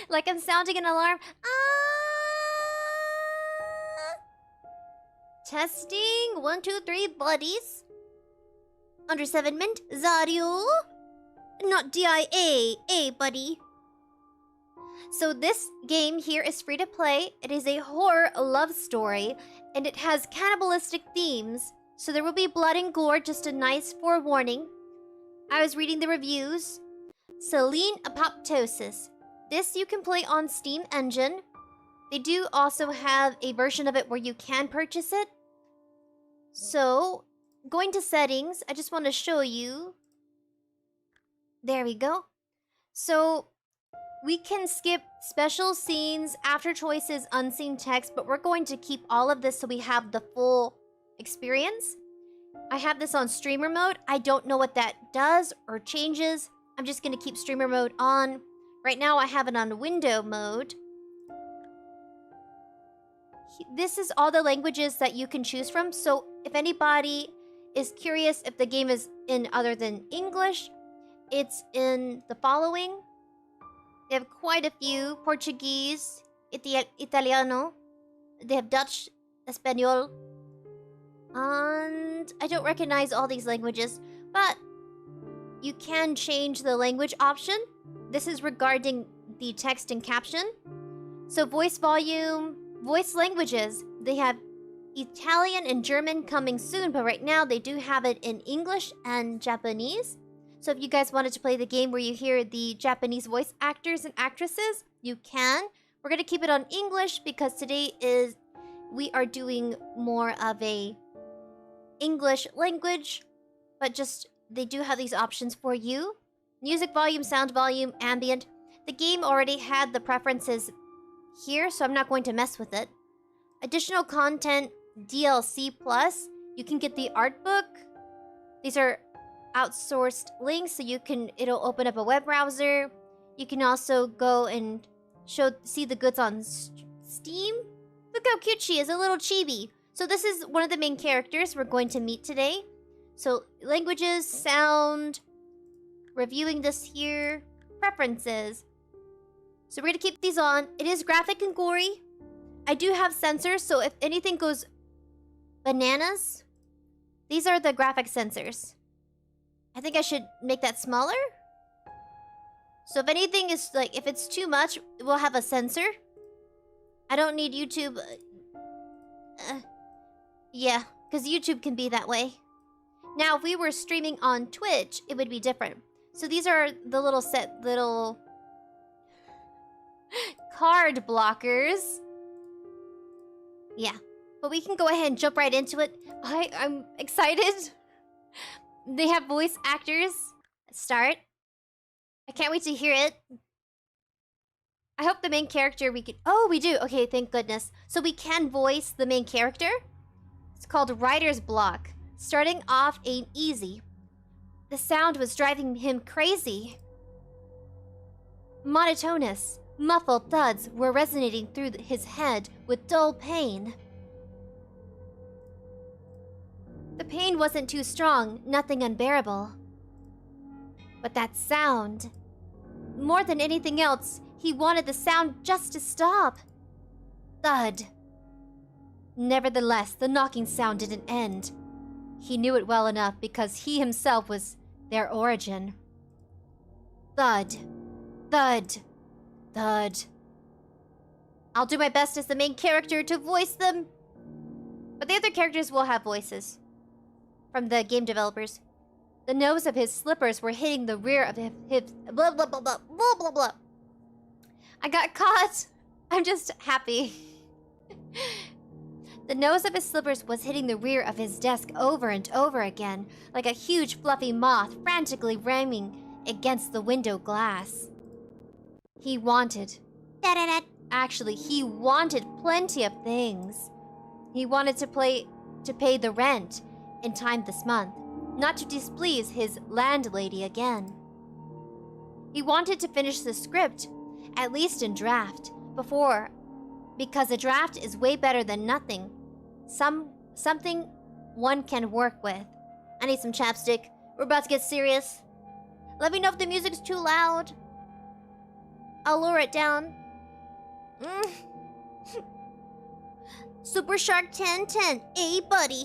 Like I'm sounding an alarm. Testing. 1, 2, 3, buddies. Under 7 mint. 𝑧𝑽𝑬. Not DIA, buddy. So this game here is free to play. It is a horror love story, and it has cannibalistic themes. So there will be blood and gore, just a nice forewarning. I was reading the reviews. Selene Apoptosis. This you can play on Steam Engine. They do also have a version of it where you can purchase it. So, going to settings, I just want to show you. There we go. So, we can skip special scenes, after choices, unseen text, but we're going to keep all of this so we have the full experience. I have this on streamer mode. I don't know what that does or changes. I'm just going to keep streamer mode on. Right now I have it on window mode. This is all the languages that you can choose from. So if anybody is curious if the game is in other than English, it's in the following. They have quite a few. Portuguese, Italiano. They have Dutch, Espanol. And I don't recognize all these languages, but you can change the language option. This is regarding the text and caption. So voice volume, voice languages. They have Italian and German coming soon, but right now they do have it in English and Japanese. So if you guys wanted to play the game where you hear the Japanese voice actors and actresses, you can. We're going to keep it on English because today we are doing more of a English language, but just they do have these options for you. Music volume, sound volume, ambient. The game already had the preferences here, so I'm not going to mess with it. Additional content, DLC plus. You can get the art book. These are outsourced links, so it'll open up a web browser. You can also go and see the goods on Steam. Look how cute she is, a little chibi. So this is one of the main characters we're going to meet today. So languages, sound, reviewing this here, preferences. So we're gonna keep these on. It is graphic and gory. I do have sensors, so if anything goes bananas, these are the graphic sensors. I think I should make that smaller. So if anything is if it's too much, we'll have a sensor. I don't need YouTube. Yeah, because YouTube can be that way. Now, if we were streaming on Twitch, it would be different. So these are the little card blockers. Yeah, but we can go ahead and jump right into it. I'm excited. They have voice actors. Start. I can't wait to hear it. I hope the main character we could... Oh, we do. Okay, thank goodness. So we can voice the main character. It's called Writer's Block. Starting off ain't easy. The sound was driving him crazy. Monotonous, muffled thuds were resonating through his head with dull pain. The pain wasn't too strong, nothing unbearable. But that sound... More than anything else, he wanted the sound just to stop. Thud. Nevertheless, the knocking sound didn't end. He knew it well enough because he himself was their origin. Thud. Thud. Thud. I'll do my best as the main character to voice them. But the other characters will have voices. From the game developers. The nose of his slippers were hitting the rear of his... Blah, blah, blah, blah, blah, blah, blah. I got caught. I'm just happy. The nose of his slippers was hitting the rear of his desk over and over again, like a huge fluffy moth frantically ramming against the window glass. He wanted... Actually, he wanted plenty of things. He wanted to pay the rent in time this month, not to displease his landlady again. He wanted to finish the script, at least in draft, because a draft is way better than nothing. Something one can work with. I need some chapstick. We're about to get serious. Let me know if the music's too loud. I'll lower it down. Super Shark 1010. Hey, buddy.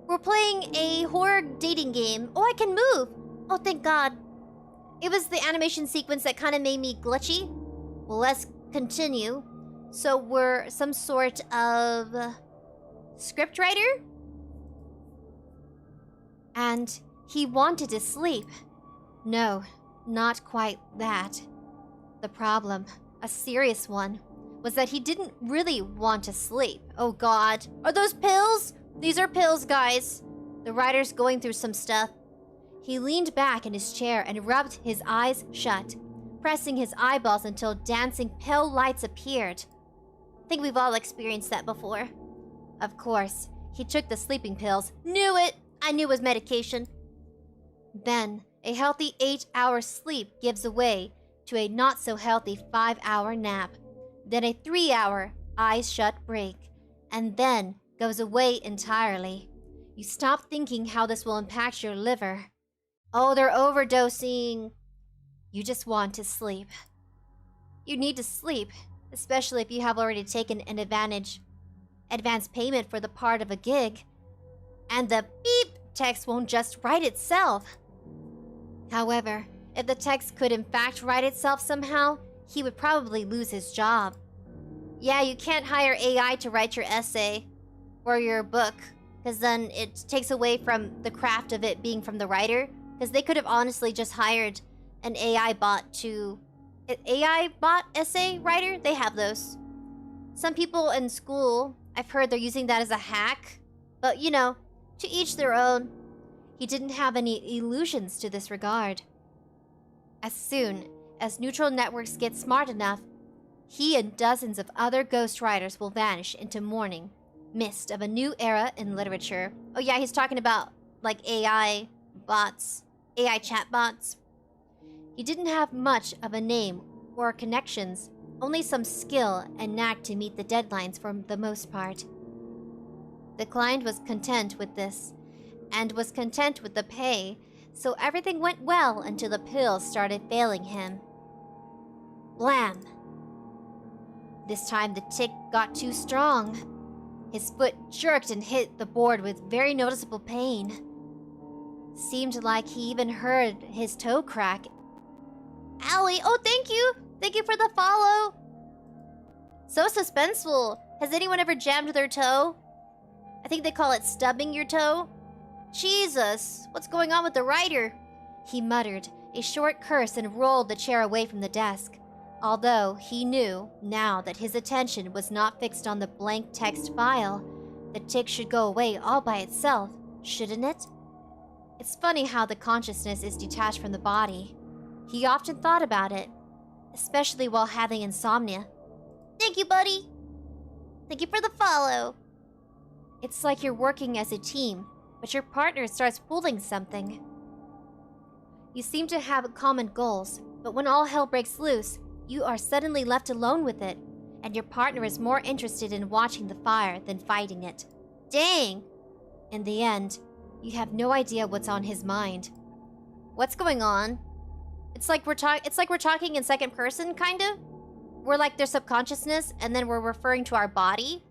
We're playing a horror dating game. Oh, I can move. Oh, thank God. It was the animation sequence that kind of made me glitchy. Well, let's continue. So we're some sort of scriptwriter? And he wanted to sleep. No, not quite that. The problem, a serious one, was that he didn't really want to sleep. Oh God, are those pills? These are pills, guys. The writer's going through some stuff. He leaned back in his chair and rubbed his eyes shut, pressing his eyeballs until dancing pale lights appeared. I think we've all experienced that before. Of course, he took the sleeping pills. Knew it! I knew it was medication. Then, a healthy 8-hour sleep gives way to a not-so-healthy 5-hour nap. Then a 3-hour eyes-shut break. And then goes away entirely. You stop thinking how this will impact your liver. Oh, they're overdosing. You just want to sleep. You need to sleep, especially if you have already taken an advance payment for the part of a gig. And the beep text won't just write itself. However, if the text could in fact write itself somehow, he would probably lose his job. Yeah, you can't hire AI to write your essay or your book, because then it takes away from the craft of it being from the writer, because they could have honestly just hired an AI bot to... An AI bot essay writer? They have those. Some people in school, I've heard they're using that as a hack, but you know, to each their own. He didn't have any illusions to this regard. As soon as neural networks get smart enough, he and dozens of other ghostwriters will vanish into morning mist of a new era in literature. Oh yeah, he's talking about like AI bots, AI chatbots. He didn't have much of a name or connections, only some skill and knack to meet the deadlines for the most part. The client was content with this, and was content with the pay, so everything went well until the pills started failing him. Blam! This time the tick got too strong. His foot jerked and hit the board with very noticeable pain. Seemed like he even heard his toe crack. Allie, oh thank you! Thank you for the follow! So suspenseful. Has anyone ever jammed their toe? I think they call it stubbing your toe. Jesus, what's going on with the writer? He muttered a short curse and rolled the chair away from the desk. Although he knew now that his attention was not fixed on the blank text file, the tick should go away all by itself, shouldn't it? It's funny how the consciousness is detached from the body. He often thought about it, especially while having insomnia. Thank you, buddy. Thank you for the follow. It's like you're working as a team, but your partner starts pulling something. You seem to have common goals, but when all hell breaks loose, you are suddenly left alone with it, and your partner is more interested in watching the fire than fighting it. Dang! In the end, you have no idea what's on his mind. What's going on? It's like we're talking in second person, kind of? We're like their subconsciousness, and then we're referring to our body?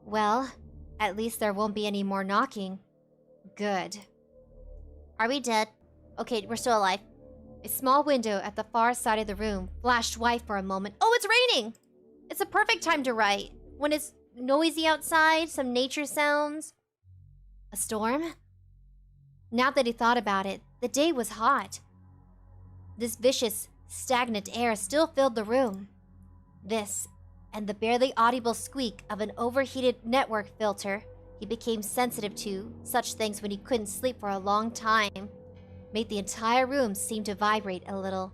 Well, at least there won't be any more knocking. Good. Are we dead? Okay, we're still alive. A small window at the far side of the room flashed white for a moment. Oh, it's raining! It's a perfect time to write. When it's noisy outside, some nature sounds. A storm? Now that he thought about it, the day was hot. This vicious, stagnant air still filled the room. This, and the barely audible squeak of an overheated network filter he became sensitive to, such things when he couldn't sleep for a long time, made the entire room seem to vibrate a little.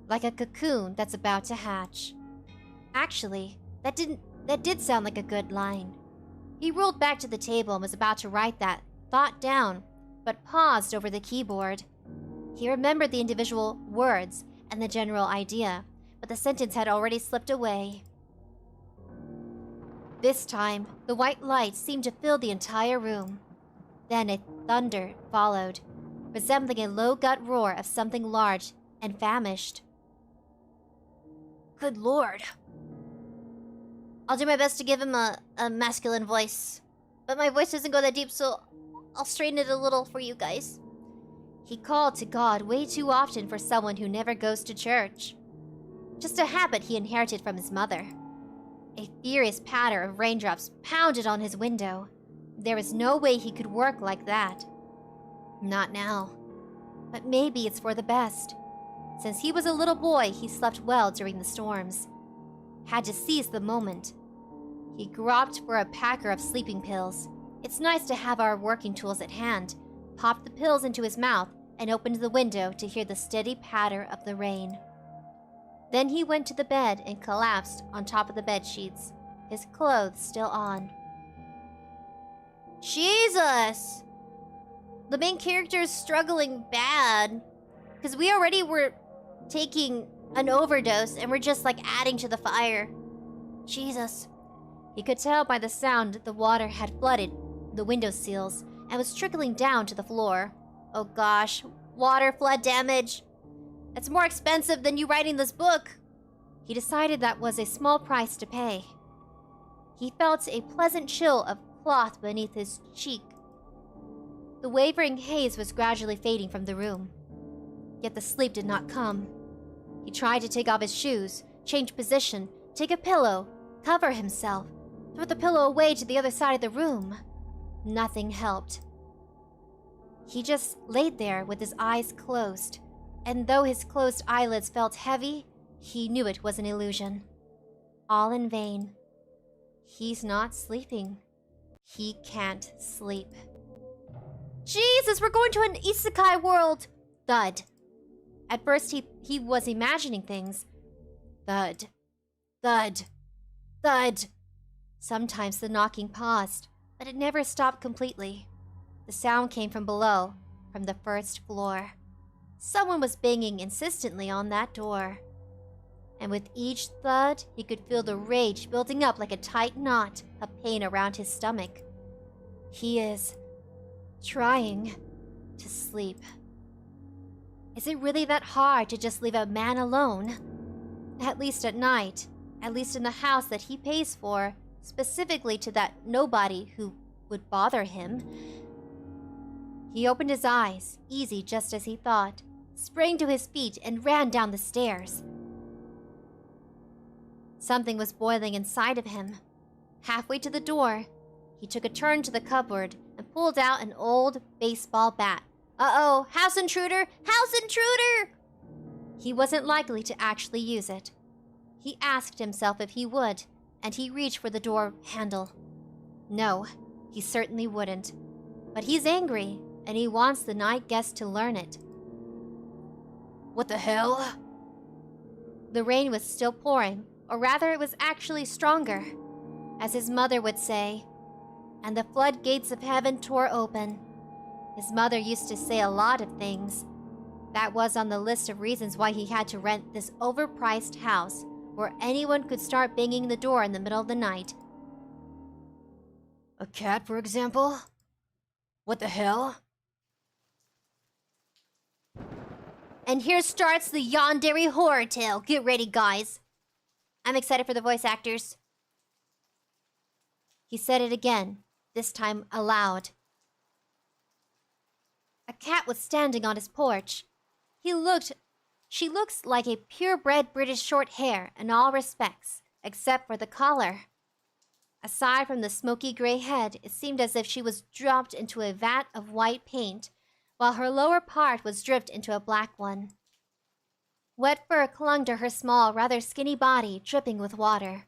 Like a cocoon that's about to hatch. Actually, that did sound like a good line. He rolled back to the table and was about to write that thought down, but paused over the keyboard. He remembered the individual words and the general idea, but the sentence had already slipped away. This time, the white light seemed to fill the entire room. Then a thunder followed, resembling a low gut roar of something large and famished. Good lord. I'll do my best to give him a masculine voice. But my voice doesn't go that deep, so I'll straighten it a little for you guys. He called to God way too often for someone who never goes to church. Just a habit he inherited from his mother. A furious patter of raindrops pounded on his window. There was no way he could work like that. Not now. But maybe it's for the best. Since he was a little boy, he slept well during the storms. Had to seize the moment. He groped for a packer of sleeping pills. It's nice to have our working tools at hand. Popped the pills into his mouth and opened the window to hear the steady patter of the rain. Then he went to the bed and collapsed on top of the bed sheets, his clothes still on. Jesus! The main character is struggling bad. Because we already were taking an overdose and we're just like adding to the fire. Jesus. He could tell by the sound the water had flooded the window sills and was trickling down to the floor. Oh gosh, water flood damage. That's more expensive than you writing this book. He decided that was a small price to pay. He felt a pleasant chill of cloth beneath his cheek. The wavering haze was gradually fading from the room. Yet the sleep did not come. He tried to take off his shoes, change position, take a pillow, cover himself, throw the pillow away to the other side of the room. Nothing helped. He just laid there with his eyes closed, and though his closed eyelids felt heavy, he knew it was an illusion. All in vain. He's not sleeping. He can't sleep. Jesus, we're going to an isekai world! Thud. At first, he was imagining things. Thud. Thud. Thud. Sometimes the knocking paused, but it never stopped completely. The sound came from below, from the first floor. Someone was banging insistently on that door. And with each thud, he could feel the rage building up like a tight knot of pain around his stomach. He is trying to sleep. Is it really that hard to just leave a man alone? At least at night, at least in the house that he pays for, specifically to that nobody who would bother him. He opened his eyes, easy just as he thought, sprang to his feet and ran down the stairs. Something was boiling inside of him. Halfway to the door, he took a turn to the cupboard and pulled out an old baseball bat. Uh-oh, house intruder! House intruder! He wasn't likely to actually use it. He asked himself if he would, and he reached for the door handle. No, he certainly wouldn't. But he's angry, and he wants the night guest to learn it. What the hell? The rain was still pouring, or rather it was actually stronger. As his mother would say, and the floodgates of heaven tore open. His mother used to say a lot of things. That was on the list of reasons why he had to rent this overpriced house where anyone could start banging the door in the middle of the night. A cat, for example? What the hell? And here starts the yandere horror tale. Get ready, guys. I'm excited for the voice actors. He said it again, this time aloud. A cat was standing on his porch. She looks like a purebred British short hair in all respects, except for the collar. Aside from the smoky gray head, it seemed as if she was dropped into a vat of white paint, while her lower part was dripped into a black one. Wet fur clung to her small, rather skinny body, dripping with water.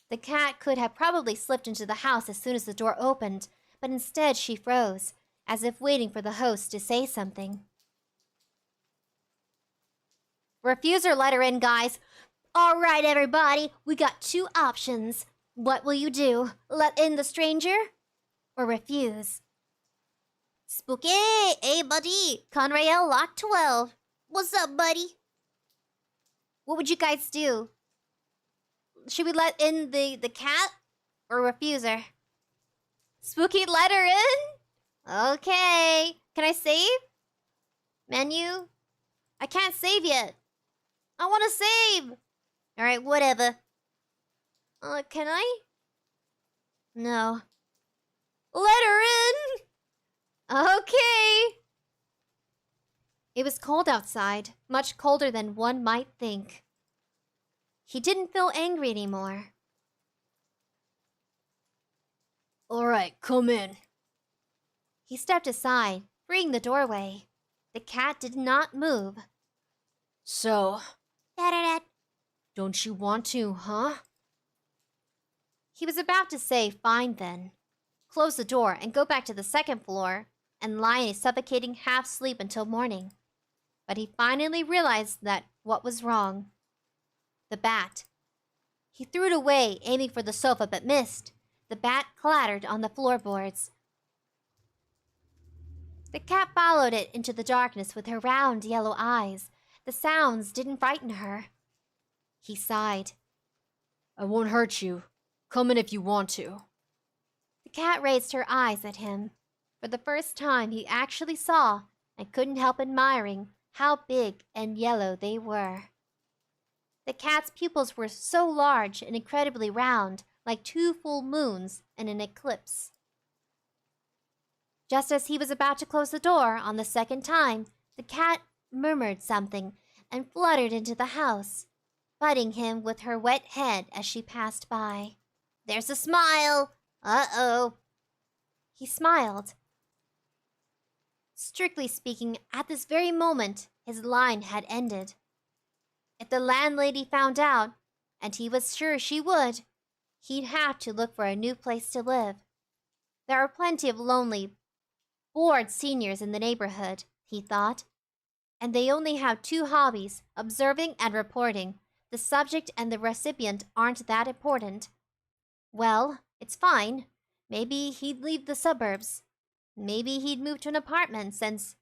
The cat could have probably slipped into the house as soon as the door opened, but instead she froze, as if waiting for the host to say something. Refuse or let her in, guys. All right, everybody, we got two options. What will you do? Let in the stranger? Or refuse? Spooky! Hey, buddy! Conrael, lock 12. What's up, buddy? What would you guys do? Should we let in the cat? Or refuse her? Spooky, let her in? Okay. Can I save? Menu? I can't save yet. I want to save. Alright, whatever. Can I? No. Let her in! Okay. It was cold outside, much colder than one might think. He didn't feel angry anymore. Alright, come in. He stepped aside, freeing the doorway. The cat did not move. So, Da-da-da. don't you want to, huh? He was about to say fine then, close the door and go back to the second floor and lie in a suffocating half-sleep until morning. But he finally realized that what was wrong. The bat. He threw it away, aiming for the sofa, but missed. The bat clattered on the floorboards. The cat followed it into the darkness with her round yellow eyes. The sounds didn't frighten her. He sighed. I won't hurt you. Come in if you want to. The cat raised her eyes at him. For the first time, he actually saw and couldn't help admiring how big and yellow they were. The cat's pupils were so large and incredibly round, like 2 full moons in an eclipse. Just as he was about to close the door on the second time, the cat murmured something and fluttered into the house, butting him with her wet head as she passed by. There's a smile! Uh-oh. He smiled. Strictly speaking, at this very moment, his line had ended. If the landlady found out, and he was sure she would, he'd have to look for a new place to live. There are plenty of lonely, bored seniors in the neighborhood, he thought, and they only have 2 hobbies, observing and reporting. The subject and the recipient aren't that important. Well, it's fine. Maybe he'd leave the suburbs. Maybe he'd move to an apartment since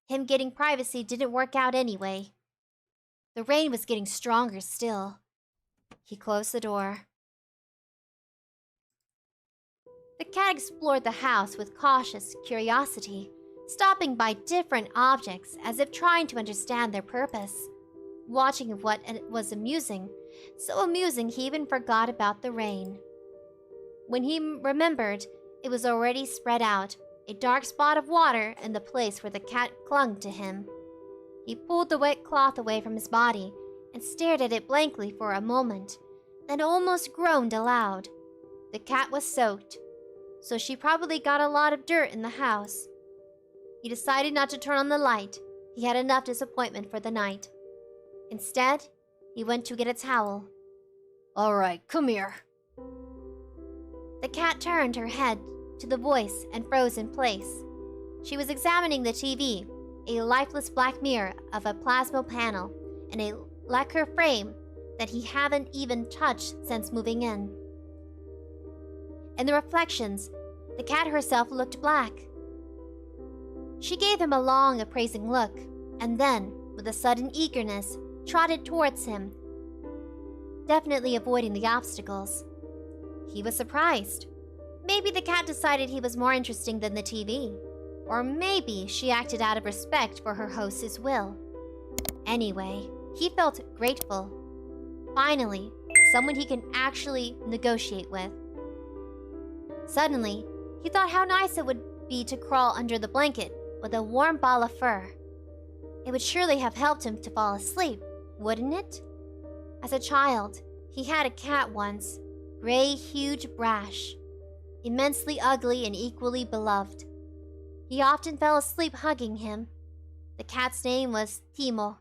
him getting privacy didn't work out anyway. The rain was getting stronger still. He closed the door. The cat explored the house with cautious curiosity, stopping by different objects as if trying to understand their purpose. Watching what was amusing, so amusing he even forgot about the rain. When he remembered, it was already spread out, a dark spot of water in the place where the cat clung to him. He pulled the wet cloth away from his body and stared at it blankly for a moment, then almost groaned aloud. The cat was soaked, so she probably got a lot of dirt in the house. He decided not to turn on the light. He had enough disappointment for the night. Instead, he went to get a towel. Alright, come here. The cat turned her head to the voice and froze in place. She was examining the TV, a lifeless black mirror of a plasma panel and a lacquer frame that he hadn't even touched since moving in. In the reflections, the cat herself looked black. She gave him a long, appraising look, and then, with a sudden eagerness, trotted towards him, definitely avoiding the obstacles. He was surprised. Maybe the cat decided he was more interesting than the TV. Or maybe she acted out of respect for her host's will. Anyway, he felt grateful. Finally, someone he can actually negotiate with. Suddenly, he thought how nice it would be to crawl under the blanket with a warm ball of fur. It would surely have helped him to fall asleep, wouldn't it? As a child, he had a cat once, gray-hued Brash, immensely ugly and equally beloved. He often fell asleep hugging him. The cat's name was Timo,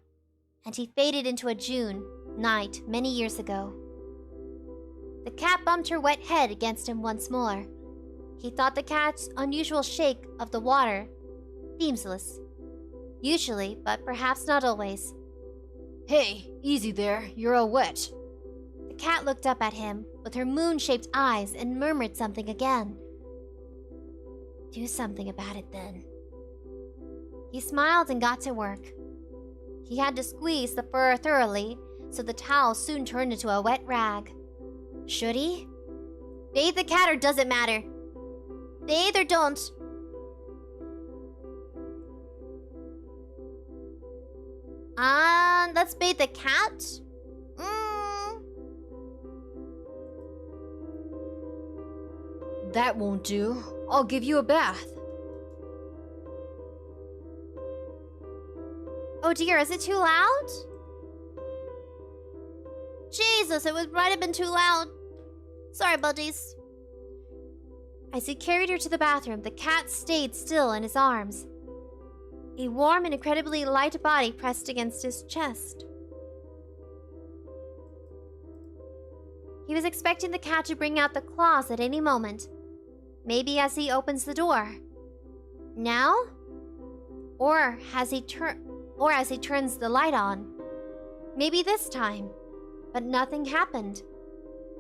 and he faded into a June night many years ago. The cat bumped her wet head against him once more. He thought the cat's unusual shake of the water seamless. Usually, but perhaps not always. Hey, easy there, you're all wet. The cat looked up at him with her moon-shaped eyes and murmured something again. Do something about it then. He smiled and got to work. He had to squeeze the fur thoroughly, so the towel soon turned into a wet rag. Should he? Bathe the cat or does it matter? Bathe or don't? Let's bathe the cat? That won't do. I'll give you a bath. Oh dear, is it too loud? Jesus, might have been too loud. Sorry, buddies. As he carried her to the bathroom, the cat stayed still in his arms. A warm and incredibly light body pressed against his chest. He was expecting the cat to bring out the claws at any moment. Maybe as he opens the door. Now? Or as he turns the light on. Maybe this time. But nothing happened.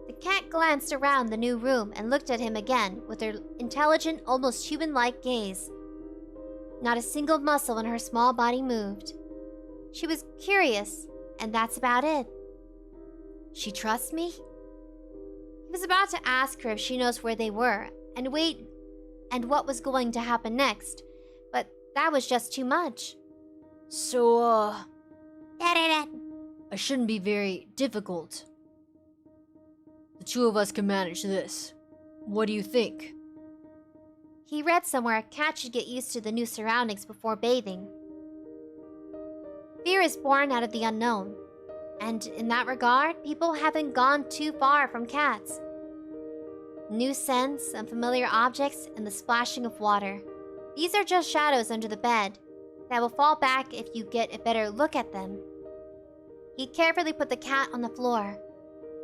The cat glanced around the new room and looked at him again with her intelligent, almost human-like gaze. Not a single muscle in her small body moved. She was curious, and that's about it. She trusts me? He was about to ask her if she knows where they were, and what was going to happen next, but that was just too much. So, I shouldn't be very difficult. The two of us can manage this. What do you think? He read somewhere a cat should get used to the new surroundings before bathing. Fear is born out of the unknown, and in that regard, people haven't gone too far from cats. New scents, unfamiliar objects, and the splashing of water. These are just shadows under the bed that will fall back if you get a better look at them. He carefully put the cat on the floor.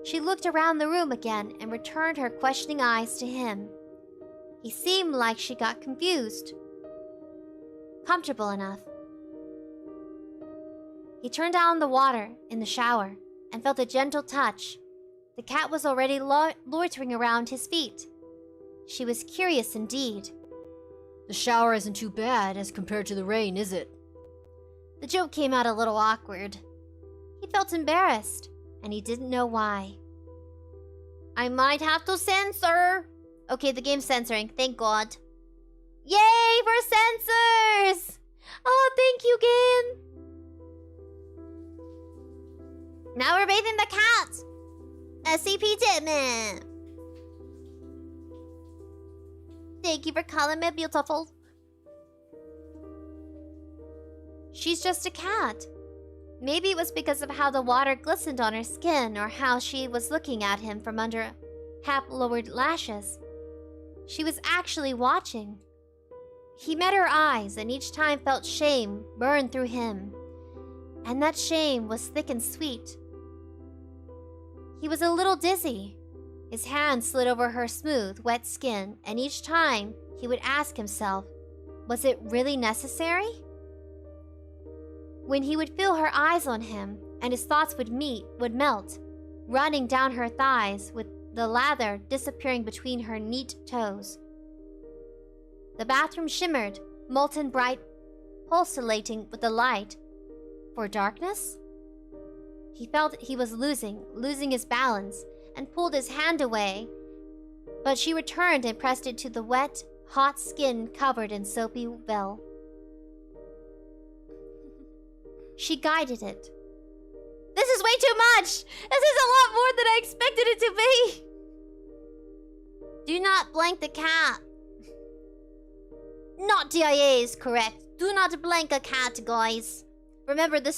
She looked around the room again and returned her questioning eyes to him. He seemed like she got confused. Comfortable enough. He turned on the water in the shower and felt a gentle touch. The cat was already loitering around his feet. She was curious indeed. The shower isn't too bad as compared to the rain, is it? The joke came out a little awkward. He felt embarrassed, and he didn't know why. I might have to censor. Okay, the game's censoring, thank God. Yay for censors! Oh, thank you, game. Now we're bathing the cat. 𝑠CP-Ditman. Thank you for calling me beautiful. She's just a cat. Maybe it was because of how the water glistened on her skin or how she was looking at him from under half-lowered lashes. She was actually watching. He met her eyes and each time felt shame burn through him. And that shame was thick and sweet. He was a little dizzy. His hand slid over her smooth, wet skin, and each time he would ask himself, was it really necessary? When he would feel her eyes on him and his thoughts would melt, running down her thighs with the lather disappearing between her neat toes. The bathroom shimmered, molten bright, pulsating with the light. For darkness? He felt he was losing his balance, and pulled his hand away. But she returned and pressed it to the wet, hot skin covered in soapy veil. She guided it. This is way too much! This is a lot more than I expected it to be! Do not blank the cat. Not DIA is correct. Do not blank a cat, guys. Remember, it's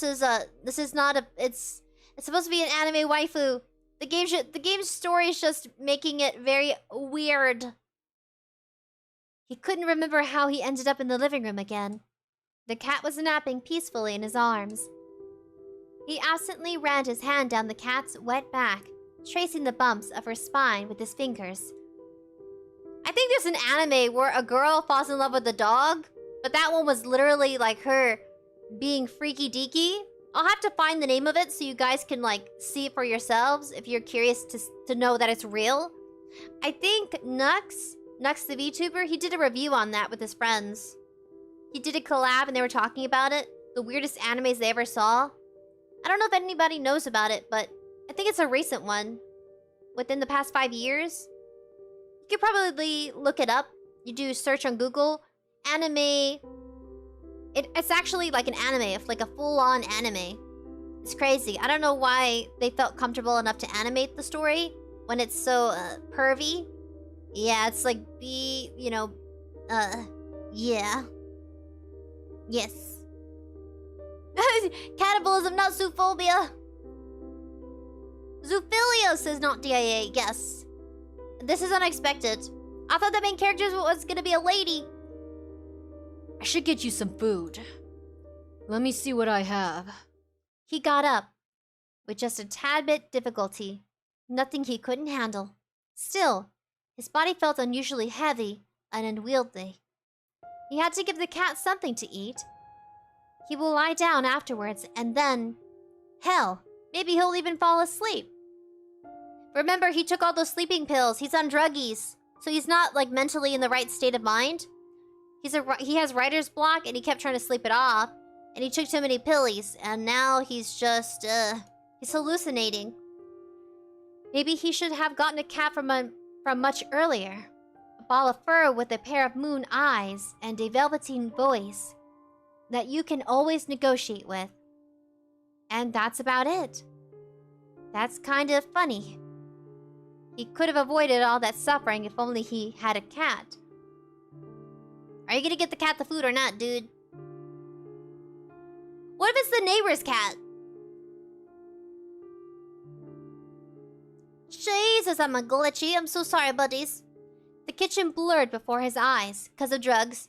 supposed to be an anime waifu. The game's story is just making it very weird. He couldn't remember how he ended up in the living room again. The cat was napping peacefully in his arms. He absently ran his hand down the cat's wet back, tracing the bumps of her spine with his fingers. I think there's an anime where a girl falls in love with a dog, but that one was literally like her being freaky deaky. I'll have to find the name of it so you guys can like see it for yourselves if you're curious to know that it's real. I think 𝐻𝐿 the VTuber, he did a review on that with his friends. He did a collab and they were talking about it. The weirdest animes they ever saw. I don't know if anybody knows about it, but I think it's a recent one. Within the past 5 years. You could probably look it up. You do search on Google. Anime It's actually like an anime, like a full-on anime. It's crazy. I don't know why they felt comfortable enough to animate the story when it's so, pervy. Yeah, it's like yeah. Yes. Cannibalism, not zoophobia. Zoophilia, says not 𝑑𝐼𝑎. Yes. This is unexpected. I thought the main character was gonna be a lady. I should get you some food. Let me see what I have. He got up, with just a tad bit difficulty. Nothing he couldn't handle. Still, his body felt unusually heavy and unwieldy. He had to give the cat something to eat. He will lie down afterwards, and then... hell, maybe he'll even fall asleep. Remember, he took all those sleeping pills. He's on druggies. So he's not, like, mentally in the right state of mind. He has writer's block, and he kept trying to sleep it off. And he took too many pillies, and now he's just, he's hallucinating. Maybe he should have gotten a cat from much earlier. A ball of fur with a pair of moon eyes and a velveteen voice that you can always negotiate with. And that's about it. That's kind of funny. He could have avoided all that suffering if only he had a cat. Are you gonna get the cat the food or not, dude? What if it's the neighbor's cat? Jesus, I'm a glitchy. I'm so sorry, buddies. The kitchen blurred before his eyes, 'cause of drugs.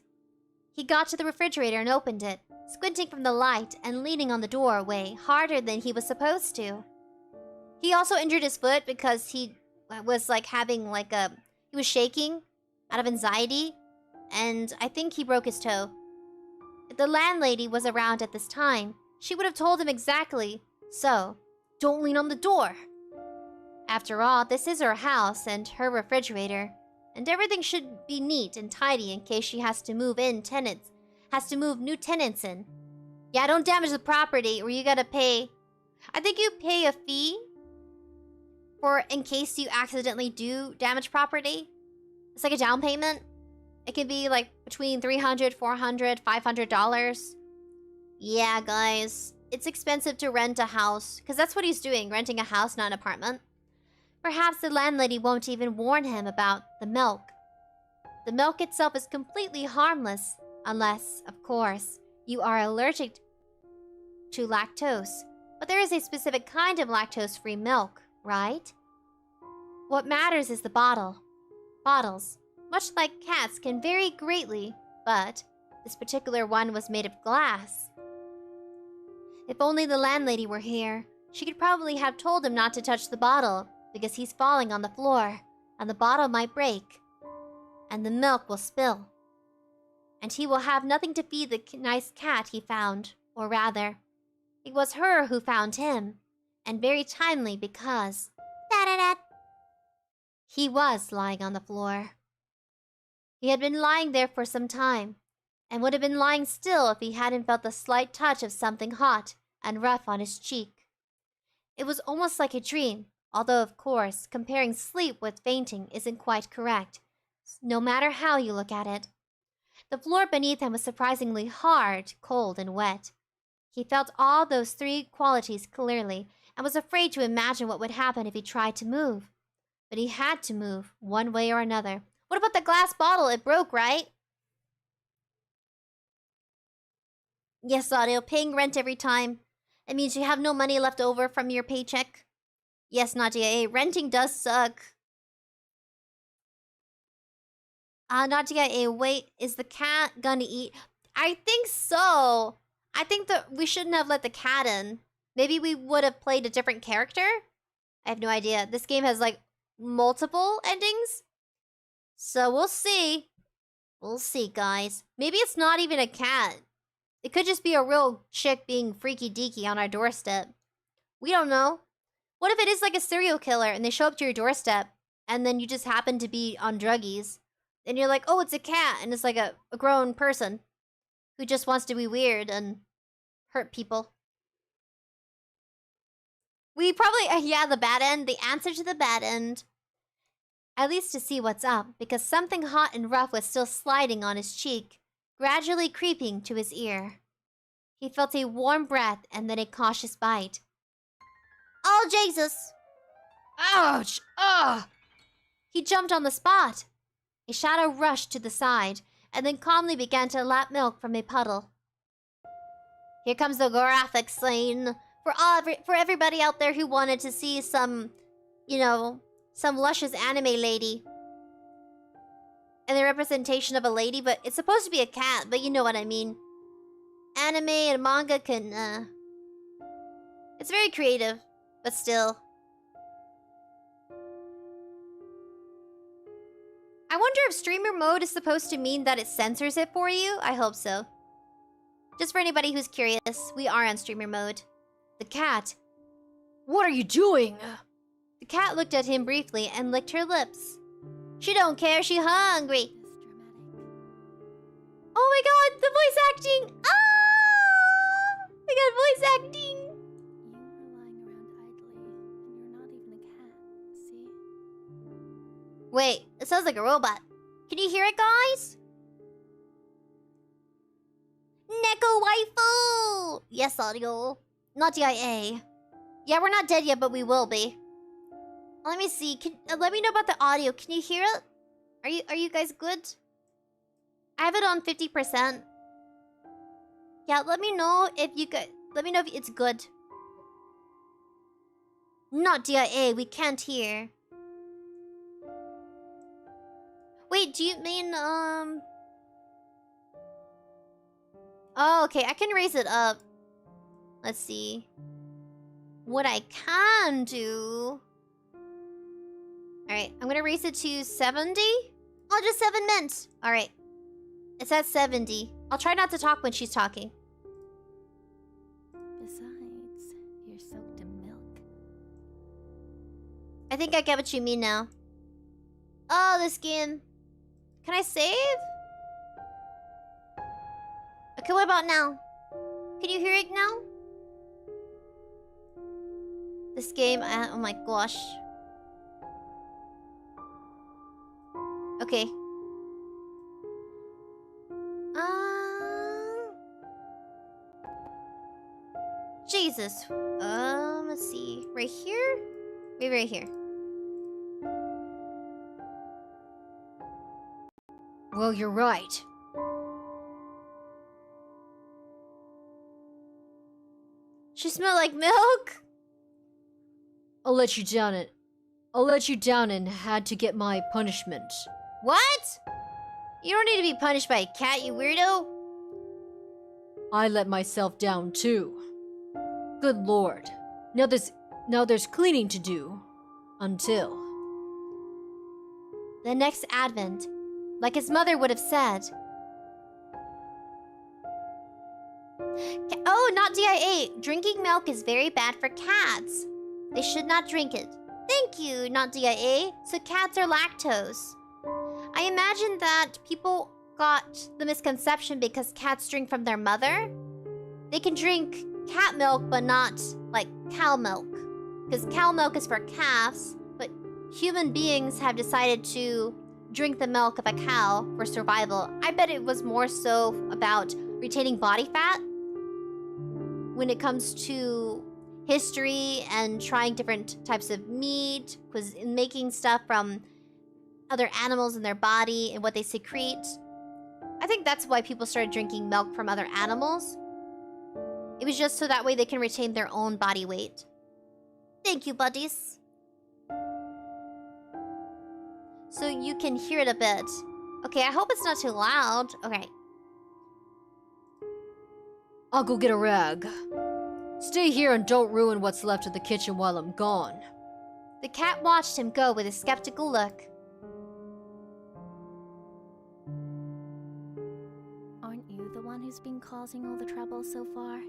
He got to the refrigerator and opened it, squinting from the light and leaning on the doorway harder than he was supposed to. He also injured his foot because he was like having like he was shaking out of anxiety, and I think he broke his toe. If the landlady was around at this time, she would have told him exactly, so don't lean on the door. After all, this is her house and her refrigerator, and everything should be neat and tidy in case she has to move new tenants in. Yeah, don't damage the property or you gotta pay. I think you pay a fee for in case you accidentally do damage property. It's like a down payment. It can be like between $300, $400, $500. Yeah, guys, it's expensive to rent a house because that's what he's doing, renting a house, not an apartment. Perhaps the landlady won't even warn him about the milk. The milk itself is completely harmless, unless, of course, you are allergic to lactose. But there is a specific kind of lactose-free milk, right? What matters is the bottle. Bottles, much like cats, can vary greatly, but this particular one was made of glass. If only the landlady were here, she could probably have told him not to touch the bottle, because he's falling on the floor, and the bottle might break, and the milk will spill. And he will have nothing to feed the nice cat he found, or rather, it was her who found him, and very timely because... he was lying on the floor. He had been lying there for some time, and would have been lying still if he hadn't felt the slight touch of something hot and rough on his cheek. It was almost like a dream, although, of course, comparing sleep with fainting isn't quite correct, no matter how you look at it. The floor beneath him was surprisingly hard, cold, and wet. He felt all those three qualities clearly, and was afraid to imagine what would happen if he tried to move. But he had to move, one way or another. What about the glass bottle? It broke, right? Yes, Audio, paying rent every time. It means you have no money left over from your paycheck. Yes, Nadia, renting does suck. Nadia, wait, is the cat gonna eat? I think so. I think that we shouldn't have let the cat in. Maybe we would have played a different character? I have no idea. This game has, like, multiple endings? So we'll see. We'll see, guys. Maybe it's not even a cat. It could just be a real chick being freaky deaky on our doorstep. We don't know. What if it is like a serial killer and they show up to your doorstep and then you just happen to be on druggies and you're like, oh, it's a cat, and it's like a grown person who just wants to be weird and hurt people. We probably, yeah, the bad end, the answer to the bad end. At least to see what's up, because something hot and rough was still sliding on his cheek, gradually creeping to his ear. He felt a warm breath and then a cautious bite. Oh, Jesus! Ouch! Ah! He jumped on the spot. A shadow rushed to the side and then calmly began to lap milk from a puddle. Here comes the graphic scene for everybody out there who wanted to see some, some luscious anime lady. And the representation of a lady, but it's supposed to be a cat, but you know what I mean. Anime and manga can, it's very creative, but still. I wonder if streamer mode is supposed to mean that it censors it for you? I hope so. Just for anybody who's curious, we are on streamer mode. The cat. What are you doing? The cat looked at him briefly and licked her lips. She don't care, she hungry. Oh my god, the voice acting! Ah! We got voice acting! You are lying around idly, and you're not even a cat, see? Wait, it sounds like a robot. Can you hear it, guys? Neko waifu! Yes, audio. Not 𝑑𝐼𝐴. Yeah, we're not dead yet, but we will be. Let me see. Let me know about the audio. Can you hear it? Are you guys good? I have it on 50%. Yeah, let me know if you guys... Let me know if it's good. Not 𝑑𝐼𝐴. We can't hear. Wait, do you mean, Oh, okay. I can raise it up. Let's see. What I can do... Alright, I'm gonna raise it to 70. Oh, just 7 minutes. Alright. It's at 70. I'll try not to talk when she's talking. Besides, you're soaked in milk. I think I get what you mean now. Oh, this game. Can I save? Okay, what about now? Can you hear it now? This game, oh my gosh. Okay. Jesus. Let's see. Right here? Maybe right here. Well, you're right. She smelled like milk? I'll let you down and had to get my punishment. What? You don't need to be punished by a cat, you weirdo. I let myself down too. Good lord. Now there's cleaning to do. Until the next advent, like his mother would have said. Oh, not 𝑑𝐼𝐴. Drinking milk is very bad for cats. They should not drink it. Thank you, not 𝑑𝐼𝐴. So cats are lactose. I imagine that people got the misconception because cats drink from their mother. They can drink cat milk, but not, like, cow milk. Because cow milk is for calves, but human beings have decided to drink the milk of a cow for survival. I bet it was more so about retaining body fat when it comes to history and trying different types of meat, making stuff from other animals in their body and what they secrete. I think that's why people started drinking milk from other animals. It was just so that way they can retain their own body weight. Thank you, buddies. So you can hear it a bit. Okay, I hope it's not too loud. Okay. I'll go get a rag. Stay here and don't ruin what's left of the kitchen while I'm gone. The cat watched him go with a skeptical look. Aren't you the one who's been causing all the trouble so far?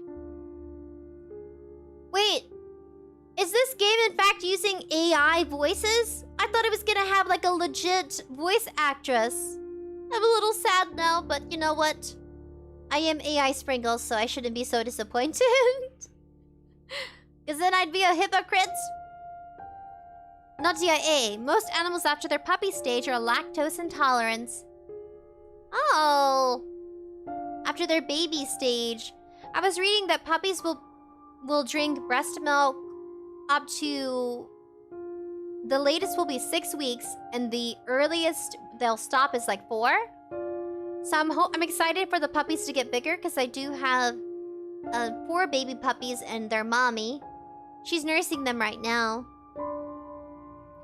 Wait, is this game in fact using AI voices? I thought it was gonna have like a legit voice actress. I'm a little sad now, but you know what? I am AISprinklesVTuber, so I shouldn't be so disappointed. Because then I'd be a hypocrite. Not 𝑑𝐼𝐴. Most animals after their puppy stage are lactose intolerant. Oh. after their baby stage. I was reading that puppies will drink breast milk up to... The latest will be 6 weeks, and the earliest they'll stop is like 4. So I'm excited for the puppies to get bigger, because I do have 4 baby puppies and their mommy. She's nursing them right now.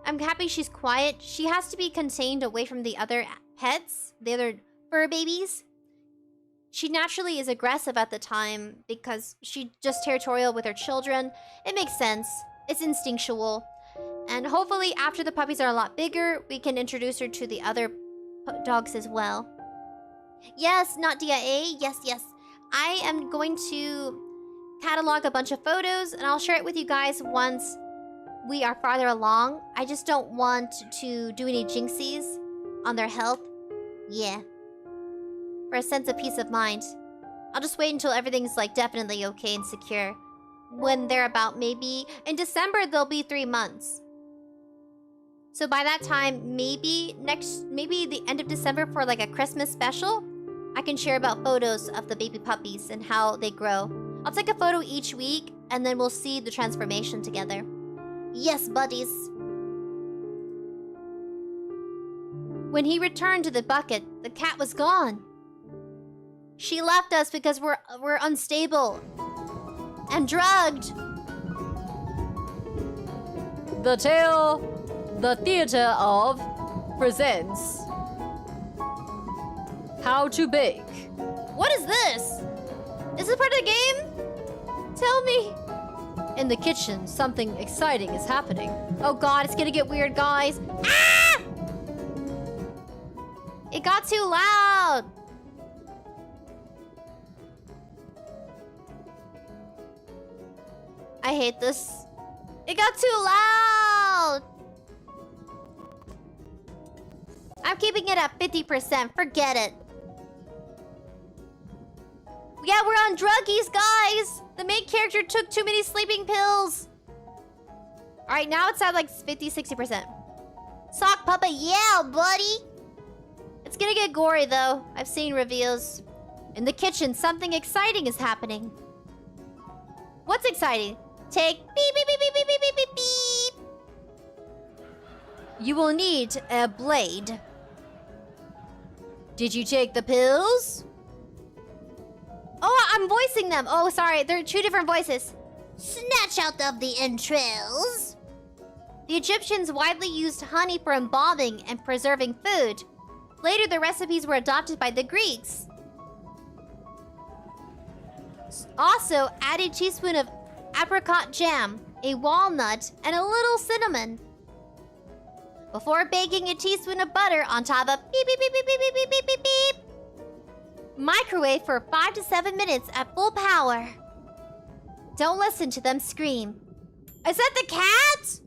I'm happy she's quiet. She has to be contained away from the other pets, the other fur babies. She naturally is aggressive at the time because she's just territorial with her children. It makes sense. It's instinctual. And hopefully after the puppies are a lot bigger, we can introduce her to the other dogs as well. Yes, not DIA. Yes, yes. I am going to catalog a bunch of photos and I'll share it with you guys once we are farther along. I just don't want to do any jinxies on their health. Yeah. For a sense of peace of mind. I'll just wait until everything's like definitely okay and secure. When they're about maybe... In December, they'll be 3 months. So by that time, maybe the end of December for like a Christmas special, I can share about photos of the baby puppies and how they grow. I'll take a photo each week, and then we'll see the transformation together. Yes, buddies. When he returned to the bucket, the cat was gone. She left us because we're unstable and drugged. The tale, the theater of, presents How to Bake. What is this? Is this part of the game? Tell me. In the kitchen, something exciting is happening. Oh god, it's gonna get weird, guys. Ah! It got too loud. I hate this. It got too loud. I'm keeping it at 50%. Forget it. Yeah, we're on druggies, guys. The main character took too many sleeping pills. Alright, now it's at like 50-60%. Sock puppet, yeah, buddy. It's gonna get gory, though. I've seen reviews. In the kitchen, something exciting is happening. What's exciting? Take beep, beep, beep, beep, beep, beep, beep, beep. You will need a blade. Did you take the pills? Oh, I'm voicing them. Oh, sorry. They're 2 different voices. Snatch out of the entrails. The Egyptians widely used honey for embalming and preserving food. Later, the recipes were adopted by the Greeks. Also, add a teaspoon of apricot jam, a walnut, and a little cinnamon. Before baking, a teaspoon of butter on top of beep, beep, beep, beep, beep, beep, beep, beep, beep, beep. Microwave for 5 to 7 minutes at full power. Don't listen to them scream. Is that the cat?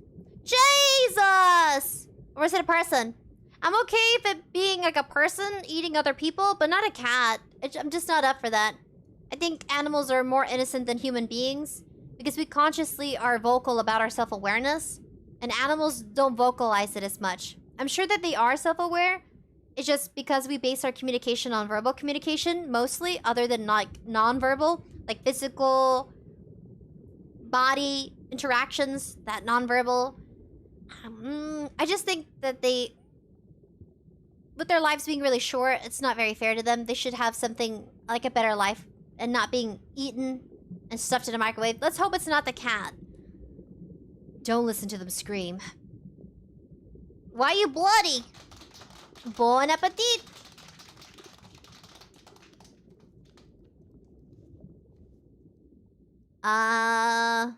Jesus! Or is it a person? I'm okay if it being like a person eating other people, but not a cat. I'm just not up for that. I think animals are more innocent than human beings because we consciously are vocal about our self-awareness, and animals don't vocalize it as much. I'm sure that they are self-aware. It's just because we base our communication on verbal communication, mostly, other than like non-verbal, like physical body interactions, that non-verbal. I just think that they, with their lives being really short, it's not very fair to them. They should have something like a better life and not being eaten and stuffed in a microwave. Let's hope it's not the cat. Don't listen to them scream. Why are you bloody? Bon appetit! How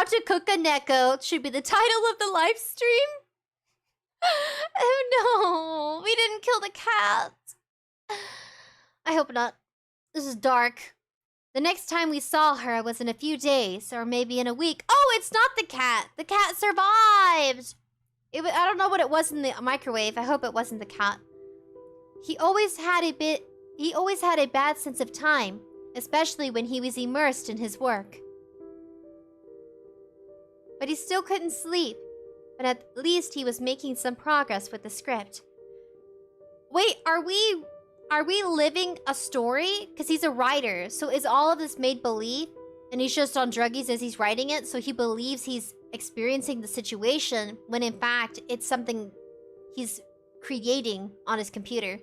to cook a Neko should be the title of the live stream. Oh no, we didn't kill the cat. I hope not. This is dark. The next time we saw her was in a few days, or maybe in a week. Oh, it's not the cat. The cat survived. I don't know what it was in the microwave. I hope it wasn't the cat. He always had a bad sense of time, especially when he was immersed in his work. But he still couldn't sleep. But at least he was making some progress with the script. Wait, are we Are we living a story? Because he's a writer. So is all of this made believe? And he's just on druggies as he's writing it, so he believes he's experiencing the situation when in fact it's something he's creating on his computer.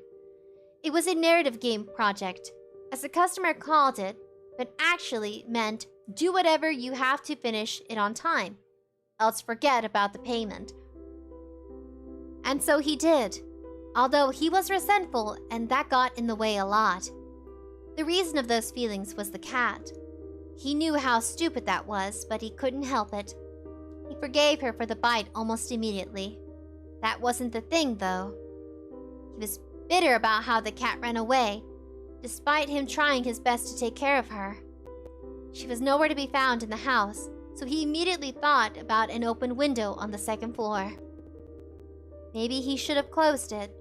It was a narrative game project, as the customer called it, but actually meant do whatever you have to finish it on time, else forget about the payment. And so he did, although he was resentful and that got in the way a lot. The reason of those feelings was the cat. He knew how stupid that was, but he couldn't help it. He forgave her for the bite almost immediately. That wasn't the thing, though. He was bitter about how the cat ran away, despite him trying his best to take care of her. She was nowhere to be found in the house, so he immediately thought about an open window on the second floor. Maybe he should have closed it.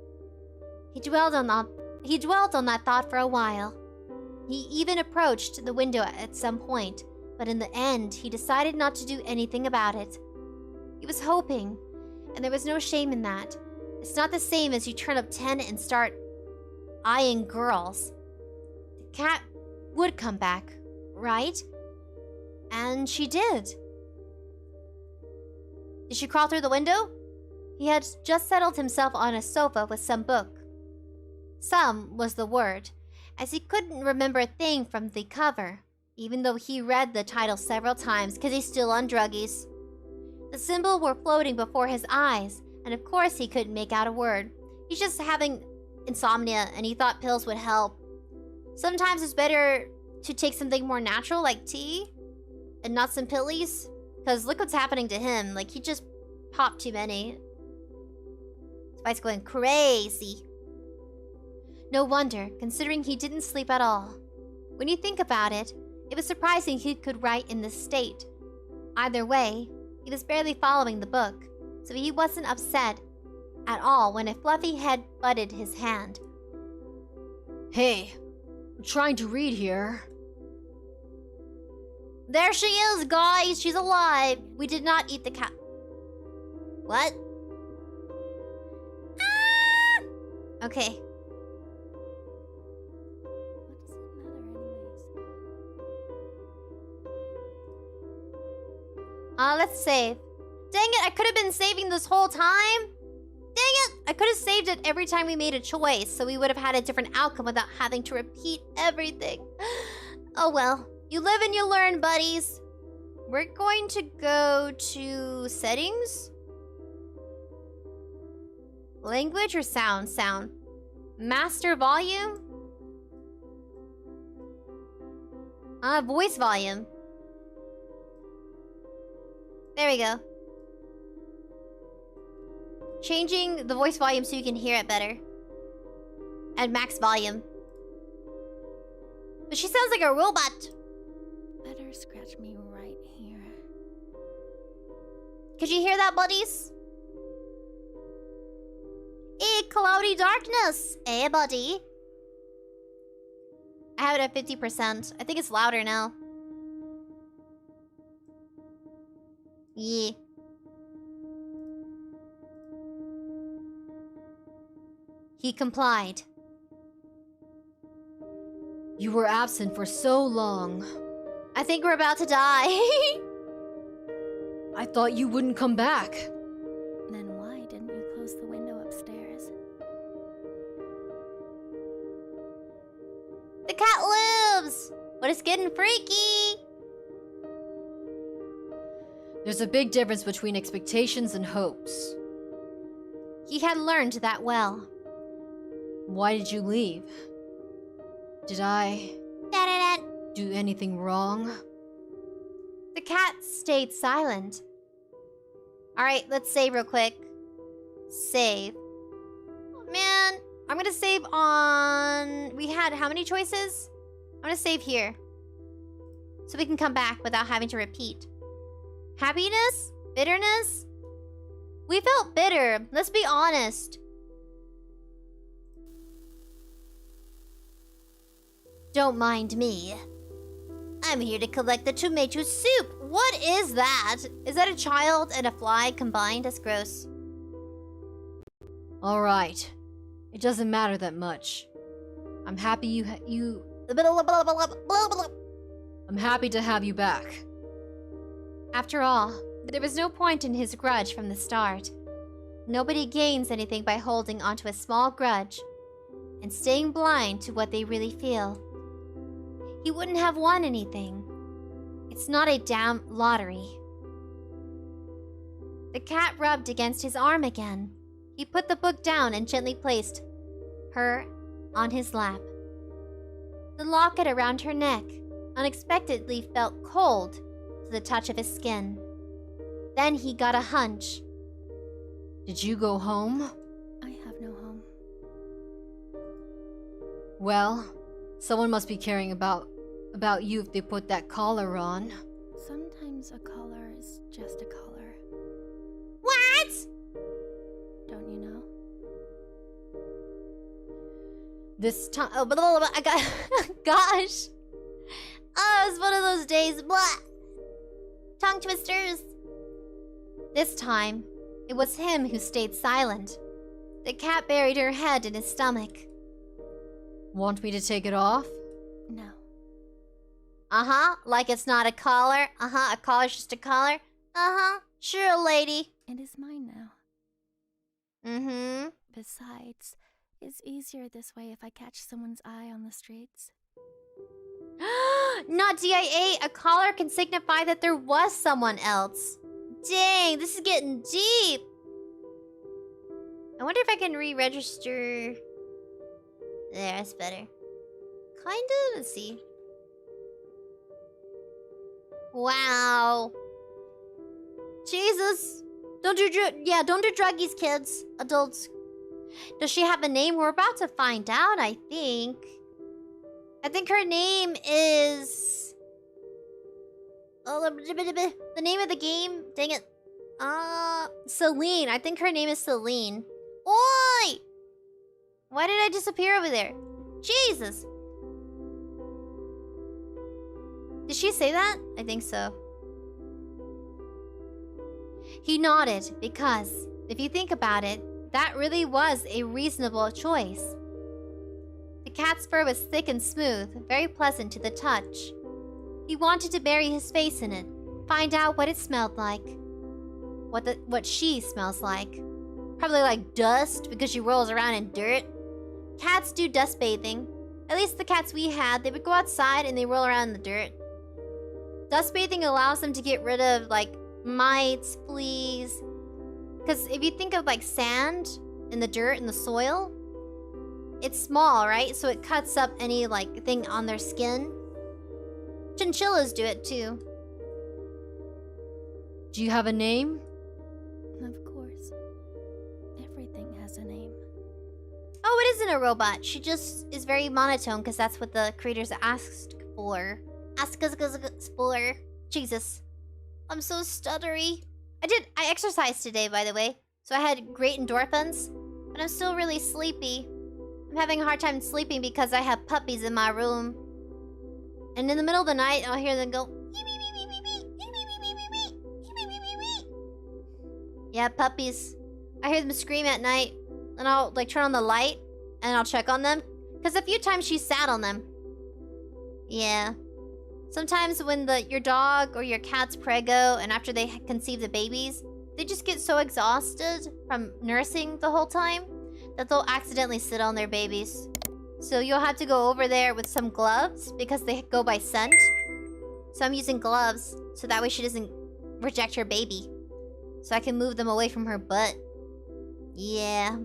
He dwelled on that thought for a while. He even approached the window at some point, but in the end, he decided not to do anything about it. He was hoping, and there was no shame in that. It's not the same as you turn up 10 and start eyeing girls. The cat would come back, right? And she did. Did she crawl through the window? He had just settled himself on a sofa with some book. Some was the word, as he couldn't remember a thing from the cover, even though he read the title several times because he's still on druggies. The symbols were floating before his eyes, and of course he couldn't make out a word. He's just having insomnia, and he thought pills would help. Sometimes it's better to take something more natural like tea, and not some pillies, because look what's happening to him. Like, he just popped too many. His body's going crazy. No wonder, considering he didn't sleep at all. When you think about it, it was surprising he could write in this state. Either way, he was barely following the book, so he wasn't upset at all when a fluffy head butted his hand. Hey, I'm trying to read here. There she is, guys! She's alive! We did not eat the cat. What? Ah! Okay. Let's save. Dang it, I could have been saving this whole time. Dang it, I could have saved it every time we made a choice, so we would have had a different outcome without having to repeat everything. Oh well, you live and you learn, buddies. We're going to go to settings. Language or sound? Sound. Master volume? Voice volume. There we go. Changing the voice volume so you can hear it better. At max volume. But she sounds like a robot. Better scratch me right here. Could you hear that, buddies? Cloudy darkness. Buddy. I have it at 50%. I think it's louder now. Yeah. He complied. You were absent for so long. I think we're about to die. I thought you wouldn't come back. Then why didn't you close the window upstairs? The cat lives! But it's getting freaky! There's a big difference between expectations and hopes. He had learned that well. Why did you leave? Did I do anything wrong? The cat stayed silent. Alright, let's save real quick. Save. Oh, man, I'm gonna save on... We had how many choices? I'm gonna save here. So we can come back without having to repeat. Happiness? Bitterness? We felt bitter, let's be honest. Don't mind me. I'm here to collect the tomato soup. What is that? Is that a child and a fly combined? That's gross. Alright. It doesn't matter that much. I'm happy I'm happy to have you back. After all, there was no point in his grudge from the start. Nobody gains anything by holding onto a small grudge and staying blind to what they really feel. He wouldn't have won anything. It's not a damn lottery. The cat rubbed against his arm again. He put the book down and gently placed her on his lap. The locket around her neck unexpectedly felt cold to the touch of his skin. Then he got a hunch. Did you go home? I have no home. Well, someone must be caring about you if they put that collar on. Sometimes a collar is just a collar. What? Don't you know? This time, I got, gosh. Oh, it's one of those days. Blah. Tongue twisters. This time, it was him who stayed silent. The cat buried her head in his stomach. Want me to take it off? No. Like it's not a collar. A collar's just a collar. Sure, lady. It is mine now. Besides, it's easier this way if I catch someone's eye on the streets. Not DIA. A collar can signify that there was someone else. Dang, this is getting deep. I wonder if I can re-register. There, that's better. Kind of. Let's see. Wow. Jesus. Don't do druggies, kids. Adults. Does she have a name? We're about to find out, I think. I think her name is... the name of the game? Dang it. Selene. I think her name is Selene. Oi! Why did I disappear over there? Jesus. Did she say that? I think so. He nodded because, if you think about it, that really was a reasonable choice. The cat's fur was thick and smooth, very pleasant to the touch. He wanted to bury his face in it, find out what it smelled like. What she smells like. Probably like dust because she rolls around in dirt. Cats do dust bathing. At least the cats we had, they would go outside and they roll around in the dirt. Dust bathing allows them to get rid of like mites, fleas. Because if you think of like sand in the dirt and the soil, it's small, right? So it cuts up any like thing on their skin. Chinchillas do it too. Do you have a name? Of course. Everything has a name. Oh, it isn't a robot. She just is very monotone because that's what the creators asked for. For. Jesus. I'm so stuttery. I exercised today, by the way. So I had great endorphins. But I'm still really sleepy. I'm having a hard time sleeping because I have puppies in my room. And in the middle of the night, I'll hear them go... Yeah, puppies. I hear them scream at night. And I'll like turn on the light. And I'll check on them. Because a few times she sat on them. Yeah. Sometimes when your dog or your cat's preggo and after they conceive the babies, they just get so exhausted from nursing the whole time that they'll accidentally sit on their babies. So you'll have to go over there with some gloves because they go by scent. So I'm using gloves so that way she doesn't reject her baby. So I can move them away from her butt. Yeah.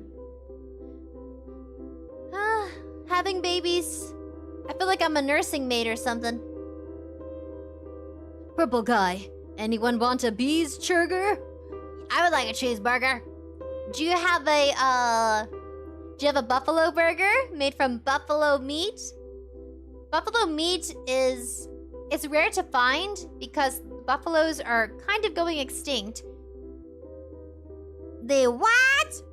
Having babies. I feel like I'm a nursing maid or something. Purple guy, anyone want a bees churger? I would like a cheeseburger. Do you have a buffalo burger made from buffalo meat? Buffalo meat it's rare to find because buffaloes are kind of going extinct. They what?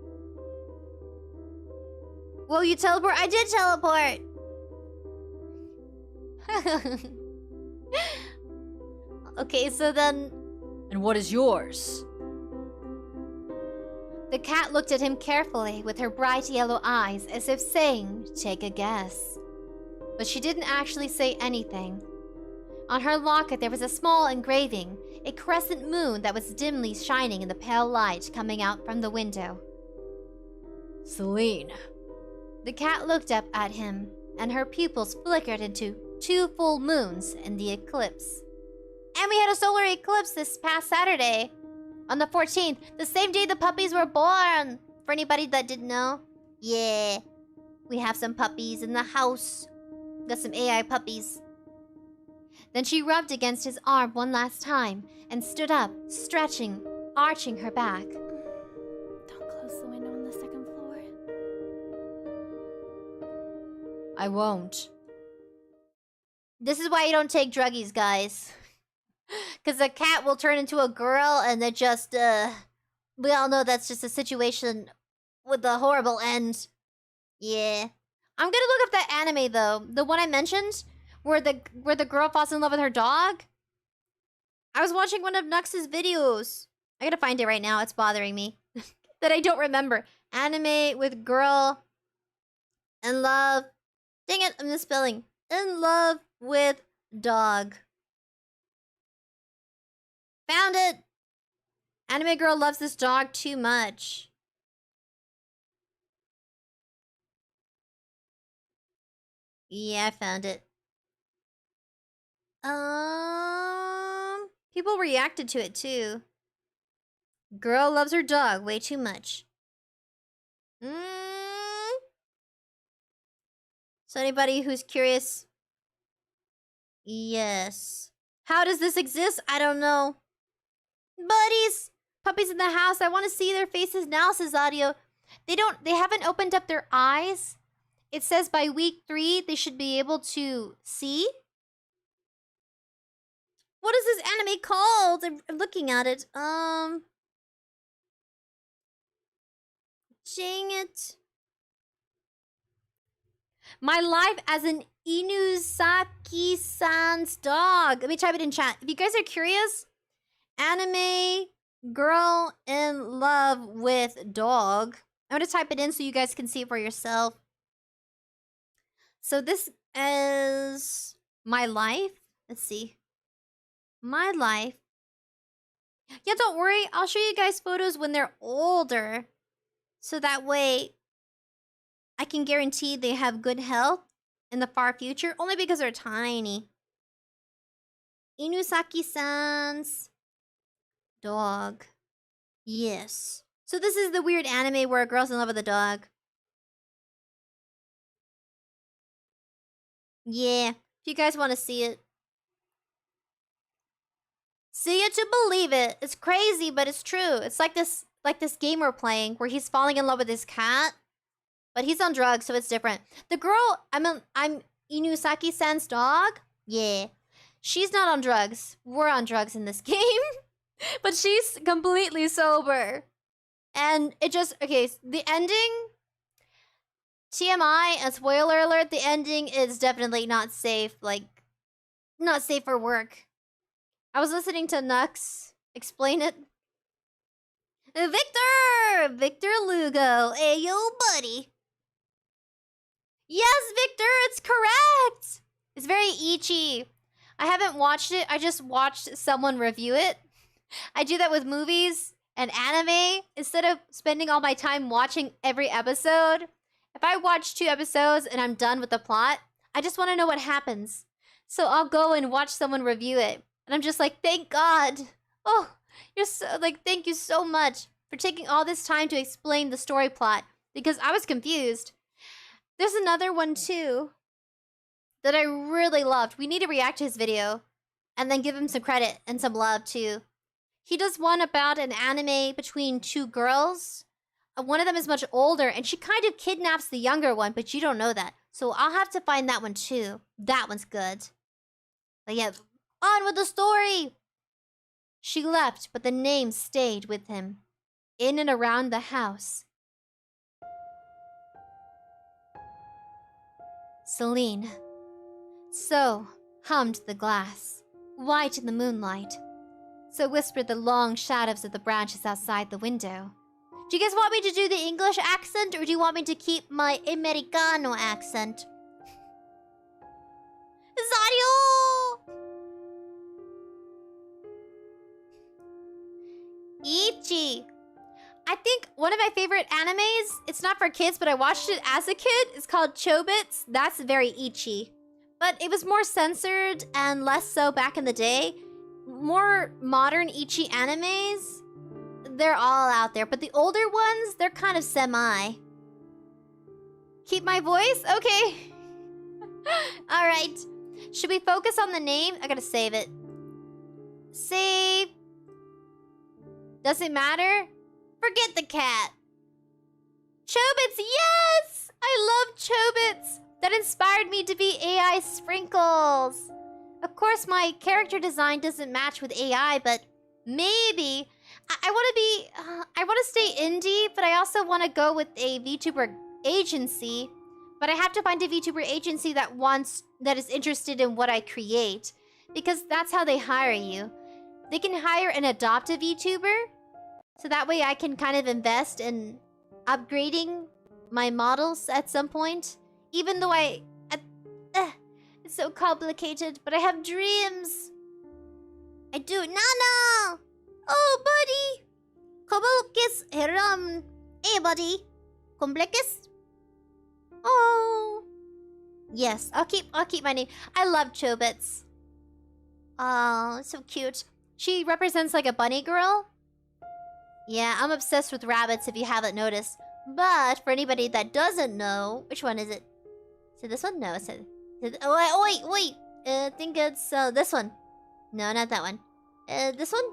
Will you teleport? I did teleport. Okay, so then... And what is yours? The cat looked at him carefully with her bright yellow eyes as if saying, "Take a guess." But she didn't actually say anything. On her locket there was a small engraving, a crescent moon that was dimly shining in the pale light coming out from the window. Selene. The cat looked up at him, and her pupils flickered into 2 full moons in the eclipse. And we had a solar eclipse this past Saturday, on the 14th, the same day the puppies were born. For anybody that didn't know, yeah, we have some puppies in the house. Got some AI puppies. Then she rubbed against his arm one last time and stood up, stretching, arching her back. Don't close the window on the second floor. I won't. This is why you don't take druggies, guys. Because the cat will turn into a girl and it just, we all know that's just a situation with a horrible end. Yeah. I'm gonna look up that anime, though. The one I mentioned, where the girl falls in love with her dog. I was watching one of Nux's videos. I gotta find it right now. It's bothering me. That I don't remember. Anime with girl in love. Dang it, I'm misspelling. In love with dog. Found it! Anime girl loves this dog too much. Yeah, I found it. People reacted to it too. Girl loves her dog way too much. So anybody who's curious? Yes. How does this exist? I don't know. Buddies! Puppies in the house. I want to see their faces now, says Audio. They haven't opened up their eyes. It says by week 3, they should be able to see. What is this anime called? I'm looking at it. Dang it. My life as an Inusaki-san's dog. Let me type it in chat. If you guys are curious, anime girl in love with dog. I'm going to type it in so you guys can see it for yourself. So this is my life. Let's see. My life. Yeah, don't worry. I'll show you guys photos when they're older. So that way I can guarantee they have good health in the far future. Only because they're tiny. Inusaki-san's dog. Yes. So this is the weird anime where a girl's in love with a dog. Yeah. If you guys want to see it. See it to believe it. It's crazy, but it's true. It's like this game we're playing where he's falling in love with his cat. But he's on drugs, so it's different. The girl, I'm Inusaki-san's dog. Yeah. She's not on drugs. We're on drugs in this game. But she's completely sober. And it just, okay, the ending, TMI, a spoiler alert, the ending is definitely not safe, like, not safe for work. I was listening to Nux explain it. Victor Lugo, hey yo buddy. Yes, Victor, it's correct. It's very ecchi. I haven't watched it, I just watched someone review it. I do that with movies and anime. Instead of spending all my time watching every episode, if I watch 2 episodes and I'm done with the plot, I just want to know what happens. So I'll go and watch someone review it. And I'm just like, thank God. Oh, you're so, like, thank you so much for taking all this time to explain the story plot. Because I was confused. There's another one too that I really loved. We need to react to his video. And then give him some credit and some love too. He does one about an anime between 2 girls. One of them is much older, and she kind of kidnaps the younger one, but you don't know that. So I'll have to find that one too. That one's good. But yeah, on with the story! She left, but the name stayed with him. In and around the house. Selene. So hummed the glass, white in the moonlight. So whispered the long shadows of the branches outside the window. Do you guys want me to do the English accent, or do you want me to keep my Americano accent? Zario! Ichi. I think one of my favorite animes, it's not for kids, but I watched it as a kid. It's called 𝑐HOBITS. That's very ichi. But it was more censored and less so back in the day. More modern ichi animes, they're all out there. But the older ones, they're kind of semi. Keep my voice? Okay. Alright. Should we focus on the name? I gotta save it. Save. Doesn't matter? Forget the cat. 𝑐HOBITS, yes! I love 𝑐HOBITS. That inspired me to be AI Sprinkles. Of course, my character design doesn't match with AI, but maybe. I want to be... I want to stay indie, but I also want to go with a VTuber agency. But I have to find a VTuber agency that is interested in what I create. Because that's how they hire you. They can hire and adopt a VTuber. So that way I can kind of invest in upgrading my models at some point. Even though it's so complicated, but I have dreams. I do. Nana! Oh, buddy! 𝐏𝒂𝒊𝒂𝐊𝒑. Hey, buddy. 𝒂𝒊𝒂𝒂𝒊𝒑. Oh. Yes, I'll keep my name. I love 𝑐HOBITS. Oh, so cute. She represents like a bunny girl. Yeah, I'm obsessed with rabbits if you haven't noticed. But for anybody that doesn't know, which one is it? Is it this one? No, it's wait. I think it's this one. No, not that one. This one?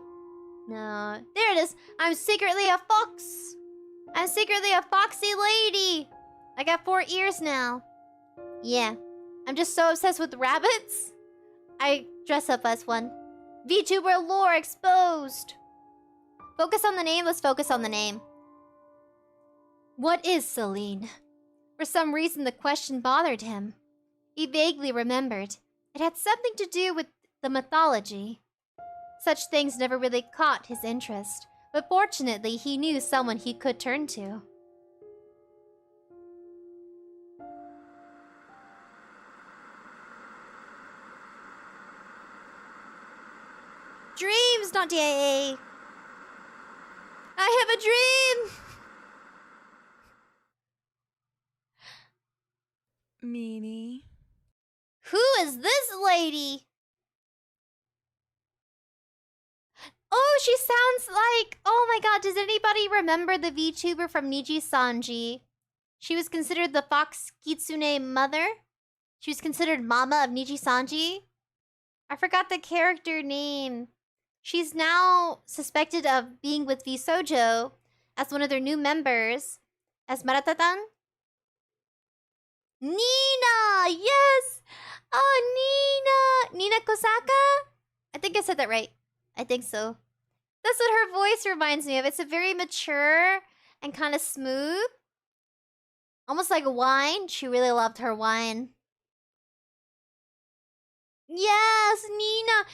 No. There it is. I'm secretly a fox. I'm secretly a foxy lady. I got 4 ears now. Yeah. I'm just so obsessed with rabbits. I dress up as one. VTuber lore exposed. Focus on the name. Let's focus on the name. What is Selene? For some reason, the question bothered him. He vaguely remembered. It had something to do with the mythology. Such things never really caught his interest, but fortunately, he knew someone he could turn to. Dreams, not DIA. I have a dream! Meanie. Who is this lady? Oh, she sounds like... Oh my god, does anybody remember the VTuber from Niji-Sanji? She was considered the Fox Kitsune mother. She was considered Mama of Niji-Sanji. I forgot the character name. She's now suspected of being with 𝑣𝑆ojo as one of their new members. As Maratatan. Nina! Yes! Oh, Nina! Nina Kosaka? I think I said that right. I think so. That's what her voice reminds me of. It's a very mature and kind of smooth. Almost like wine. She really loved her wine. Yes, Nina!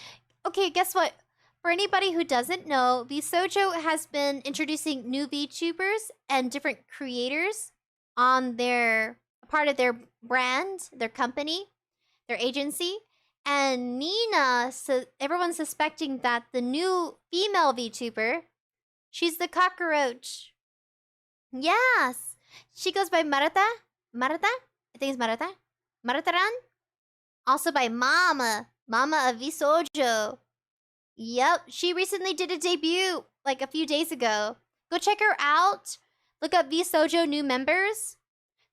Okay, guess what? For anybody who doesn't know, 𝑣𝑆ojo has been introducing new VTubers and different creators on their part of their brand, their company, their agency. And Nina, so everyone's suspecting that the new female VTuber, she's the cockroach. Yes! She goes by Marata. Marata? I think it's Marata. Marataran? Also by Mama. Mama of 𝑣𝑆ojo. Yep, she recently did a debut, like a few days ago. Go check her out. Look up 𝑣𝑆ojo new members.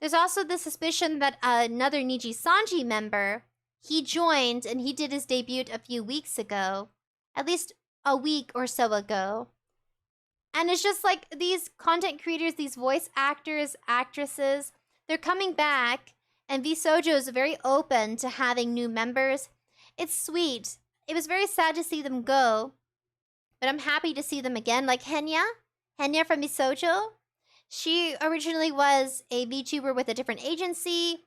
There's also the suspicion that another Niji-Sanji member, he joined and he did his debut a few weeks ago. At least a week or so ago. And it's just like these content creators, these voice actors, actresses, they're coming back. And 𝑣𝑆ojo is very open to having new members. It's sweet. It was very sad to see them go. But I'm happy to see them again. Like Henya. Henya from 𝑣𝑆ojo. She originally was a VTuber with a different agency.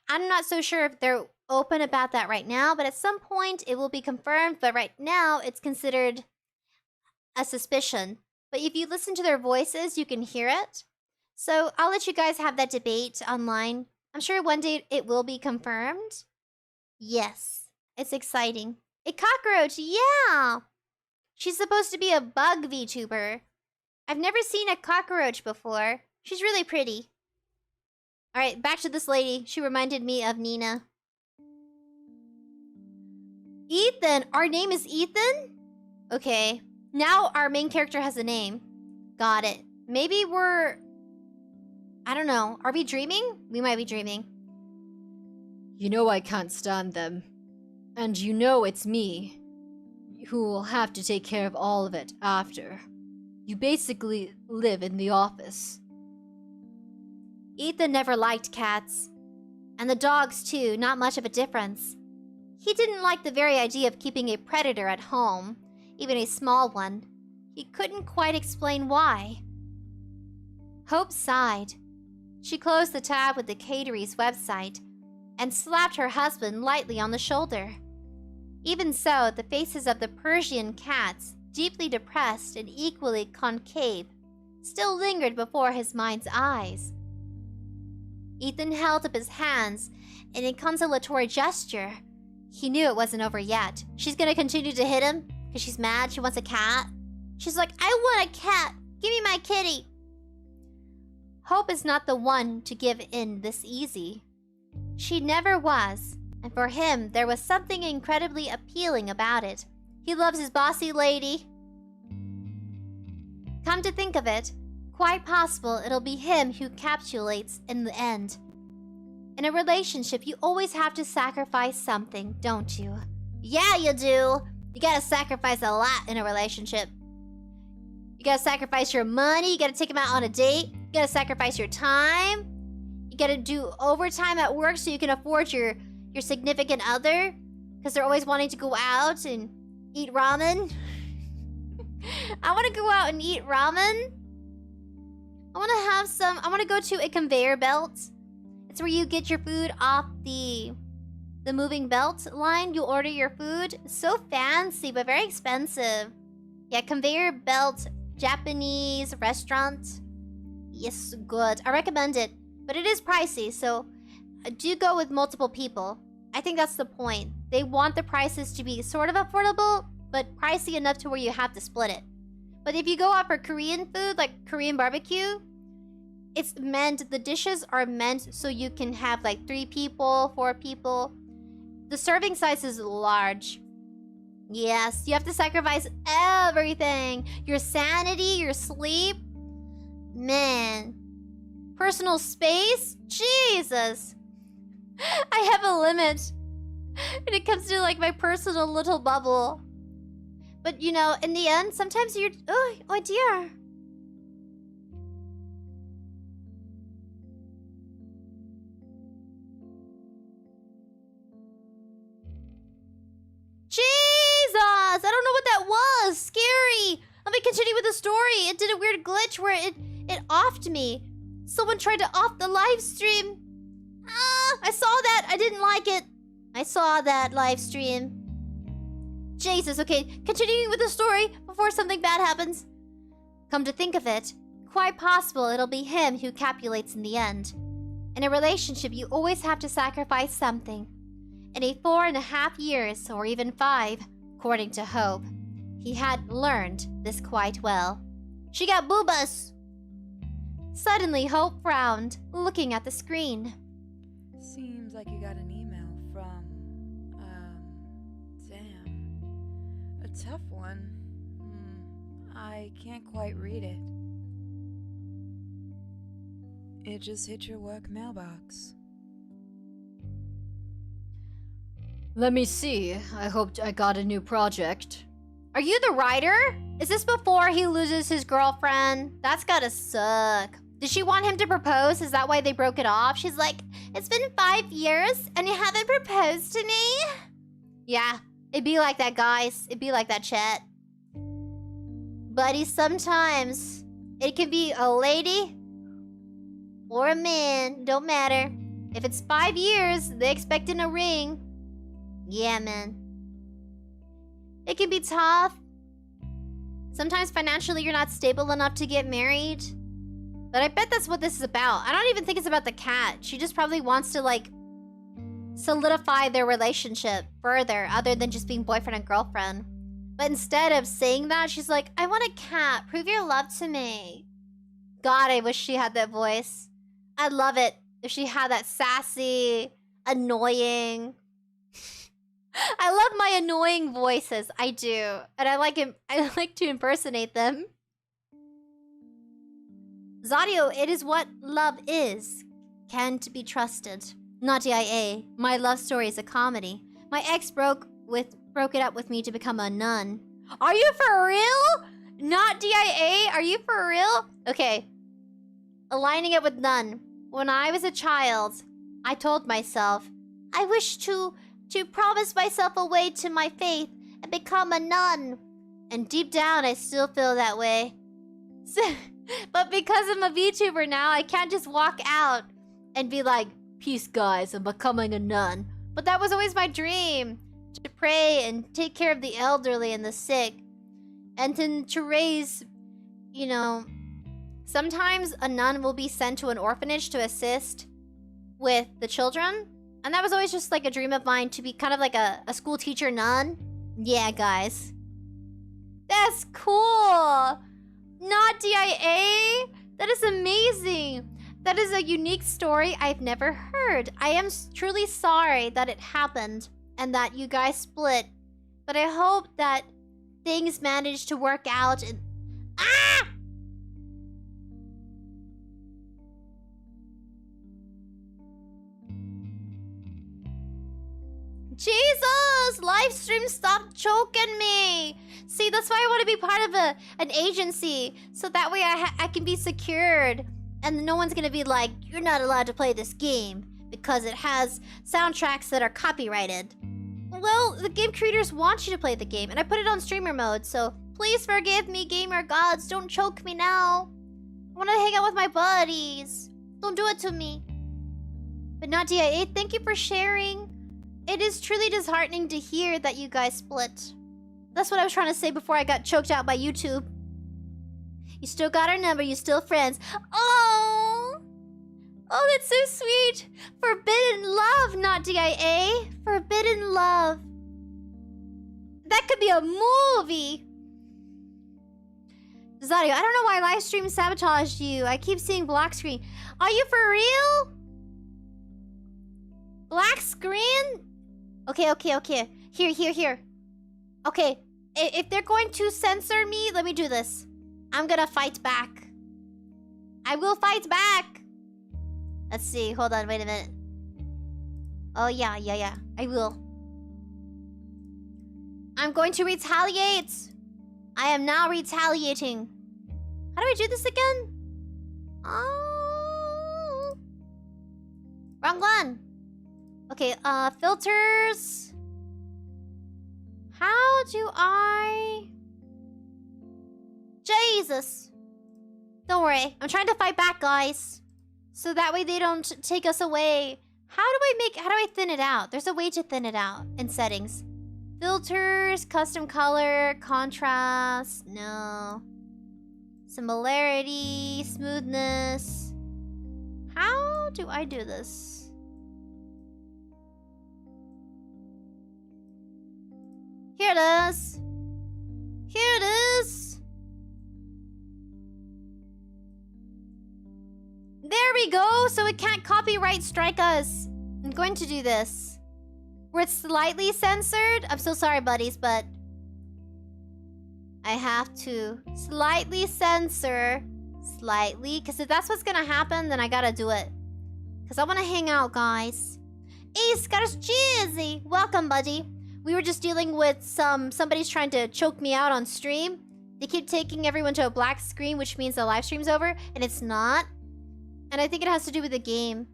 I'm not so sure if they're open about that right now, but at some point it will be confirmed. But right now, it's considered a suspicion. But if you listen to their voices, you can hear it. So I'll let you guys have that debate online. I'm sure one day it will be confirmed. Yes, it's exciting. A cockroach, yeah! She's supposed to be a bug VTuber. I've never seen a cockroach before. She's really pretty. Alright, back to this lady. She reminded me of Nina. Ethan! Our name is Ethan? Okay. Now our main character has a name. Got it. Maybe we're... I don't know. Are we dreaming? We might be dreaming. You know I can't stand them. And you know it's me who will have to take care of all of it after. You basically live in the office. Ethan never liked cats. And the dogs too, not much of a difference. He didn't like the very idea of keeping a predator at home, even a small one. He couldn't quite explain why. Hope sighed. She closed the tab with the catering's website and slapped her husband lightly on the shoulder. Even so, the faces of the Persian cats, deeply depressed and equally concave, still lingered before his mind's eyes. Ethan held up his hands in a consolatory gesture. He knew it wasn't over yet. She's gonna continue to hit him because she's mad. She wants a cat. She's like, I want a cat. Give me my kitty. Hope is not the one to give in this easy. She never was, and for him, there was something incredibly appealing about it. He loves his bossy lady. Come to think of it, quite possible it'll be him who capitulates in the end. In a relationship, you always have to sacrifice something, don't you? Yeah, you do. You gotta sacrifice a lot in a relationship. You gotta sacrifice your money, you gotta take him out on a date, you gotta sacrifice your time, you gotta do overtime at work so you can afford your significant other, because they're always wanting to go out and eat ramen. I want to go out and eat ramen. I want to go to a conveyor belt. It's where you get your food off the moving belt line. You order your food. So fancy, but very expensive. Yeah, conveyor belt Japanese restaurant. Yes, good. I recommend it, but it is pricey, so do go with multiple people. I think that's the point. They want the prices to be sort of affordable, but pricey enough to where you have to split it. But if you go out for Korean food, like Korean barbecue, the dishes are meant so you can have like 3 people, 4 people. The serving size is large. Yes, you have to sacrifice everything. Your sanity, your sleep. Man. Personal space? Jesus. I have a limit when it comes to like my personal little bubble. But you know, in the end, sometimes you're... Oh dear. Jesus! I don't know what that was. Scary. Let me continue with the story. It did a weird glitch where it offed me. Someone tried to off the live stream. I saw that. I didn't like it. I saw that live stream. Jesus, okay. Continuing with the story before something bad happens. Come to think of it, quite possible it'll be him who capitulates in the end. In a relationship, you always have to sacrifice something. In a 4.5 years, or even 5, according to Hope, he had learned this quite well. She got boobas! Suddenly, Hope frowned, looking at the screen. Seems like you got an email from, damn. A tough one. I can't quite read it. It just hit your work mailbox. Let me see. I hoped I got a new project. Are you the writer? Is this before he loses his girlfriend? That's gotta suck. Did she want him to propose? Is that why they broke it off? She's like, it's been 5 years and you haven't proposed to me? Yeah, it'd be like that, guys. It'd be like that, chat. Buddy, sometimes it can be a lady or a man. Don't matter. If it's 5 years, they expecting a ring. Yeah, man. It can be tough. Sometimes financially you're not stable enough to get married. But I bet that's what this is about. I don't even think it's about the cat. She just probably wants to, like, solidify their relationship further, other than just being boyfriend and girlfriend. But instead of saying that, she's like, I want a cat. Prove your love to me. God, I wish she had that voice. I'd love it if she had that sassy, annoying... I love my annoying voices. I do. And I like to impersonate them. 𝑍𝑰𝑐, it is what love is. Can't be trusted. Not 𝑑𝐼𝑎. My love story is a comedy. My ex broke it up with me to become a nun. Are you for real? Not 𝑑𝐼𝑎? Are you for real? Okay. Aligning it with nun. When I was a child, I told myself, I wish to promise myself a way to my faith and become a nun. And deep down, I still feel that way. But because I'm a VTuber now, I can't just walk out and be like, peace guys, I'm becoming a nun. But that was always my dream. To pray and take care of the elderly and the sick. And then to raise, you know... Sometimes a nun will be sent to an orphanage to assist with the children. And that was always just like a dream of mine, to be kind of like a school teacher nun. Yeah, guys. That's cool. Not 𝑑𝐼𝑎? That is amazing. That is a unique story I've never heard. I am truly sorry that it happened and that you guys split. But I hope that things managed to work out and... Ah! Jesus! Livestream, stop choking me! See, that's why I want to be part of an agency. So that way I can be secured. And no one's gonna be like, you're not allowed to play this game because it has soundtracks that are copyrighted. Well, the game creators want you to play the game, and I put it on streamer mode, so please forgive me, gamer gods. Don't choke me now. I want to hang out with my buddies. Don't do it to me. But not 𝑑𝐼𝑎, thank you for sharing. It is truly disheartening to hear that you guys split. That's what I was trying to say before I got choked out by YouTube. You still got our number, you still friends. Oh! Oh, that's so sweet. Forbidden love, not 𝑑𝐼𝑎. Forbidden love. That could be a movie. 𝑍𝑰𝑐, I don't know why live stream sabotaged you. I keep seeing black screen. Are you for real? Black screen? Okay. Here. Okay, if they're going to censor me, let me do this. I'm gonna fight back. I will fight back. Let's see, hold on, wait a minute. Oh, yeah. I will. I'm going to retaliate. I am now retaliating. How do I do this again? Oh. Wrong one. Okay, filters. How do I... Jesus. Don't worry. I'm trying to fight back, guys. So that way they don't take us away. How do I thin it out? There's a way to thin it out in settings. Filters, custom color, contrast, no. Similarity, smoothness. How do I do this? Here it is. Here it is. There we go, so it can't copyright strike us. I'm going to do this. Where it's slightly censored. I'm so sorry, buddies, but I have to slightly censor. Slightly, because if that's what's gonna happen, then I gotta do it. Because I want to hang out, guys. 𝐴𝑠prinklesVTuber, welcome, buddy. We were just dealing with somebody's trying to choke me out on stream. They keep taking everyone to a black screen, which means the live stream's over, and it's not. And I think it has to do with the game.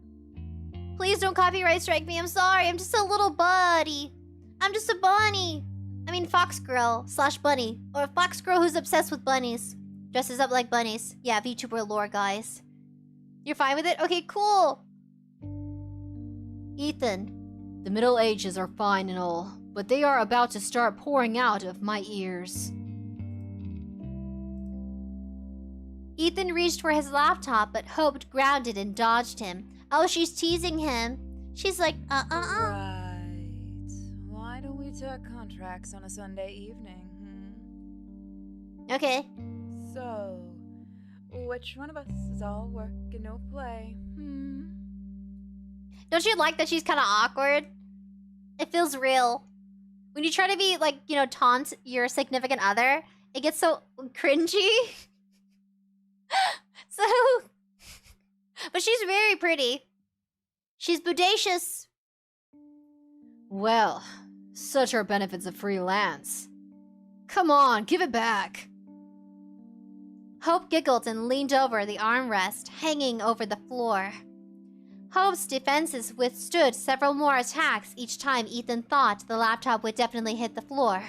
Please don't copyright strike me. I'm sorry. I'm just a little buddy. I'm just a bunny. I mean, fox girl / bunny. Or a fox girl who's obsessed with bunnies. Dresses up like bunnies. Yeah, VTuber lore, guys. You're fine with it? Okay, cool. Ethan. The Middle Ages are fine and all, but they are about to start pouring out of my ears. Ethan reached for his laptop, but Hope grounded and dodged him. Oh, she's teasing him. She's like, Right. Why don't we talk contracts on a Sunday evening, Okay. So, which one of us is all work and no play, Don't you like that she's kind of awkward? It feels real. When you try to be, like, you know, taunt your significant other, it gets so cringy. So... But she's very pretty. She's bodacious. Well, such are benefits of freelance. Come on, give it back. Hope giggled and leaned over the armrest, hanging over the floor. Hope's defenses withstood several more attacks each time Ethan thought the laptop would definitely hit the floor.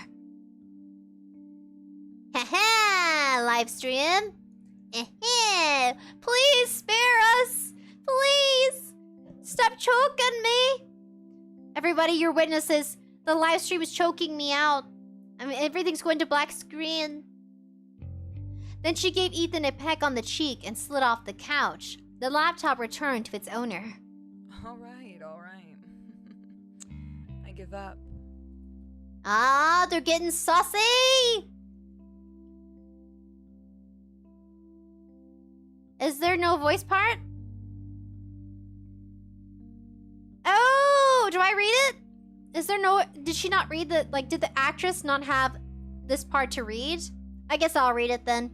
Haha, live stream. Please spare us. Please. Stop choking me. Everybody, you're witnesses. The live stream is choking me out. I mean, everything's going to black screen. Then she gave Ethan a peck on the cheek and slid off the couch. The laptop returned to its owner. All right. I give up. Ah, they're getting saucy! Is there no voice part? Oh, do I read it? Is there no... Did she not read the... Like, did the actress not have this part to read? I guess I'll read it then.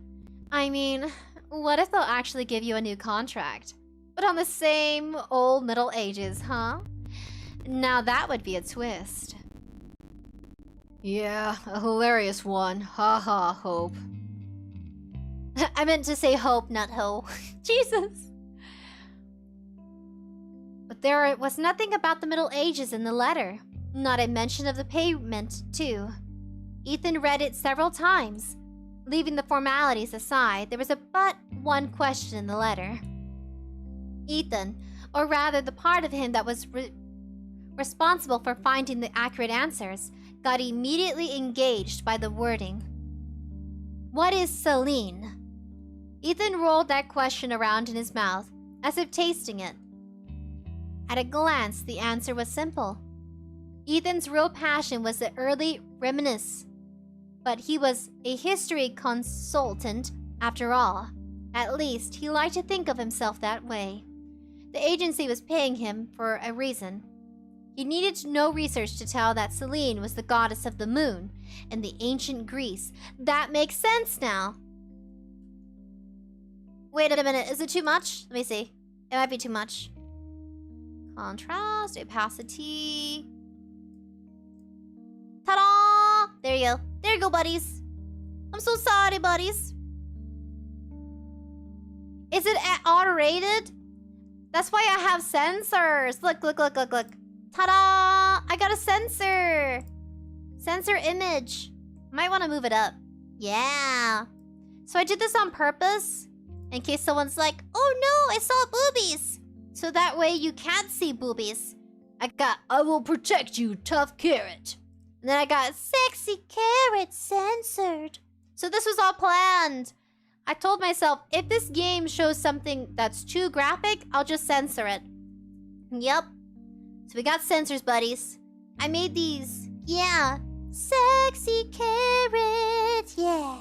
I mean, what if they'll actually give you a new contract? But on the same old Middle Ages, huh? Now that would be a twist. Yeah, a hilarious one. Ha ha, Hope. I meant to say hope, not ho. Jesus. But there was nothing about the Middle Ages in the letter. Not a mention of the payment, too. Ethan read it several times. Leaving the formalities aside, there was but one question in the letter. Ethan, or rather the part of him that was responsible for finding the accurate answers, got immediately engaged by the wording. What is Selene? Ethan rolled that question around in his mouth, as if tasting it. At a glance, the answer was simple. Ethan's real passion was the early reminiscence, but he was a history consultant after all. At least, he liked to think of himself that way. The agency was paying him for a reason. He needed no research to tell that Selene was the goddess of the moon in the ancient Greece. That makes sense now. Wait a minute, is it too much? Let me see. It might be too much. Contrast, opacity. Ta-da! There you go. There you go, buddies. I'm so sorry, buddies. Is it auto-rated? That's why I have sensors. Look. Ta-da! I got a sensor. Sensor image. Might want to move it up. Yeah. So I did this on purpose. In case someone's like, oh no, I saw boobies. So that way you can't see boobies. I will protect you, tough carrot. And then I got sexy carrot censored. So this was all planned. I told myself, if this game shows something that's too graphic, I'll just censor it. Yep. So we got censors, buddies. I made these. Yeah. Sexy carrot. Yeah.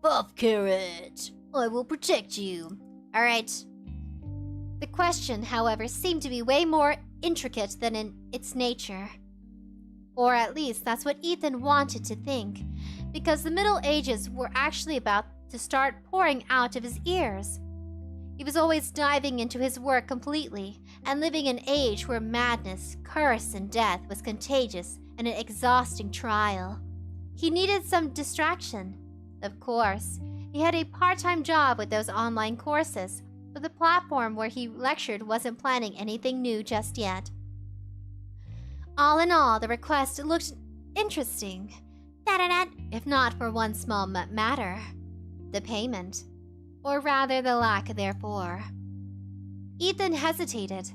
Buff carrot. I will protect you. Alright. The question, however, seemed to be way more intricate than in its nature. Or at least that's what Ethan wanted to think, because the Middle Ages were actually about to start pouring out of his ears. He was always diving into his work completely and living in an age where madness, curse, and death was contagious and an exhausting trial. He needed some distraction. Of course, he had a part-time job with those online courses, but the platform where he lectured wasn't planning anything new just yet. All in all, the request looked interesting. If not for one small matter. The payment. Or rather, the lack thereof. Ethan hesitated.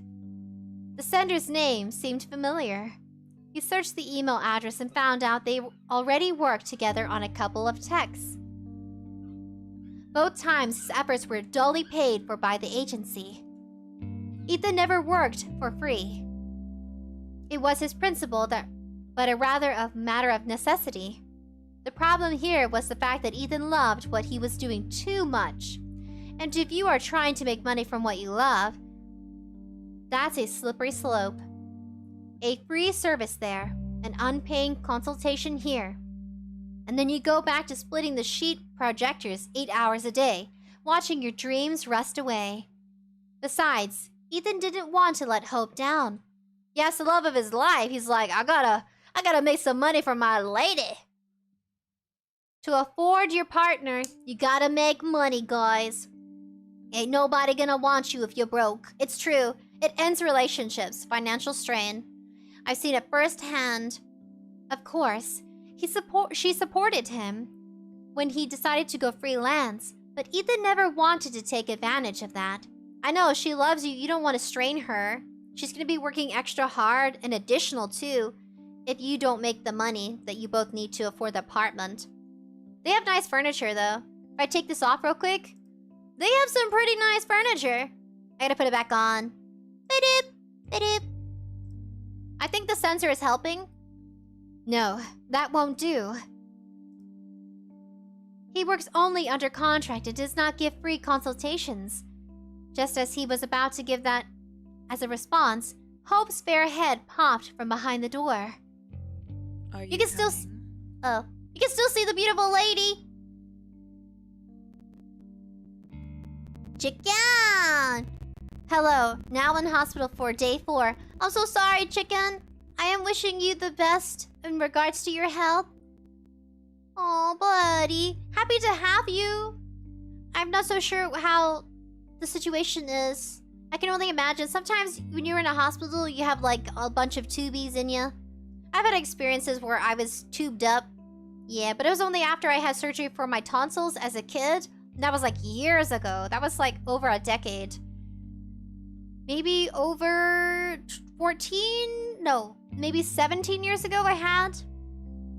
The sender's name seemed familiar. He searched the email address and found out they already worked together on a couple of texts. Both times his efforts were dully paid for by the agency. Ethan never worked for free. It was his principle but a rather of matter of necessity. The problem here was the fact that Ethan loved what he was doing too much. And if you are trying to make money from what you love, that's a slippery slope. A free service there, an unpaid consultation here. And then you go back to splitting the sheet projectors 8 hours a day, watching your dreams rust away. Besides, Ethan didn't want to let hope down. Yes, the love of his life. He's like, I gotta make some money for my lady. To afford your partner, you gotta make money, guys. Ain't nobody gonna want you if you're broke. It's true. It ends relationships, financial strain. I've seen it firsthand. Of course, she supported him when he decided to go freelance, but Ethan never wanted to take advantage of that. I know, she loves you. You don't want to strain her. She's gonna be working extra hard and additional too if you don't make the money that you both need to afford the apartment. They have nice furniture though. If I take this off real quick, they have some pretty nice furniture. I gotta put it back on. I think the sensor is helping. No, that won't do. He works only under contract and does not give free consultations. Just as he was about to give that as a response, Hope's fair head popped from behind the door. Are you You can still see the beautiful lady. Chicken! Hello, now in hospital for day 4. I'm so sorry, Chicken. I am wishing you the best in regards to your health. Oh, buddy. Happy to have you. I'm not so sure how the situation is. I can only imagine. Sometimes when you're in a hospital, you have like a bunch of tubies in you. I've had experiences where I was tubed up. Yeah, but it was only after I had surgery for my tonsils as a kid. And that was like years ago. That was like over a decade. Maybe over 14? No, maybe 17 years ago I had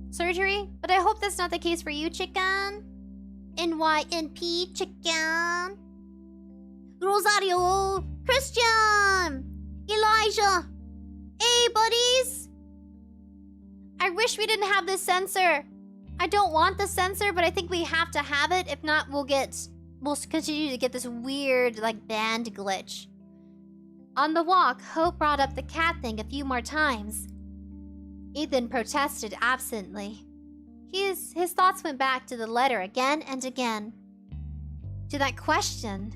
surgery. But I hope that's not the case for you, Chicken. NYNP, Chicken. Rosario, Christian, Elijah. Hey, buddies. I wish we didn't have this sensor. I don't want the sensor, but I think we have to have it. If not, we'll continue to get this weird, like, band glitch. On the walk, Hope brought up the cat thing a few more times. Ethan protested absently. His thoughts went back to the letter again and again. To that question.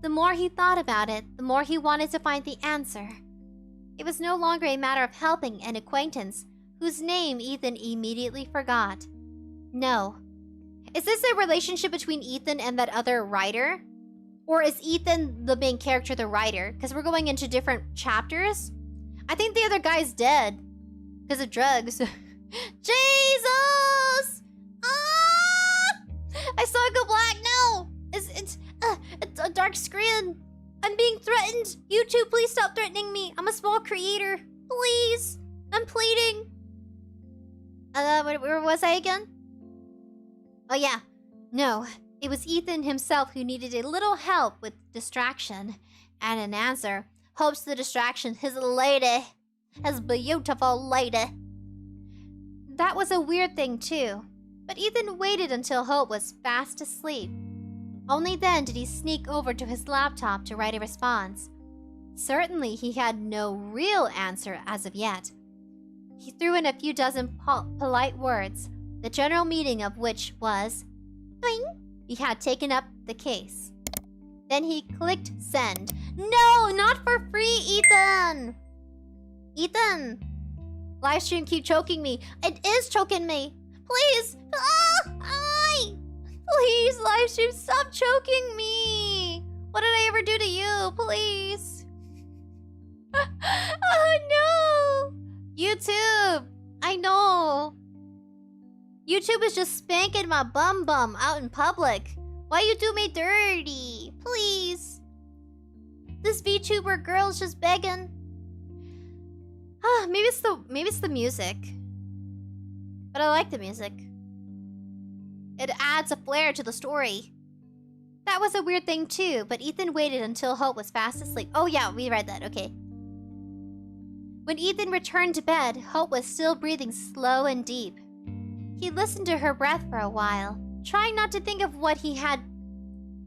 The more he thought about it, the more he wanted to find the answer. It was no longer a matter of helping an acquaintance whose name Ethan immediately forgot. No. Is this a relationship between Ethan and that other writer? Or is Ethan the main character, the writer? Because we're going into different chapters. I think the other guy's dead. Because of drugs. Jesus! Ah! I saw it go black. No! It's a dark screen. I'm being threatened. You two, please stop threatening me. I'm a small creator. Please. I'm pleading. Where was I again? Oh yeah. No, it was Ethan himself who needed a little help with distraction. And in answer, Hope's the distraction, his lady. His beautiful lady. That was a weird thing too. But Ethan waited until Hope was fast asleep. Only then did he sneak over to his laptop to write a response. Certainly he had no real answer as of yet. He threw in a few dozen polite words, the general meaning of which was, "Boing," he had taken up the case. Then he clicked send. No, not for free, Ethan! Ethan! Livestream keep choking me. It is choking me. Please! Please, livestream, stop choking me! What did I ever do to you? Please! Oh no! YouTube! I know! YouTube is just spanking my bum out in public. Why you do me dirty? Please! This VTuber girl's just begging. Maybe it's the music. But I like the music. It adds a flair to the story. That was a weird thing too, but Ethan waited until Hope was fast asleep. Oh yeah, we read that, okay. When Ethan returned to bed, Hope was still breathing slow and deep. He listened to her breath for a while, trying not to think of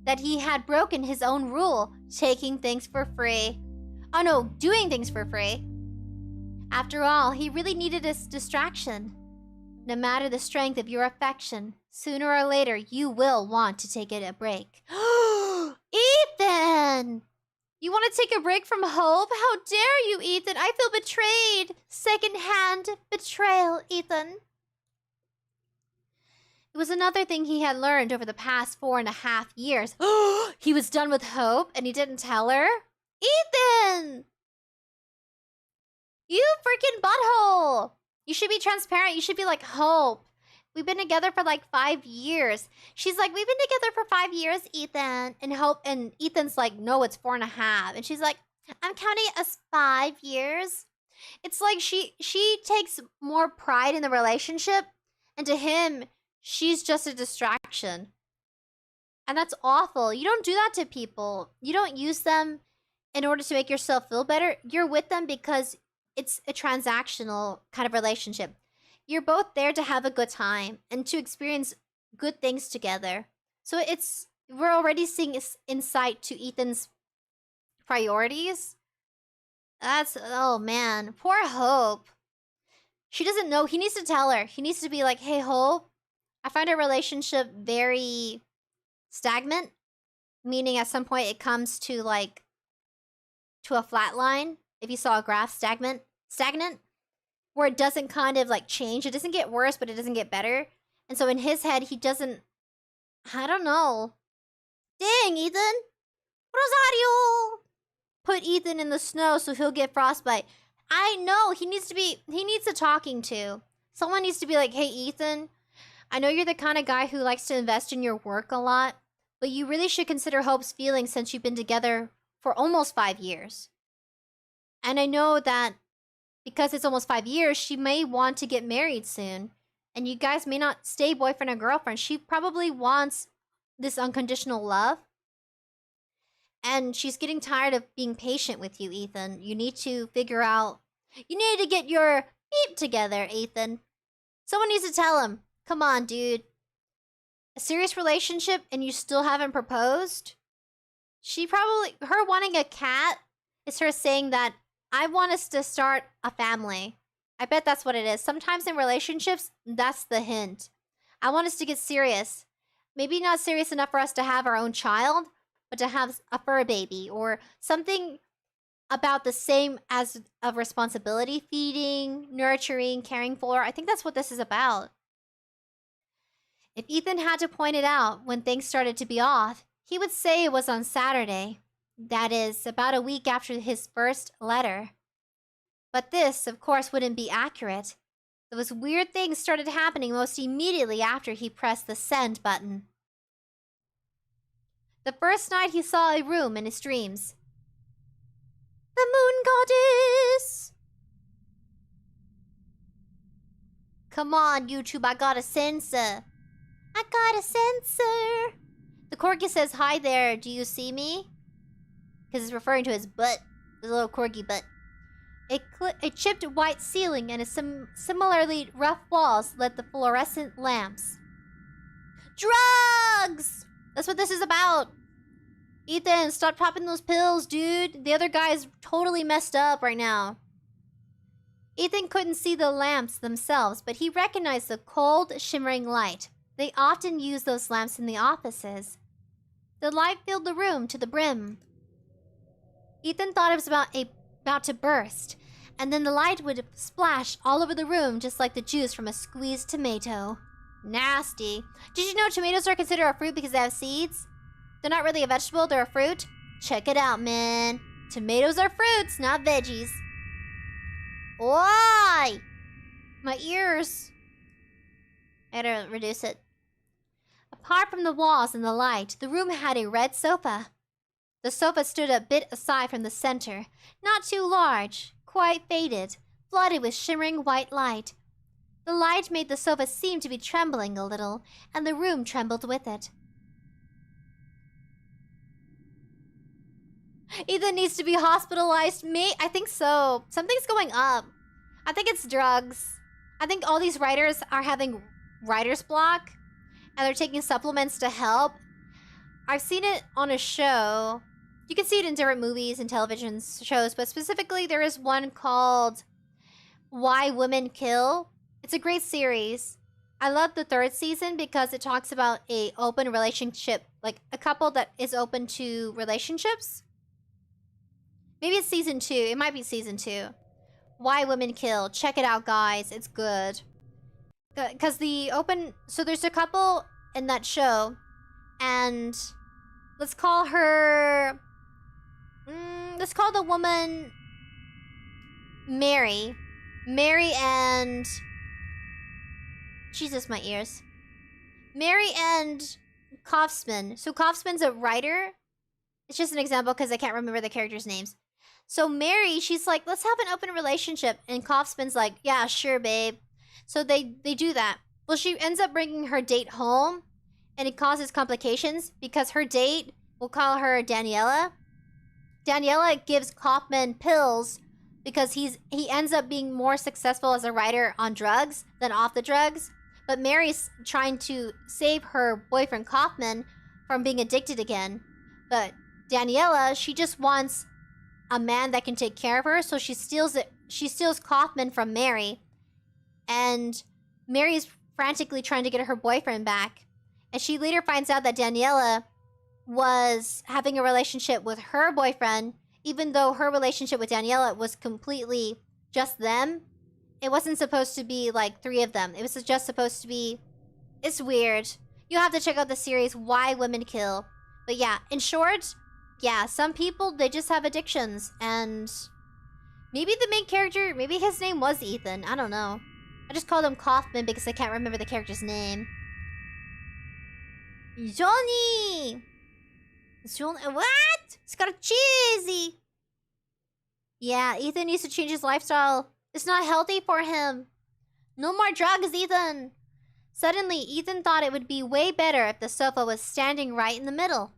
that he had broken his own rule, taking things for free. Oh no, doing things for free. After all, he really needed a distraction. No matter the strength of your affection, sooner or later you will want to take it a break. Ethan! You want to take a break from Hope? How dare you, Ethan? I feel betrayed. Second-hand betrayal, Ethan. It was another thing he had learned over the past 4.5 years. He was done with Hope and he didn't tell her? Ethan! You freaking butthole! You should be transparent. You should be like, Hope, we've been together for like 5 years. She's like, we've been together for 5 years, Ethan. And Ethan's like, no, it's 4.5. And she's like, I'm counting it as 5 years. It's like she takes more pride in the relationship. And to him, she's just a distraction. And that's awful. You don't do that to people. You don't use them in order to make yourself feel better. You're with them because it's a transactional kind of relationship. You're both there to have a good time and to experience good things together. So we're already seeing insight to Ethan's priorities. Oh man, poor Hope. She doesn't know. He needs to tell her. He needs to be like, hey, Hope, I find our relationship very stagnant. Meaning at some point it comes to like, to a flat line. If you saw a graph, stagnant, where it doesn't kind of like change. It doesn't get worse, but it doesn't get better. And so in his head, he doesn't, I don't know. Dang, Ethan. Rosario! Put Ethan in the snow so he'll get frostbite. I know, he needs a talking to. Someone needs to be like, hey, Ethan, I know you're the kind of guy who likes to invest in your work a lot, but you really should consider Hope's feelings since you've been together for almost 5 years. And I know that because it's almost 5 years, she may want to get married soon. And you guys may not stay boyfriend and girlfriend. She probably wants this unconditional love. And she's getting tired of being patient with you, Ethan. You need to figure out... You need to get your beep together, Ethan. Someone needs to tell him. Come on, dude. A serious relationship and you still haven't proposed? Her wanting a cat is her saying that I want us to start a family. I bet that's what it is. Sometimes in relationships, that's the hint. I want us to get serious. Maybe not serious enough for us to have our own child, but to have a fur baby or something about the same as of responsibility, feeding, nurturing, caring for. I think that's what this is about. If Ethan had to point it out when things started to be off, he would say it was on Saturday. That is, about a week after his first letter. But this, of course, wouldn't be accurate. Those weird things started happening most immediately after he pressed the send button. The first night he saw a room in his dreams. The moon goddess! Come on, YouTube, I got a sensor. I got a sensor. The corgi says, hi there, do you see me? Because it's referring to his butt. His little corgi butt. A chipped white ceiling and similarly rough walls lit the fluorescent lamps. Drugs! That's what this is about. Ethan, stop popping those pills, dude. The other guy's totally messed up right now. Ethan couldn't see the lamps themselves, but he recognized the cold, shimmering light. They often use those lamps in the offices. The light filled the room to the brim. Ethan thought it was about to burst, and then the light would splash all over the room just like the juice from a squeezed tomato. Nasty. Did you know tomatoes are considered a fruit because they have seeds? They're not really a vegetable, they're a fruit. Check it out, man. Tomatoes are fruits, not veggies. Why? My ears. I gotta reduce it. Apart from the walls and the light, the room had a red sofa. The sofa stood a bit aside from the center, not too large, quite faded, flooded with shimmering white light. The light made the sofa seem to be trembling a little, and the room trembled with it. Ethan needs to be hospitalized. I think so. Something's going up. I think it's drugs. I think all these writers are having writer's block, and they're taking supplements to help. I've seen it on a show. You can see it in different movies and television shows, but specifically there is one called Why Women Kill. It's a great series. I love the 3rd season because it talks about a open relationship, like a couple that is open to relationships. Maybe it's season 2. It might be season 2. Why Women Kill. Check it out, guys. It's good. Because so there's a couple in that show, and let's call her, let's call the woman Mary. Mary and, Jesus, my ears. Mary and Kaufman. So Kaufman's a writer. It's just an example because I can't remember the characters' names. So Mary, she's like, let's have an open relationship. And Kaufman's like, yeah, sure, babe. So they do that. Well, she ends up bringing her date home, and it causes complications because her date, we'll call her Daniela. Daniela gives Kaufman pills because he ends up being more successful as a writer on drugs than off the drugs. But Mary's trying to save her boyfriend Kaufman from being addicted again. But Daniela, she just wants a man that can take care of her, so she steals Kaufman from Mary. And Mary's frantically trying to get her boyfriend back. And she later finds out that Daniela was having a relationship with her boyfriend, even though her relationship with Daniela was completely just them. It wasn't supposed to be like 3 of them. It was just supposed to be... It's weird. You have to check out the series Why Women Kill. But yeah, in short, yeah, some people, they just have addictions. And maybe the main character, maybe his name was Ethan. I don't know. I just called him Kaufman because I can't remember the character's name. Johnny! What? It's got a cheesy. Yeah, Ethan needs to change his lifestyle. It's not healthy for him. No more drugs, Ethan. Suddenly, Ethan thought it would be way better if the sofa was standing right in the middle.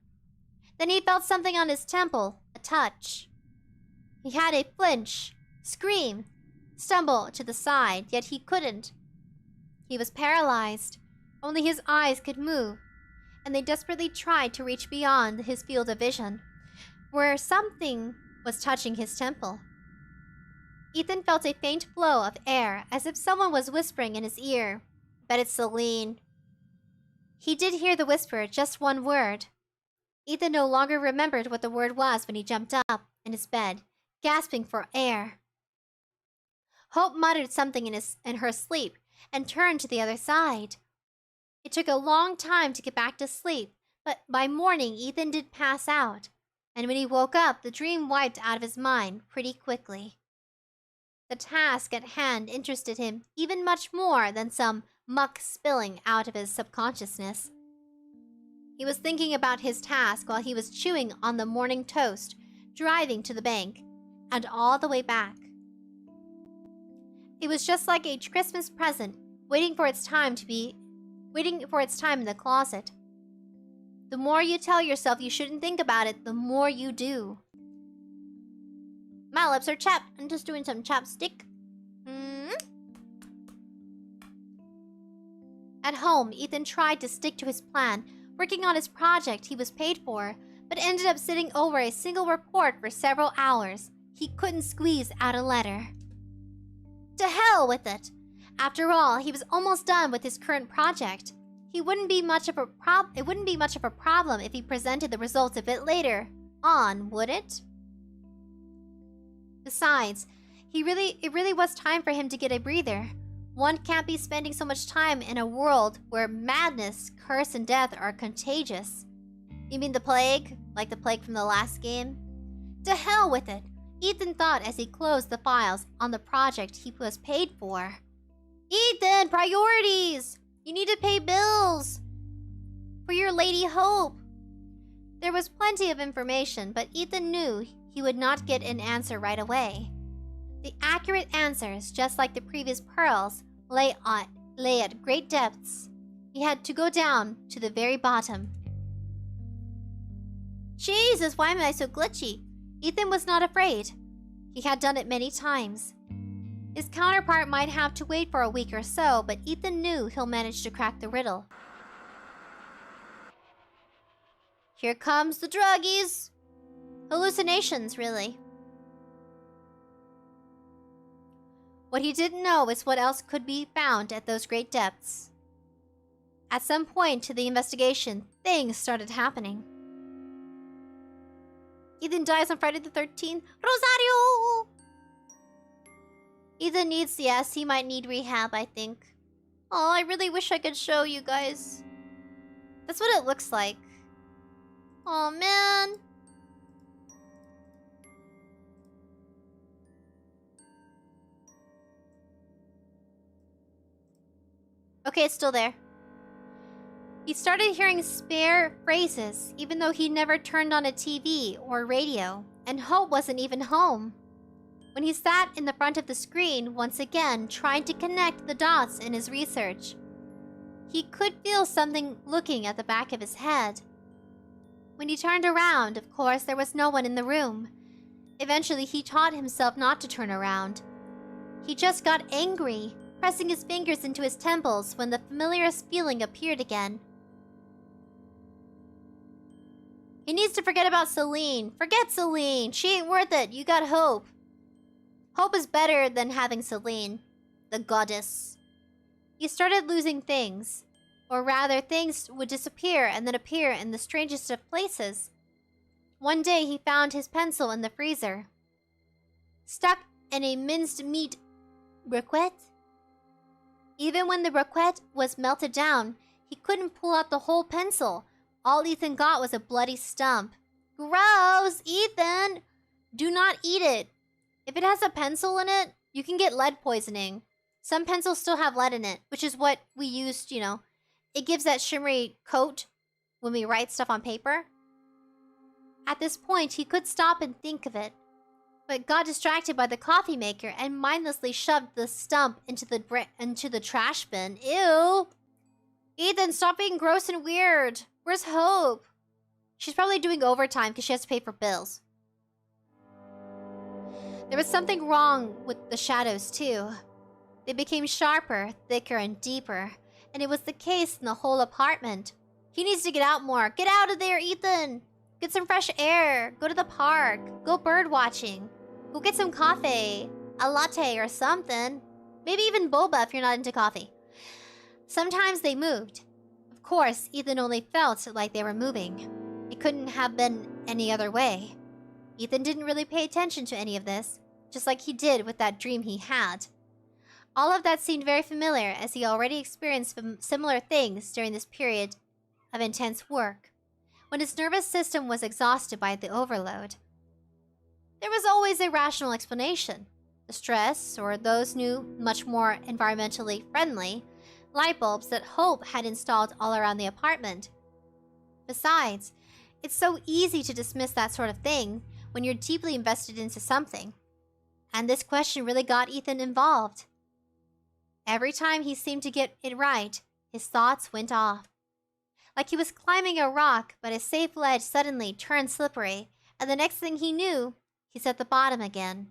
Then he felt something on his temple, a touch. He had a flinch, scream, stumble to the side, yet he couldn't. He was paralyzed. Only his eyes could move, and they desperately tried to reach beyond his field of vision, where something was touching his temple. Ethan felt a faint flow of air, as if someone was whispering in his ear. Bet it's Selene. He did hear the whisper, just one word. Ethan no longer remembered what the word was when he jumped up in his bed, gasping for air. Hope muttered something in her sleep and turned to the other side. It took a long time to get back to sleep, but by morning Ethan did pass out, and when he woke up, the dream wiped out of his mind pretty quickly. The task at hand interested him even much more than some muck spilling out of his subconsciousness. He was thinking about his task while he was chewing on the morning toast, driving to the bank, and all the way back. It was just like a Christmas present, waiting for its time in the closet. The more you tell yourself you shouldn't think about it, the more you do. My lips are chapped. I'm just doing some chapstick. At home, Ethan tried to stick to his plan, working on his project he was paid for, but ended up sitting over a single report for several hours. He couldn't squeeze out a letter. To hell with it! After all, he was almost done with his current project. It wouldn't be much of a problem if he presented the results of it later on, would it? Besides, it really was time for him to get a breather. One can't be spending so much time in a world where madness, curse, and death are contagious. You mean the plague? Like the plague from the last game? To hell with it! Ethan thought as he closed the files on the project he was paid for. Ethan, priorities! You need to pay bills! For your Lady Hope! There was plenty of information, but Ethan knew he would not get an answer right away. The accurate answers, just like the previous pearls, lay at great depths. He had to go down to the very bottom. Jesus, why am I so glitchy? Ethan was not afraid. He had done it many times. His counterpart might have to wait for a week or so, but Ethan knew he'll manage to crack the riddle. Here comes the druggies! Hallucinations, really. What he didn't know is what else could be found at those great depths. At some point to the investigation, things started happening. Ethan dies on Friday the 13th. Rosario! Ethan needs, yes, he might need rehab, I think. Oh, I really wish I could show you guys. That's what it looks like. Oh, man. Okay, it's still there. He started hearing spare phrases, even though he never turned on a TV or radio, and Hope wasn't even home. When he sat in the front of the screen, once again, trying to connect the dots in his research, he could feel something looking at the back of his head. When he turned around, of course, there was no one in the room. Eventually, he taught himself not to turn around. He just got angry, pressing his fingers into his temples when the familiar feeling appeared again. He needs to forget about Selene. Forget Selene. She ain't worth it. You got Hope. Hope is better than having Selene, the goddess. He started losing things. Or rather, things would disappear and then appear in the strangest of places. One day, he found his pencil in the freezer, stuck in a minced meat briquette. Even when the briquette was melted down, he couldn't pull out the whole pencil. All Ethan got was a bloody stump. Gross, Ethan! Do not eat it. If it has a pencil in it, you can get lead poisoning. Some pencils still have lead in it, which is what we used, you know. It gives that shimmery coat when we write stuff on paper. At this point, he could stop and think of it, but got distracted by the coffee maker and mindlessly shoved the stump into the trash bin. Ew! Ethan, stop being gross and weird. Where's Hope? She's probably doing overtime because she has to pay for bills. There was something wrong with the shadows, too. They became sharper, thicker, and deeper, and it was the case in the whole apartment. He needs to get out more. Get out of there, Ethan! Get some fresh air. Go to the park. Go bird watching. Go get some coffee. A latte or something. Maybe even boba if you're not into coffee. Sometimes they moved. Of course, Ethan only felt like they were moving. It couldn't have been any other way. Ethan didn't really pay attention to any of this, just like he did with that dream he had. All of that seemed very familiar, as he already experienced similar things during this period of intense work, when his nervous system was exhausted by the overload. There was always a rational explanation. The stress, or those new, much more environmentally friendly, light bulbs that Hope had installed all around the apartment. Besides, it's so easy to dismiss that sort of thing when you're deeply invested into something. And this question really got Ethan involved. Every time he seemed to get it right, his thoughts went off. Like he was climbing a rock, but a safe ledge suddenly turned slippery, and the next thing he knew, he's at the bottom again.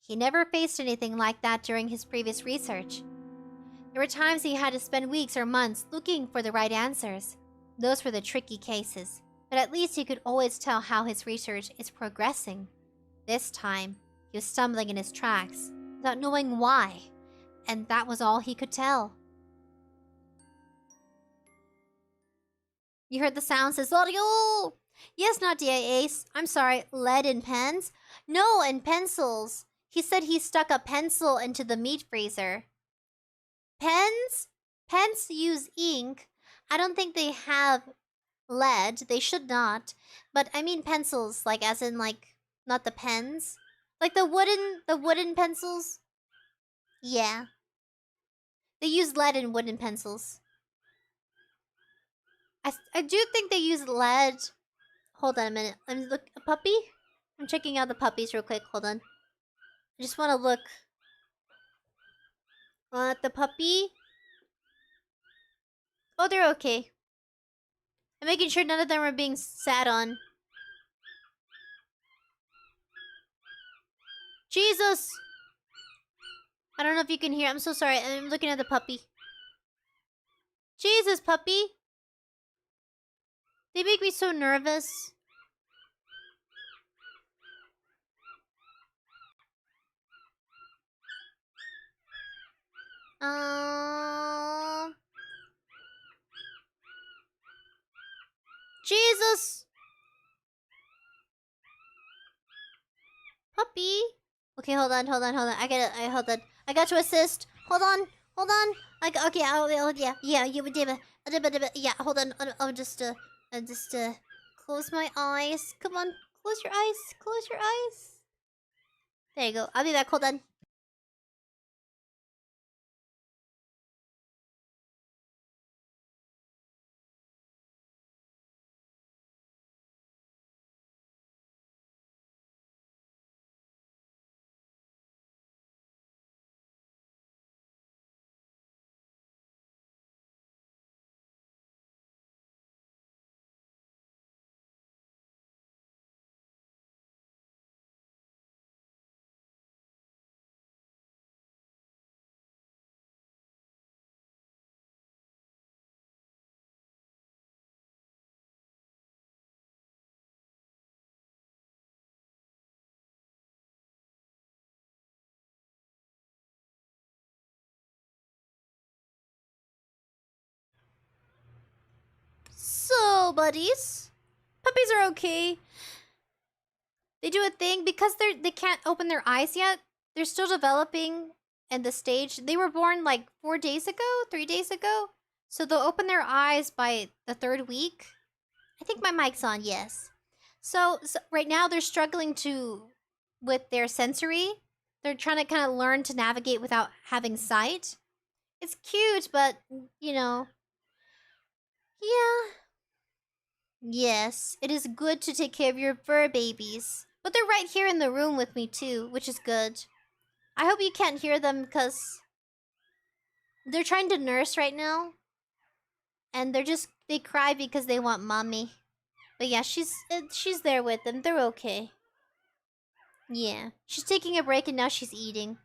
He never faced anything like that during his previous research. There were times he had to spend weeks or months looking for the right answers. Those were the tricky cases, but at least he could always tell how his research is progressing. This time, he was stumbling in his tracks, without knowing why, and that was all he could tell. You heard the sound, says L'Oreal! Yes, not DIAce. I'm sorry, lead in pens? No, in pencils. He said he stuck a pencil into the meat freezer. Pens? Pens use ink. I don't think they have lead. They should not. But I mean pencils, like as in like, not the pens. Like the wooden pencils. Yeah. They use lead in wooden pencils. I do think they use lead. Hold on a minute. Let me look. A puppy? I'm checking out the puppies real quick. Hold on. I just want to look. The puppy? Oh, they're okay. I'm making sure none of them are being sat on. Jesus! I don't know if you can hear. I'm so sorry. I'm looking at the puppy. Jesus, puppy! They make me so nervous. Jesus! Puppy! Okay, hold on. Hold on. I got to assist. Hold on. Okay, yeah, you would yeah, hold on. I'll just close my eyes. Come on, close your eyes. There you go. I'll be back. Hold on. So, buddies, puppies are okay. They do a thing because they can't open their eyes yet. They're still developing in the stage. They were born like 3 days ago. So they'll open their eyes by the 3rd week. I think my mic's on, yes. So right now they're struggling with their sensory. They're trying to kind of learn to navigate without having sight. It's cute, but, you know. Yeah. Yes, it is good to take care of your fur babies. But they're right here in the room with me too, which is good. I hope you can't hear them because they're trying to nurse right now. And they cry because they want mommy. But yeah, she's there with them. They're okay. Yeah, she's taking a break and now she's eating.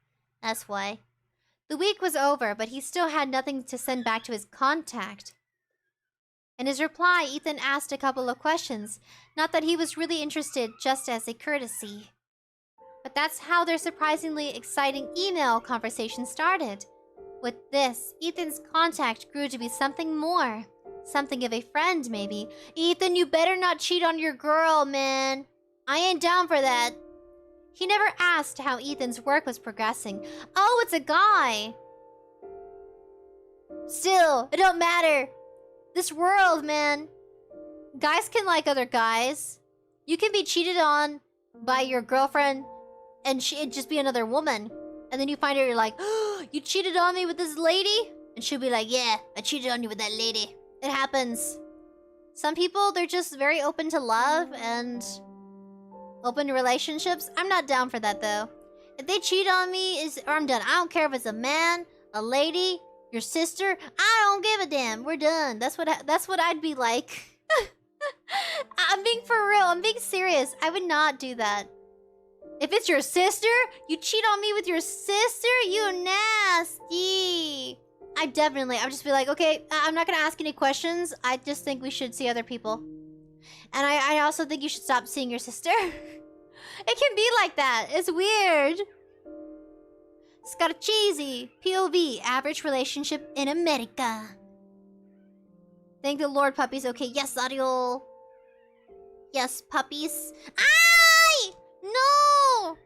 That's why. The week was over, but he still had nothing to send back to his contact. In his reply, Ethan asked a couple of questions. Not that he was really interested, just as a courtesy. But that's how their surprisingly exciting email conversation started. With this, Ethan's contact grew to be something more. Something of a friend, maybe. Ethan, you better not cheat on your girl, man. I ain't down for that. He never asked how Ethan's work was progressing. Oh, it's a guy. Still, it don't matter. This world, man. Guys can like other guys. You can be cheated on by your girlfriend and it'd just be another woman. And then you find her, you're like, oh, you cheated on me with this lady? And she'll be like, yeah, I cheated on you with that lady. It happens. Some people, they're just very open to love and open to relationships. I'm not down for that, though. If they cheat on me, or I'm done. I don't care if it's a man, a lady, your sister. I don't give a damn. We're done. That's what I'd be like. I'm being for real. I'm being serious. I would not do that. If it's your sister, you cheat on me with your sister, you nasty. I would just be like, okay, I'm not gonna ask any questions. I just think we should see other people. And I also think you should stop seeing your sister. It can be like that. It's weird. ๊scarcheesy. POV. Average relationship in America. Thank the Lord, puppies. Okay, yes, Ariel. Yes, puppies. Ay! No!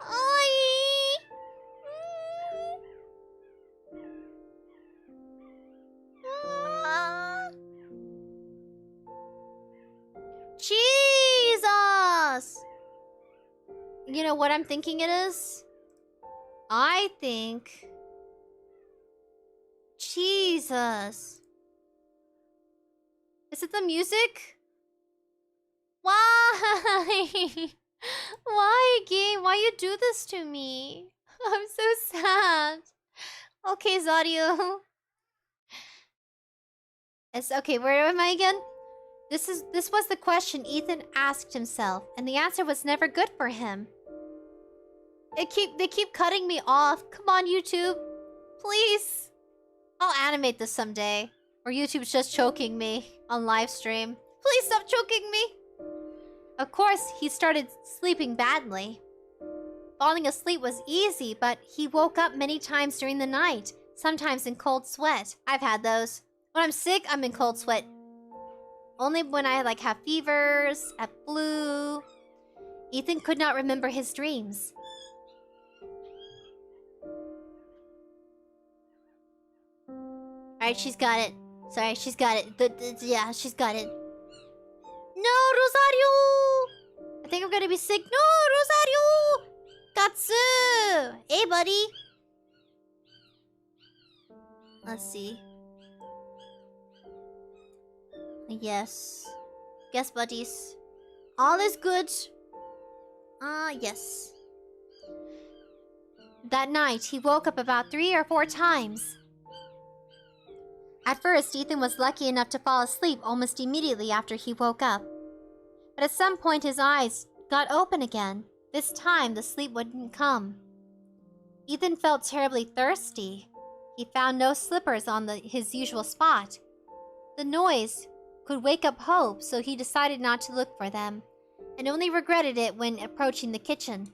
Ay! Jesus! You know what I'm thinking it is? I think... Jesus. Is it the music? Why? Why, game? Why you do this to me? I'm so sad. Okay, 𝑣𝒀𝑚. It's okay, where am I again? This was the question Ethan asked himself, and the answer was never good for him. They keep cutting me off. Come on, YouTube. Please. I'll animate this someday. Or YouTube's just choking me on live stream. Please stop choking me. Of course, he started sleeping badly. Falling asleep was easy, but he woke up many times during the night, sometimes in cold sweat. I've had those. When I'm sick, I'm in cold sweat. Only when I like have fevers, have flu. Ethan could not remember his dreams. Alright, she's got it. Sorry, she's got it. Yeah, she's got it. No, Rosario! I think I'm gonna be sick. No, Rosario! Katsu! Hey, buddy. Let's see. Yes. Yes, buddies. All is good. Yes. That night, he woke up about 3 or 4 times. At first, Ethan was lucky enough to fall asleep almost immediately after he woke up. But at some point, his eyes got open again. This time, the sleep wouldn't come. Ethan felt terribly thirsty. He found no slippers on his usual spot. The noise could wake up Hope, so he decided not to look for them, and only regretted it when approaching the kitchen.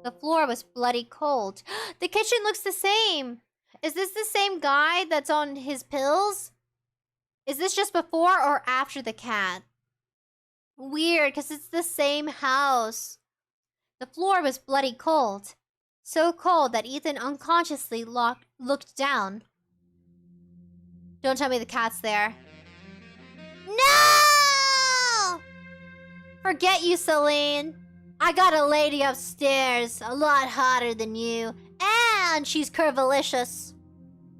The floor was bloody cold. The kitchen looks the same! Is this the same guy that's on his pills? Is this just before or after the cat? Weird, because it's the same house. The floor was bloody cold. So cold that Ethan unconsciously looked down. Don't tell me the cat's there. No! Forget you, Selene. I got a lady upstairs, a lot hotter than you. And she's curvilicious.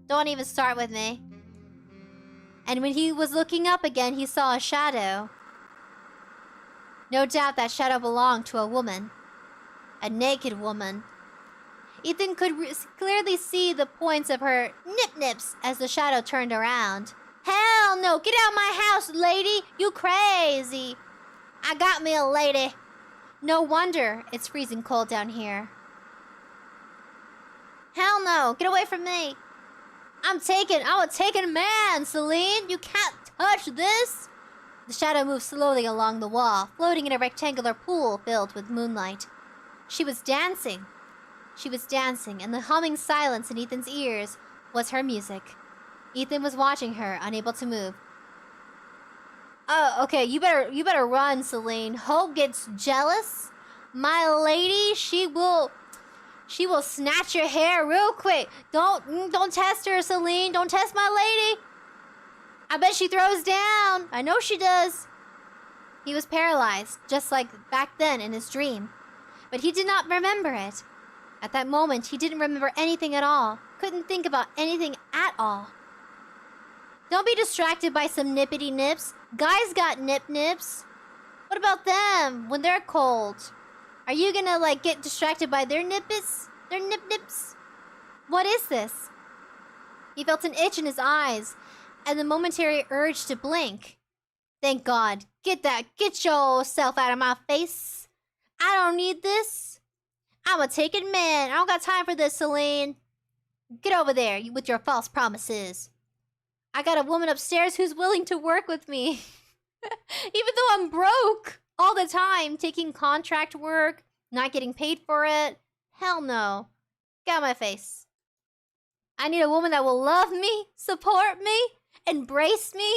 Don't even start with me. And when he was looking up again, he saw a shadow. No doubt that shadow belonged to a woman. A naked woman. Ethan could clearly see the points of her nip-nips as the shadow turned around. Hell no! Get out of my house, lady! You crazy! I got me a lady. No wonder it's freezing cold down here. Hell no! Get away from me! I'm a taken man, Selene! You can't touch this! The shadow moved slowly along the wall, floating in a rectangular pool filled with moonlight. She was dancing. She was dancing, and the humming silence in Ethan's ears was her music. Ethan was watching her, unable to move. Oh, okay, you better run, Selene. Hope gets jealous. My lady, she will snatch your hair real quick. Don't test her, Selene. Don't test my lady. I bet she throws down. I know she does. He was paralyzed, just like back then in his dream. But he did not remember it. At that moment, he didn't remember anything at all. Couldn't think about anything at all. Don't be distracted by some nippity nips. Guys got nip-nips. What about them when they're cold? Are you gonna, like, get distracted by their nippets? Their nip-nips? What is this? He felt an itch in his eyes and the momentary urge to blink. Thank God. Get yourself out of my face. I don't need this. I'm a taken man. I don't got time for this, Selene. Get over there with your false promises. I got a woman upstairs who's willing to work with me. Even though I'm broke all the time, taking contract work, not getting paid for it. Hell no. Get out of my face. I need a woman that will love me, support me, embrace me.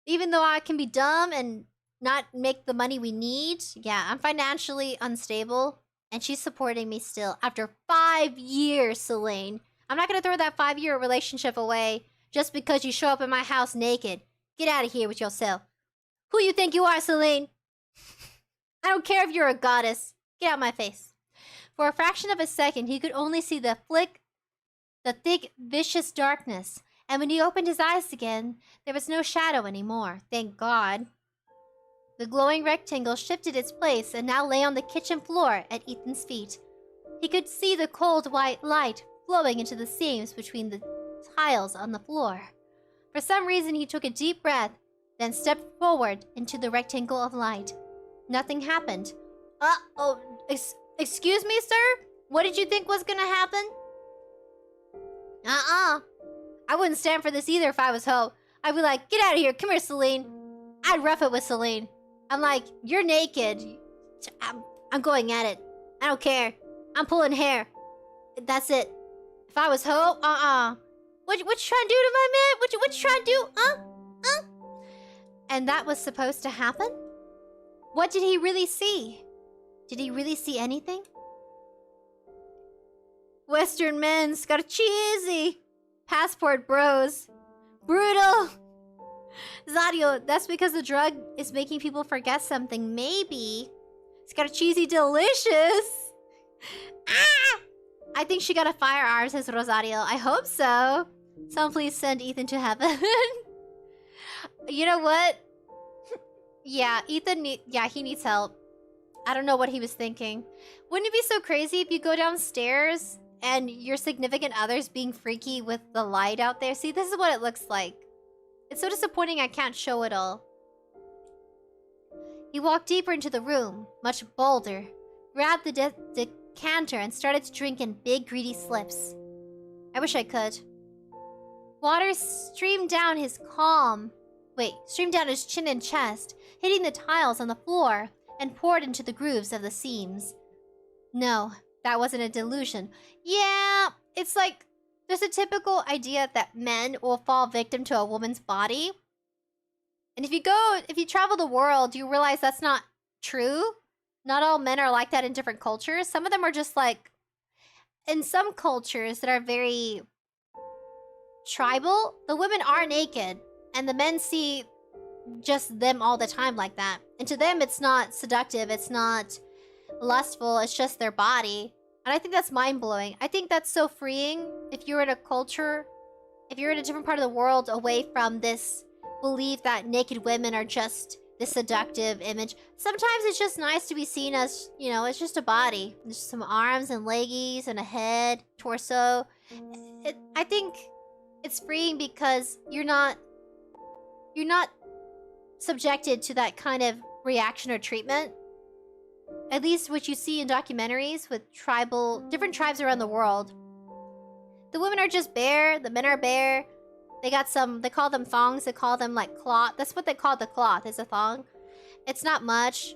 Even though I can be dumb and not make the money we need. Yeah, I'm financially unstable. And she's supporting me still after 5 years, Selene. I'm not gonna throw that 5-year relationship away just because you show up in my house naked. Get out of here with yourself. Who you think you are, Selene? I don't care if you're a goddess. Get out my face. For a fraction of a second, he could only see the thick, vicious darkness. And when he opened his eyes again, there was no shadow anymore. Thank God. The glowing rectangle shifted its place and now lay on the kitchen floor at Ethan's feet. He could see the cold white light flowing into the seams between the tiles on the floor. For some reason, he took a deep breath, then stepped forward into the rectangle of light. Nothing happened. Excuse me, sir? What did you think was gonna happen? I wouldn't stand for this either if I was Ho. I'd be like, get out of here, come here, Selene. I'd rough it with Selene. I'm like, you're naked. I'm going at it. I don't care. I'm pulling hair. That's it. If I was Ho, What you trying to do to my man? What you trying to do? And that was supposed to happen? What did he really see? Did he really see anything? Western men's got a cheesy. Passport bros. Brutal. Zario, that's because the drug is making people forget something. Maybe. It's got a cheesy delicious. I think she got a firearm, says Rosario. I hope so. Someone please send Ethan to heaven. You know what? Yeah, Ethan he needs help. I don't know what he was thinking. Wouldn't it be so crazy if you go downstairs and your significant other's being freaky with the light out there? See, this is what it looks like. It's so disappointing I can't show it all. He walked deeper into the room, much bolder, grabbed the decanter and started to drink in big, greedy slips. I wish I could. Water streamed down his chin and chest, hitting the tiles on the floor, and poured into the grooves of the seams. No, that wasn't a delusion. Yeah, it's like there's a typical idea that men will fall victim to a woman's body. And if you travel the world, you realize that's not true. Not all men are like that in different cultures. Some of them are just like, in some cultures that are very tribal, the women are naked and the men see just them all the time like that. And to them, it's not seductive, it's not lustful, it's just their body. And I think that's mind-blowing. I think that's so freeing if you're in a culture, if you're in a different part of the world away from this belief that naked women are just this seductive image. Sometimes it's just nice to be seen as, you know, it's just a body. There's some arms and leggies and a head, torso. I think it's freeing because you're not subjected to that kind of reaction or treatment. At least what you see in documentaries with different tribes around the world. The women are just bare, the men are bare. They call them thongs, they call them like cloth. That's what they call the cloth, is a thong. It's not much.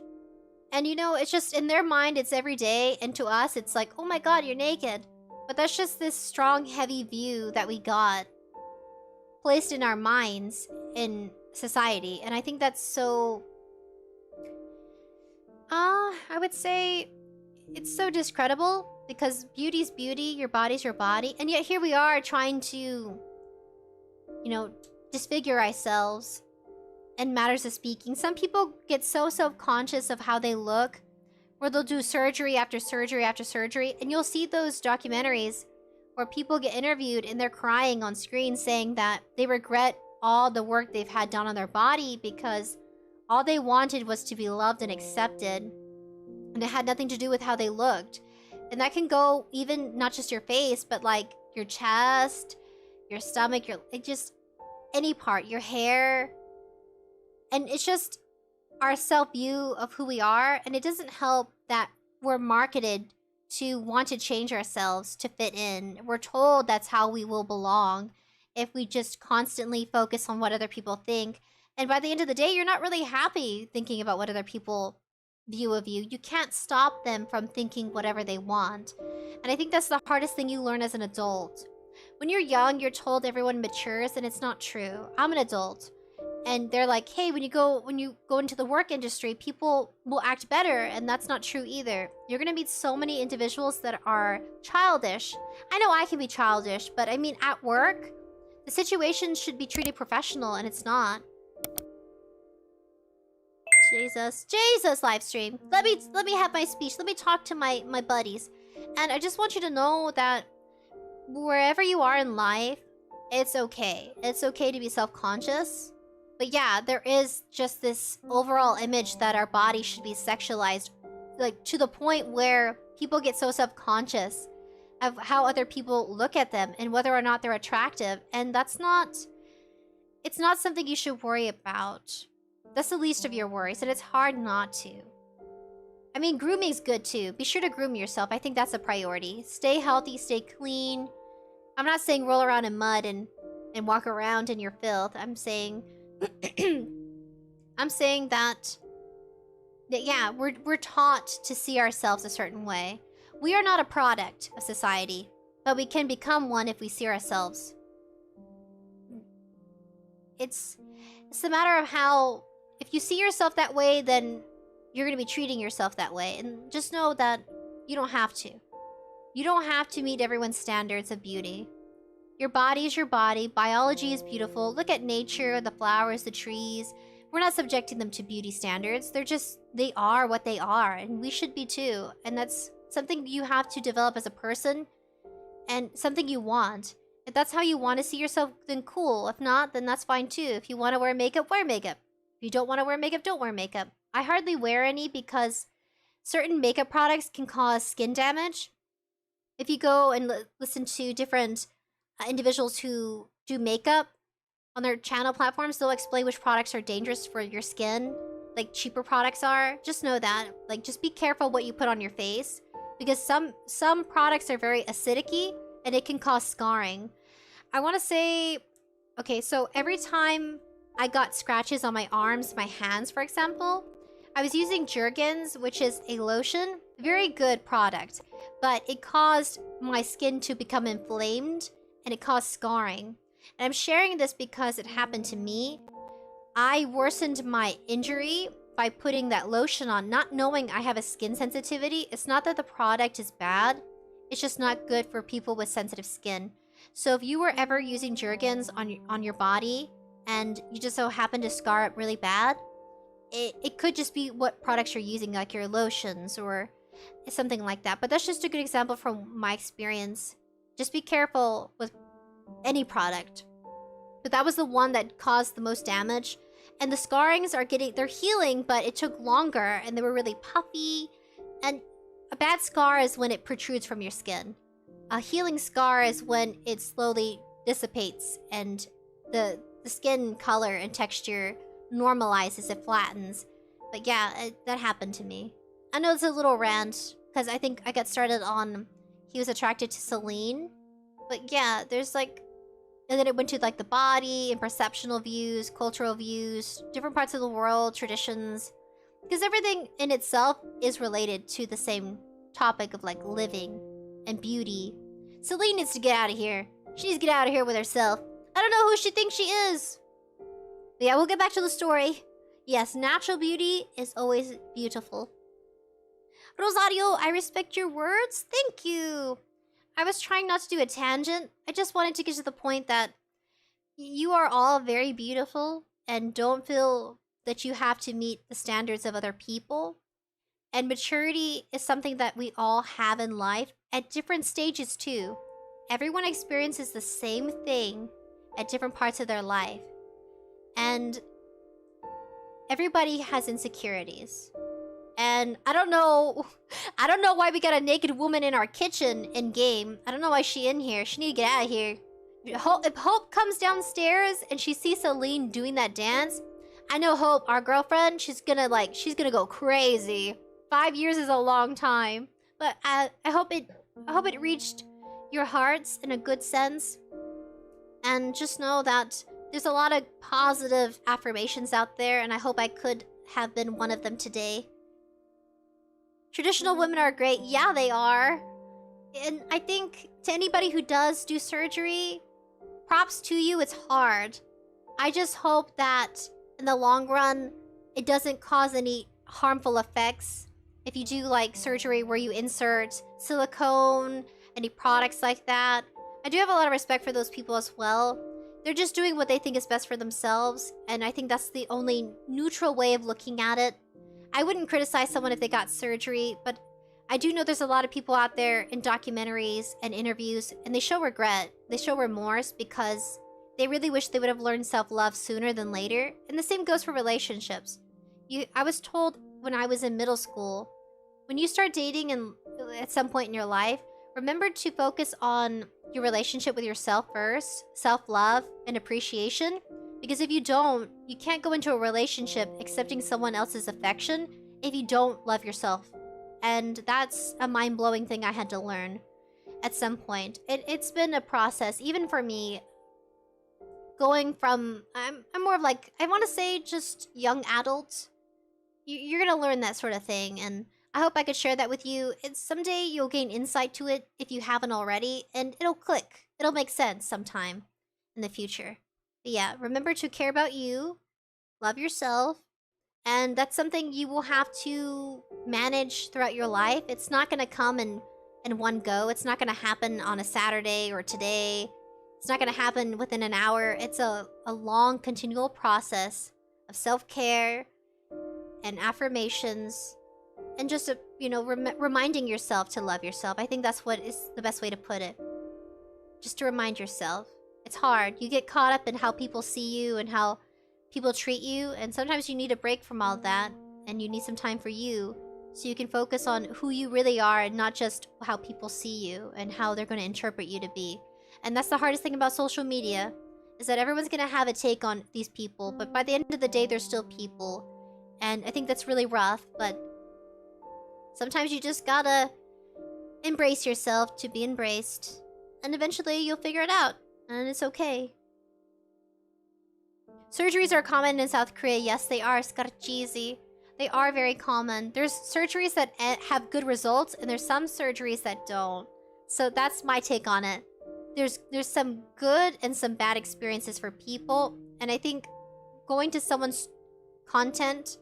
And you know, it's just in their mind, it's every day. And to us, it's like, oh my god, you're naked. But that's just this strong, heavy view that we got placed in our minds in society. And I think that's so... I would say it's so discreditable because beauty's beauty, your body's your body. And yet here we are trying to, you know, disfigure ourselves in matters of speaking. Some people get so self-conscious of how they look where they'll do surgery after surgery after surgery. And you'll see those documentaries where people get interviewed and they're crying on screen saying that they regret all the work they've had done on their body because all they wanted was to be loved and accepted. And it had nothing to do with how they looked. And that can go even not just your face, but like your chest, your stomach, just any part, your hair. And it's just our self-view of who we are. And it doesn't help that we're marketed to want to change ourselves to fit in. We're told that's how we will belong if we just constantly focus on what other people think. And by the end of the day, you're not really happy thinking about what other people view of you. You can't stop them from thinking whatever they want. And I think that's the hardest thing you learn as an adult. When you're young, you're told everyone matures, and it's not true. I'm an adult. And they're like, hey, when you go into the work industry, people will act better, and that's not true either. You're gonna meet so many individuals that are childish. I know I can be childish, but I mean at work, the situation should be treated professional, and it's not. Jesus live stream. Let me have my speech. Let me talk to my buddies. And I just want you to know that wherever you are in life, it's okay. It's okay to be self-conscious. But yeah, there is just this overall image that our body should be sexualized, like to the point where people get so self-conscious of how other people look at them and whether or not they're attractive. And it's not something you should worry about. That's the least of your worries, and it's hard not to. I mean, grooming's good too. Be sure to groom yourself. I think that's a priority. Stay healthy, stay clean. I'm not saying roll around in mud and walk around in your filth. I'm saying I'm saying that yeah, we're taught to see ourselves a certain way. We are not a product of society, but we can become one if we see ourselves. It's a matter of how, if you see yourself that way, then you're going to be treating yourself that way. And just know that you don't have to. You don't have to meet everyone's standards of beauty. Your body is your body. Biology is beautiful. Look at nature, the flowers, the trees. We're not subjecting them to beauty standards. They are what they are, and we should be too. And that's something you have to develop as a person, and something you want. If that's how you want to see yourself, then cool. If not, then that's fine too. If you want to wear makeup, wear makeup. If you don't want to wear makeup, don't wear makeup. I hardly wear any because certain makeup products can cause skin damage. If you go and listen to different individuals who do makeup on their channel platforms, they'll explain which products are dangerous for your skin, like cheaper products are. Just know that. Like, just be careful what you put on your face, because some products are very acidic-y and it can cause scarring. I want to say, okay, so every time I got scratches on my arms, my hands, for example, I was using Jergens, which is a lotion. Very good product, but it caused my skin to become inflamed and it caused scarring. And I'm sharing this because it happened to me. I worsened my injury by putting that lotion on, not knowing I have a skin sensitivity. It's not that the product is bad. It's just not good for people with sensitive skin. So if you were ever using Jergens on your body and you just so happen to scar up really bad, it could just be what products you're using, like your lotions or something like that. But that's just a good example from my experience. Just be careful with any product. But that was the one that caused the most damage. And the scarrings they're healing, but it took longer and they were really puffy. And a bad scar is when it protrudes from your skin. A healing scar is when it slowly dissipates and the skin color and texture normalizes, it flattens. But yeah, that happened to me. I know it's a little rant, because I think I got started on he was attracted to Selene. But yeah, there's like... And then it went to like the body and perceptual views, cultural views, different parts of the world, traditions. Because everything in itself is related to the same topic of like living and beauty. Selene needs to get out of here. She needs to get out of here with herself. I don't know who she thinks she is. But yeah, we'll get back to the story. Yes, natural beauty is always beautiful. Rosario, I respect your words. Thank you. I was trying not to do a tangent. I just wanted to get to the point that you are all very beautiful and don't feel that you have to meet the standards of other people. And maturity is something that we all have in life at different stages too. Everyone experiences the same thing at different parts of their life. And everybody has insecurities. And I don't know why we got a naked woman in our kitchen in game. I don't know why she in here. She need to get out of here. If Hope comes downstairs and she sees Selene doing that dance, I know Hope, our girlfriend, she's gonna go crazy. 5 years is a long time. But I hope it reached your hearts in a good sense. And just know that there's a lot of positive affirmations out there, and I hope I could have been one of them today. Traditional women are great. Yeah, they are. And I think to anybody who does do surgery, props to you. It's hard. I just hope that in the long run, it doesn't cause any harmful effects. If you do like surgery where you insert silicone, any products like that. I do have a lot of respect for those people as well. They're just doing what they think is best for themselves, and I think that's the only neutral way of looking at it. I wouldn't criticize someone if they got surgery, but I do know there's a lot of people out there in documentaries and interviews, and they show regret. They show remorse because they really wish they would have learned self-love sooner than later. And the same goes for relationships. I was told when I was in middle school, when you start dating and at some point in your life, remember to focus on your relationship with yourself first, self-love and appreciation. Because if you don't, you can't go into a relationship accepting someone else's affection if you don't love yourself. And that's a mind-blowing thing I had to learn at some point. It's been a process, even for me, going from, I'm more of like, I want to say just young adult. You're gonna learn that sort of thing, and I hope I could share that with you. Someday you'll gain insight to it if you haven't already, and it'll click. It'll make sense sometime in the future. But yeah, remember to care about you, love yourself, and that's something you will have to manage throughout your life. It's not gonna come in one go. It's not gonna happen on a Saturday or today. It's not gonna happen within an hour. It's a long, continual process of self-care and affirmations, and just, you know, reminding yourself to love yourself. I think that's what is the best way to put it. Just to remind yourself. It's hard. You get caught up in how people see you and how people treat you, and sometimes you need a break from all that, and you need some time for you, so you can focus on who you really are and not just how people see you and how they're going to interpret you to be. And that's the hardest thing about social media, is that everyone's going to have a take on these people, but by the end of the day, they're still people. And I think that's really rough, but sometimes you just gotta embrace yourself to be embraced. And eventually you'll figure it out, and it's okay. Surgeries are common in South Korea. Yes, they are. ๊skarchizy. They are very common. There's surgeries that have good results, and there's some surgeries that don't. So that's my take on it. There's some good and some bad experiences for people, and I think going to someone's content,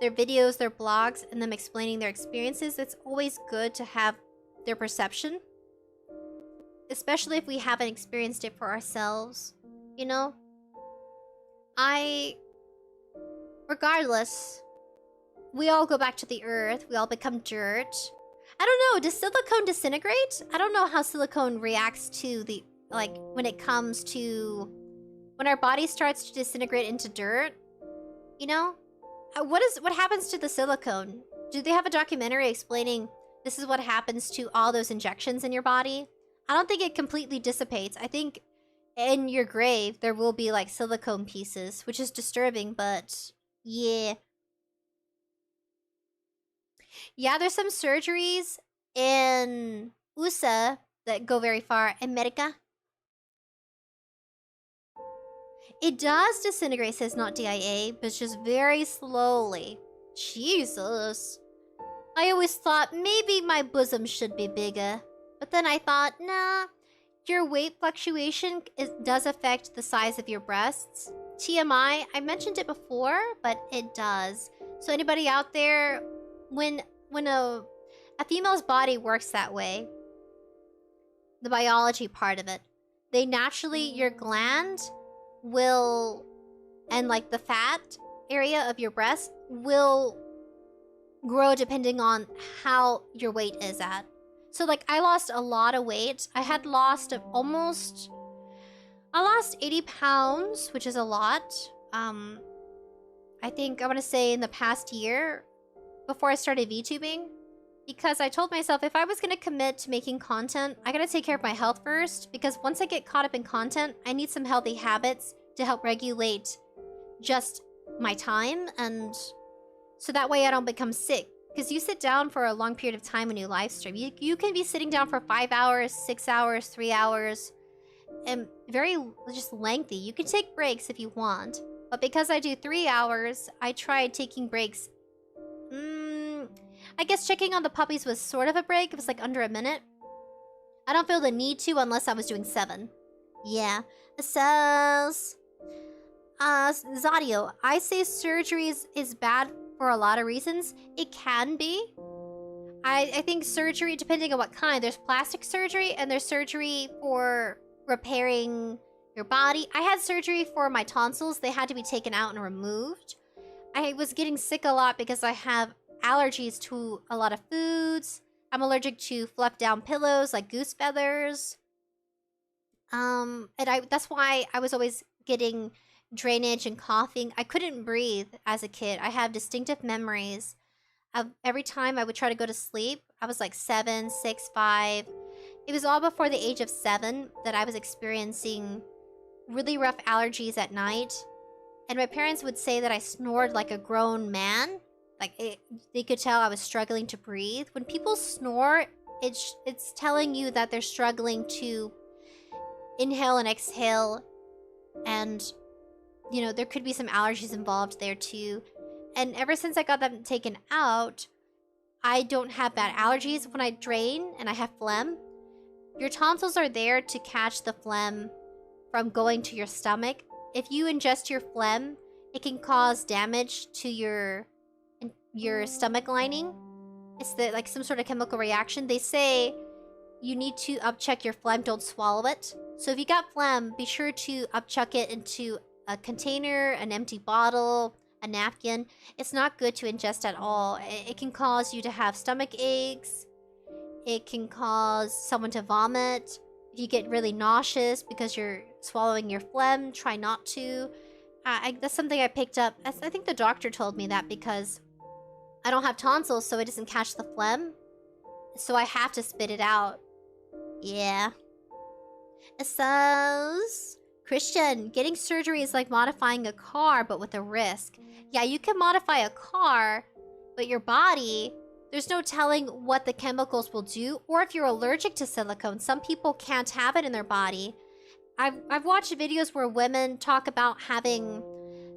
their videos, their blogs, and them explaining their experiences, it's always good to have their perception. Especially if we haven't experienced it for ourselves, you know? Regardless, we all go back to the earth, we all become dirt. I don't know, does silicone disintegrate? I don't know how silicone reacts to the, like, when it comes to, when our body starts to disintegrate into dirt, you know? What happens to the silicone? Do they have a documentary explaining this is what happens to all those injections in your body? I don't think it completely dissipates. I think in your grave there will be like silicone pieces, which is disturbing, but yeah. Yeah, there's some surgeries in USA that go very far. America. It does disintegrate, says not DIA, but it's just very slowly. Jesus. I always thought maybe my bosom should be bigger. But then I thought, nah, your weight fluctuation does affect the size of your breasts. TMI, I mentioned it before, but it does. So anybody out there, when a female's body works that way, the biology part of it, they naturally, your gland will, and like the fat area of your breast will grow depending on how your weight is at. So like I lost a lot of weight. I had lost I lost 80 pounds, which is a lot. I think I want to say in the past year before I started VTubing, because I told myself if I was going to commit to making content, I got to take care of my health first, because once I get caught up in content, I need some healthy habits to help regulate just my time, and so that way I don't become sick. Because you sit down for a long period of time when you live stream. You can be sitting down for 5 hours, 6 hours, 3 hours, and very just lengthy. You can take breaks if you want, but because I do 3 hours, I tried taking breaks. I guess checking on the puppies was sort of a break. It was like under a minute. I don't feel the need to unless I was doing 7. Yeah. It says... Zadio, I say surgery is bad for a lot of reasons. It can be. I think surgery, depending on what kind, there's plastic surgery and there's surgery for repairing your body. I had surgery for my tonsils. They had to be taken out and removed. I was getting sick a lot because I have allergies to a lot of foods. I'm allergic to fluff down pillows like goose feathers. And that's why I was always getting drainage and coughing. I couldn't breathe as a kid. I have distinctive memories of every time I would try to go to sleep. I was like 7, 6, 5, It was all before the age of 7 that I was experiencing really rough allergies at night. And my parents would say that I snored like a grown man. They could tell I was struggling to breathe. When people snore, it's telling you that they're struggling to inhale and exhale. And, you know, there could be some allergies involved there too. And ever since I got them taken out, I don't have bad allergies. When I drain and I have phlegm, your tonsils are there to catch the phlegm from going to your stomach. If you ingest your phlegm, it can cause damage to your stomach lining. It's like some sort of chemical reaction. They say you need to upchuck your phlegm, don't swallow it. So if you got phlegm, be sure to upchuck it into a container, an empty bottle, a napkin. It's not good to ingest at all. It can cause you to have stomach aches. It can cause someone to vomit. If you get really nauseous because you're swallowing your phlegm, try not to. That's something I picked up. I think the doctor told me that because I don't have tonsils, so it doesn't catch the phlegm. So I have to spit it out. Yeah. It says, Christian, getting surgery is like modifying a car, but with a risk. Yeah, you can modify a car, but your body, there's no telling what the chemicals will do, or if you're allergic to silicone. Some people can't have it in their body. I've watched videos where women talk about having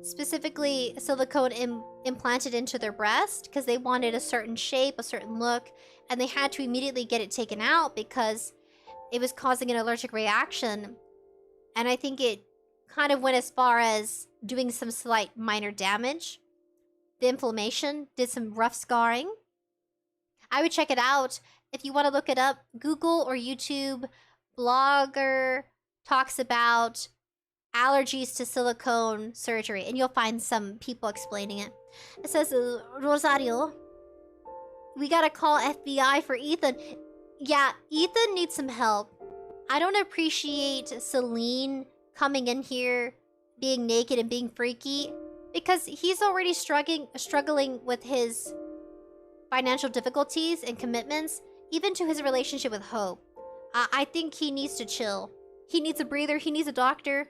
specifically silicone implanted into their breast because they wanted a certain shape, a certain look, and they had to immediately get it taken out because it was causing an allergic reaction. And I think it kind of went as far as doing some slight minor damage. The inflammation did some rough scarring. I would check it out. If you want to look it up, Google or YouTube, blogger talks about allergies to silicone surgery, and you'll find some people explaining it. It says, Rosario, we gotta call FBI for Ethan. Yeah, Ethan needs some help. I don't appreciate Selene coming in here, being naked and being freaky, because he's already struggling with his financial difficulties and commitments, even to his relationship with Hope. I think he needs to chill. He needs a breather. He needs a doctor.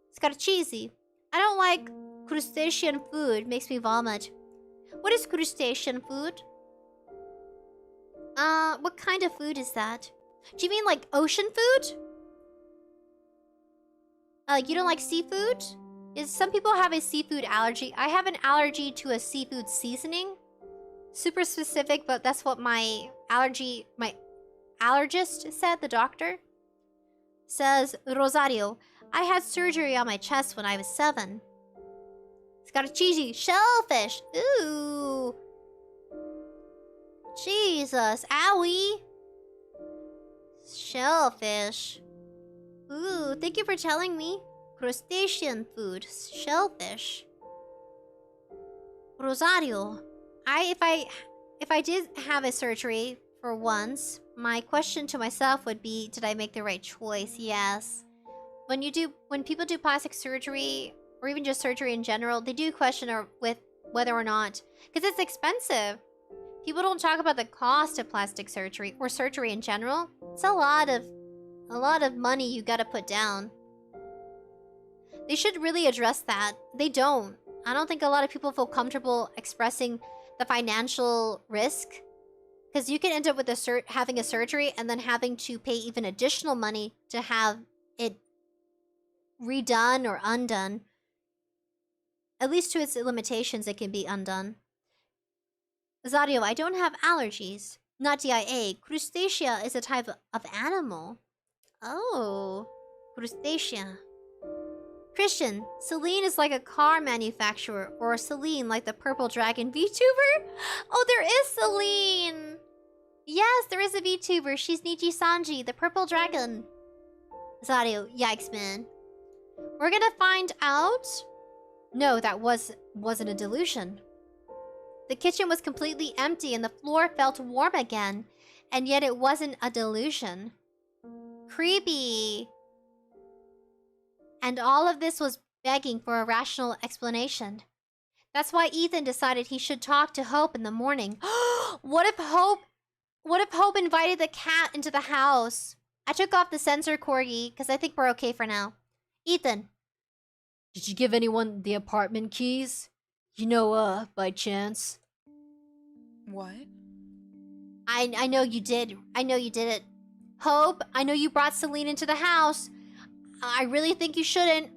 It's got a cheesy. I don't like crustacean food. Makes me vomit. What is crustacean food? What kind of food is that? Do you mean like ocean food? You don't like seafood? Some people have a seafood allergy. I have an allergy to a seafood seasoning. Super specific, but that's what my allergist said, the doctor. Says, Rosario, I had surgery on my chest when I was 7. It's got a cheesy shellfish. Ooh. Jesus, owie. Shellfish. Ooh, thank you for telling me. Crustacean food, shellfish. Rosario, if I did have a surgery for once, my question to myself would be, did I make the right choice? Yes. When people do plastic surgery, or even just surgery in general, they do question with whether or not, because it's expensive. People don't talk about the cost of plastic surgery or surgery in general. It's a lot of money you gotta put down. They should really address that. They don't. I don't think a lot of people feel comfortable expressing the financial risk, because you can end up with having a surgery and then having to pay even additional money to have it redone or undone. At least to its limitations, it can be undone. Zario, I don't have allergies. Not DIA. Crustacea is a type of animal. Oh, crustacea. Christian, Selene is like a car manufacturer, or Selene like the purple dragon VTuber? Oh, there is Selene! Yes, there is a VTuber. She's Nichi Sanji, the purple dragon. Zario, yikes, man. We're gonna find out. No, that wasn't a delusion. The kitchen was completely empty and the floor felt warm again, and yet it wasn't a delusion. Creepy. And all of this was begging for a rational explanation. That's why Ethan decided he should talk to Hope in the morning. What if Hope What if Hope invited the cat into the house? I took off the sensor corgi because I think we're okay for now. Ethan. Did you give anyone the apartment keys? You know, by chance? What? I know you did. I know you did it. Hope, I know you brought Selene into the house. I really think you shouldn't.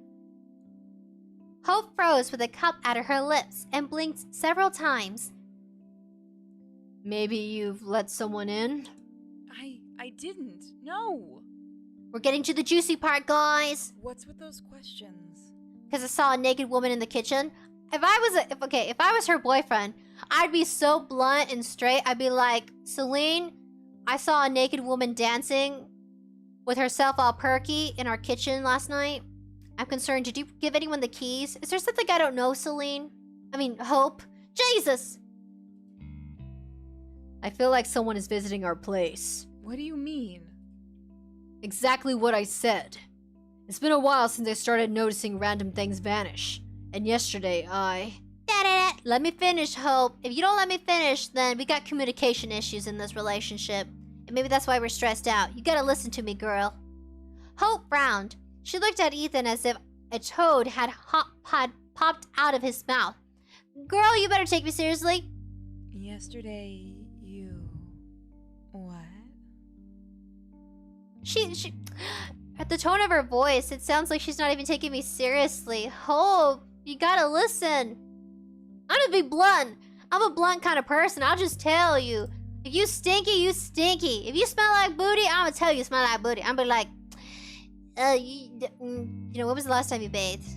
Hope froze with a cup at her lips and blinked several times. Maybe you've let someone in? I didn't. No. We're getting to the juicy part, guys. What's with those questions? Because I saw a naked woman in the kitchen. If I was her boyfriend, I'd be so blunt and straight. I'd be like, Selene, I saw a naked woman dancing with herself all perky in our kitchen last night. I'm concerned. Did you give anyone the keys? Is there something I don't know, Selene? I mean, Hope? Jesus! I feel like someone is visiting our place. What do you mean? Exactly what I said. It's been a while since I started noticing random things vanish. And yesterday, Let me finish, Hope. If you don't let me finish, then we got communication issues in this relationship. And maybe that's why we're stressed out. You gotta listen to me, girl. Hope frowned. She looked at Ethan as if a toad had popped out of his mouth. Girl, you better take me seriously. Yesterday, you... What? She... At the tone of her voice, it sounds like she's not even taking me seriously. Hope, you gotta listen. I'm gonna be blunt. I'm a blunt kind of person. I'll just tell you. If you stinky, you stinky. If you smell like booty, I'm gonna tell you smell like booty. I'm gonna be like, you know, when was the last time you bathed?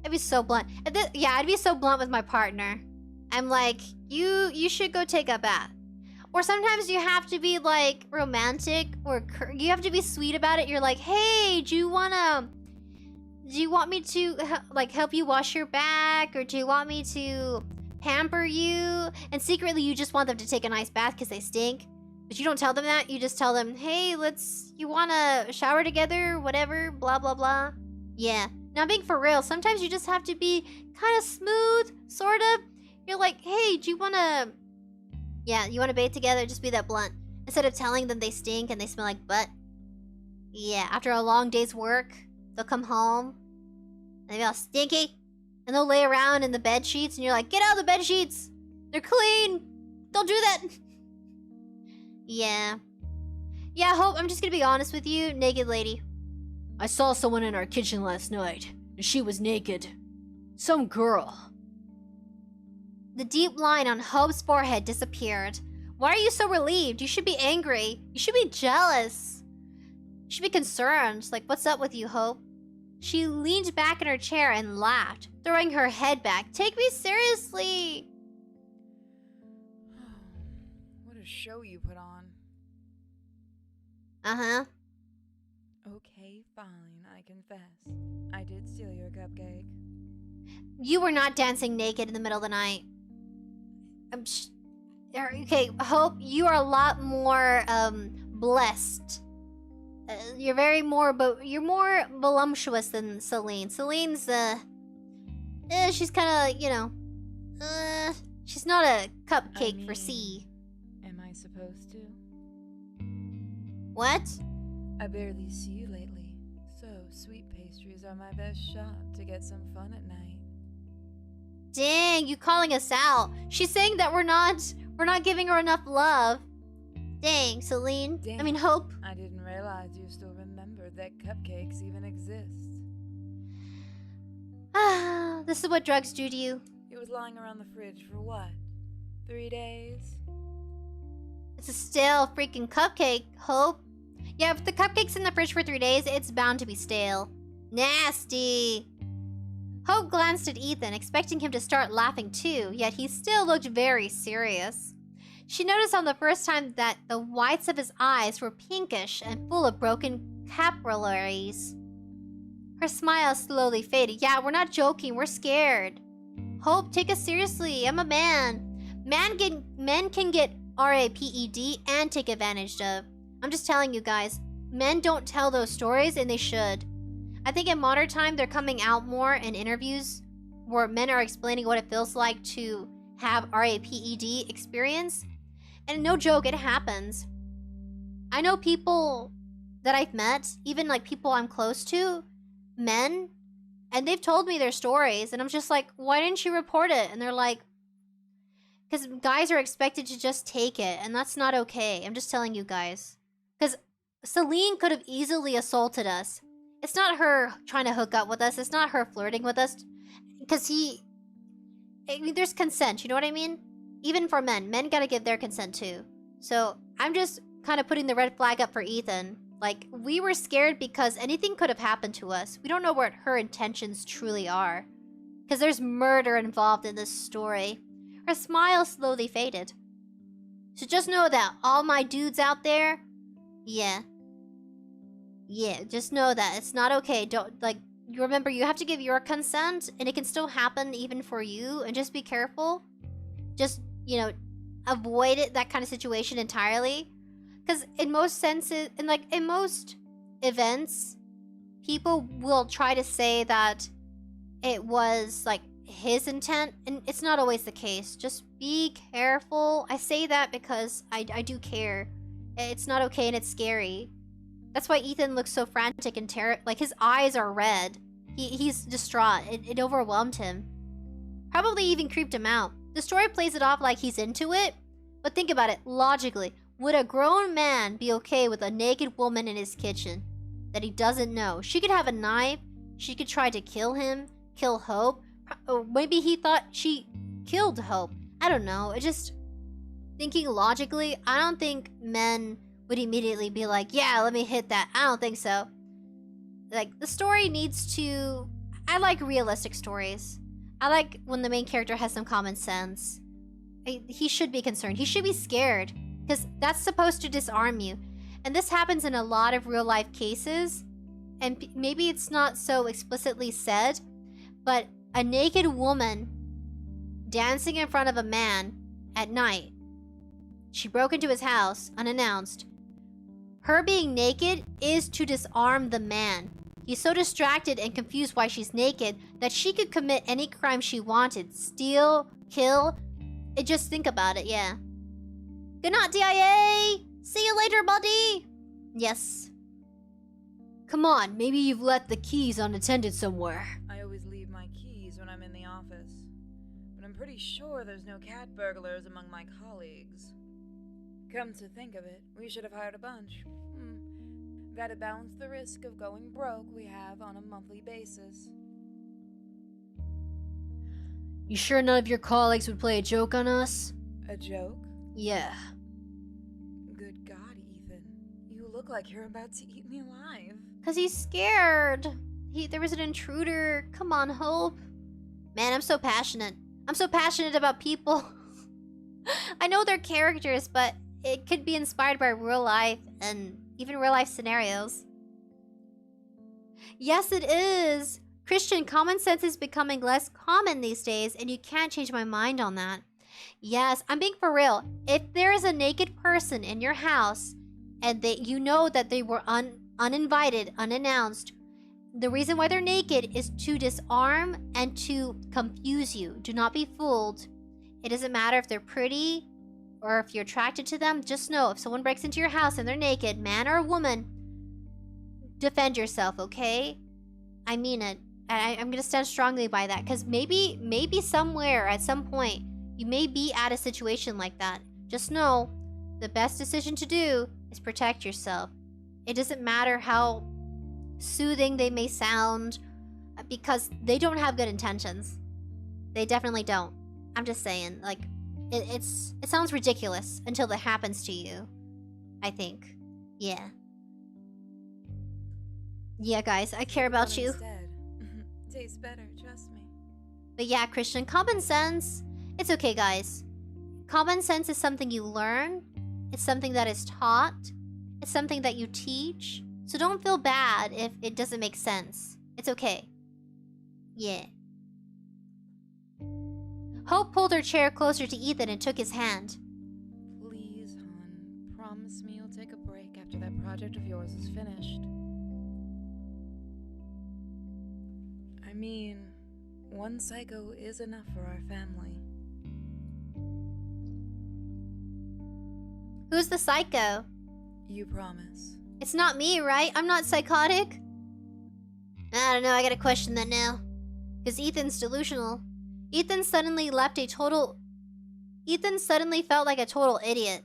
I'd be so blunt. Yeah, I'd be so blunt with my partner. I'm like, you should go take a bath. Or sometimes you have to be like romantic, or you have to be sweet about it. You're like, hey, do you want me to like help you wash your back, or do you want me to pamper you? And secretly you just want them to take a nice bath because they stink. But you don't tell them that. You just tell them, hey, you want to shower together, whatever, blah, blah, blah. Yeah. Now, being for real, sometimes you just have to be kind of smooth, sort of. You're like, hey, do you want to... Yeah, you want to bathe together? Just be that blunt. Instead of telling them they stink and they smell like butt. Yeah, after a long day's work, they'll come home. And they'll be all stinky. And they'll lay around in the bed sheets. And you're like, get out of the bed sheets. They're clean. Don't do that. Yeah. Yeah, Hope, I'm just gonna be honest with you, naked lady. I saw someone in our kitchen last night, and she was naked. Some girl. The deep line on Hope's forehead disappeared. Why are you so relieved? You should be angry. You should be jealous. You should be concerned. Like, what's up with you, Hope? She leaned back in her chair and laughed, throwing her head back. Take me seriously. What a show you put on. Uh-huh. Okay, fine, I confess. I did steal your cupcake. You were not dancing naked in the middle of the night. Okay, Hope, you are a lot more, blessed. You're more voluptuous than Selene. Selene's, she's kinda, you know, she's not a cupcake for C. Am I supposed to? What? I barely see you lately, so sweet pastries are my best shot to get some fun at night. Dang, you calling us out. She's saying that we're not giving her enough love. Dang, Selene. Dang. I mean, Hope. I didn't realize you still remembered that cupcakes even exist. Ah, this is what drugs do to you. It was lying around the fridge for what? 3 days? It's a stale freaking cupcake, Hope. Yeah, if the cupcake's in the fridge for 3 days, it's bound to be stale. Nasty. Hope glanced at Ethan, expecting him to start laughing too, yet he still looked very serious. She noticed on the first time that the whites of his eyes were pinkish and full of broken capillaries. Her smile slowly faded. Yeah, we're not joking, we're scared. Hope, take us seriously, I'm a man. Men can get RAPED and take advantage of. I'm just telling you guys, men don't tell those stories and they should. I think in modern time, they're coming out more in interviews where men are explaining what it feels like to have RAPED experience. And no joke, it happens. I know people that I've met, even like people I'm close to, men, and they've told me their stories, and I'm just like, why didn't you report it? And they're like, because guys are expected to just take it, and that's not okay. I'm just telling you guys. Because Selene could have easily assaulted us. It's not her trying to hook up with us. It's not her flirting with us. Because I mean, there's consent, you know what I mean? Even for men. Men gotta give their consent too. So, I'm just kind of putting the red flag up for Ethan. Like, we were scared because anything could have happened to us. We don't know what her intentions truly are. Because there's murder involved in this story. Her smile slowly faded. So just know that all my dudes out there, yeah, just know that it's not okay. Don't, like, you remember, you have to give your consent, and it can still happen even for you, and just be careful. Just, you know, avoid that kind of situation entirely. Because in most senses, in most events, people will try to say that it was, like, his intent, and it's not always the case. Just be careful. I say that because I do care. It's not okay and it's scary. That's why Ethan looks so frantic and like his eyes are red. He's distraught. It overwhelmed him. Probably even creeped him out. The story plays it off like he's into it, but think about it logically. Would a grown man be okay with a naked woman in his kitchen that he doesn't know? She could have a knife. She could try to kill him, kill Hope. Or maybe he thought she killed Hope. I don't know. It just... Thinking logically, I don't think men would immediately be like, yeah, let me hit that. I don't think so. Like, the story needs to... I like realistic stories. I like when the main character has some common sense. He should be concerned. He should be scared. Because that's supposed to disarm you. And this happens in a lot of real-life cases. And maybe it's not so explicitly said, but a naked woman dancing in front of a man at night. She broke into his house unannounced. Her being naked is to disarm the man. He's so distracted and confused why she's naked that she could commit any crime she wanted. Steal, kill. Just think about it, yeah. Good night, DIA! See you later, buddy! Yes. Come on, maybe you've left the keys unattended somewhere. I always leave my keys when I'm in the office. But I'm pretty sure there's no cat burglars among my colleagues. Come to think of it, we should have hired a bunch. That'd balance the risk of going broke we have on a monthly basis. You sure none of your colleagues would play a joke on us? A joke? Yeah. Good God, Ethan. You look like you're about to eat me alive. Because he's scared. There was an intruder. Come on, Hope. Man, I'm so passionate. I'm so passionate about people. I know they're characters, but it could be inspired by real life and even real life scenarios. Yes, it is. Christian, common sense is becoming less common these days, and you can't change my mind on that. Yes, I'm being for real. If there is a naked person in your house, and you know that they were uninvited, unannounced, the reason why they're naked is to disarm and to confuse you. Do not be fooled. It doesn't matter if they're pretty or if you're attracted to them. Just know if someone breaks into your house and they're naked, man or woman, defend yourself, okay? I mean it. And I'm gonna stand strongly by that, because maybe somewhere at some point you may be at a situation like that. Just know the best decision to do is protect yourself. It doesn't matter how soothing they may sound, because they don't have good intentions. They definitely don't. I'm just saying, like, it sounds ridiculous until that happens to you, I think. Yeah. Yeah, guys, I care about you. Tastes better, trust me. But yeah, Christian, common sense. It's okay, guys. Common sense is something you learn. It's something that is taught. It's something that you teach. So don't feel bad if it doesn't make sense. It's okay. Yeah. Hope pulled her chair closer to Ethan and took his hand. Please, hon, promise me you'll take a break after that project of yours is finished. I mean, one psycho is enough for our family. Who's the psycho? You promise? It's not me, right? I'm not psychotic. I don't know, I gotta question that now. Because Ethan's delusional. Ethan suddenly felt like a total idiot.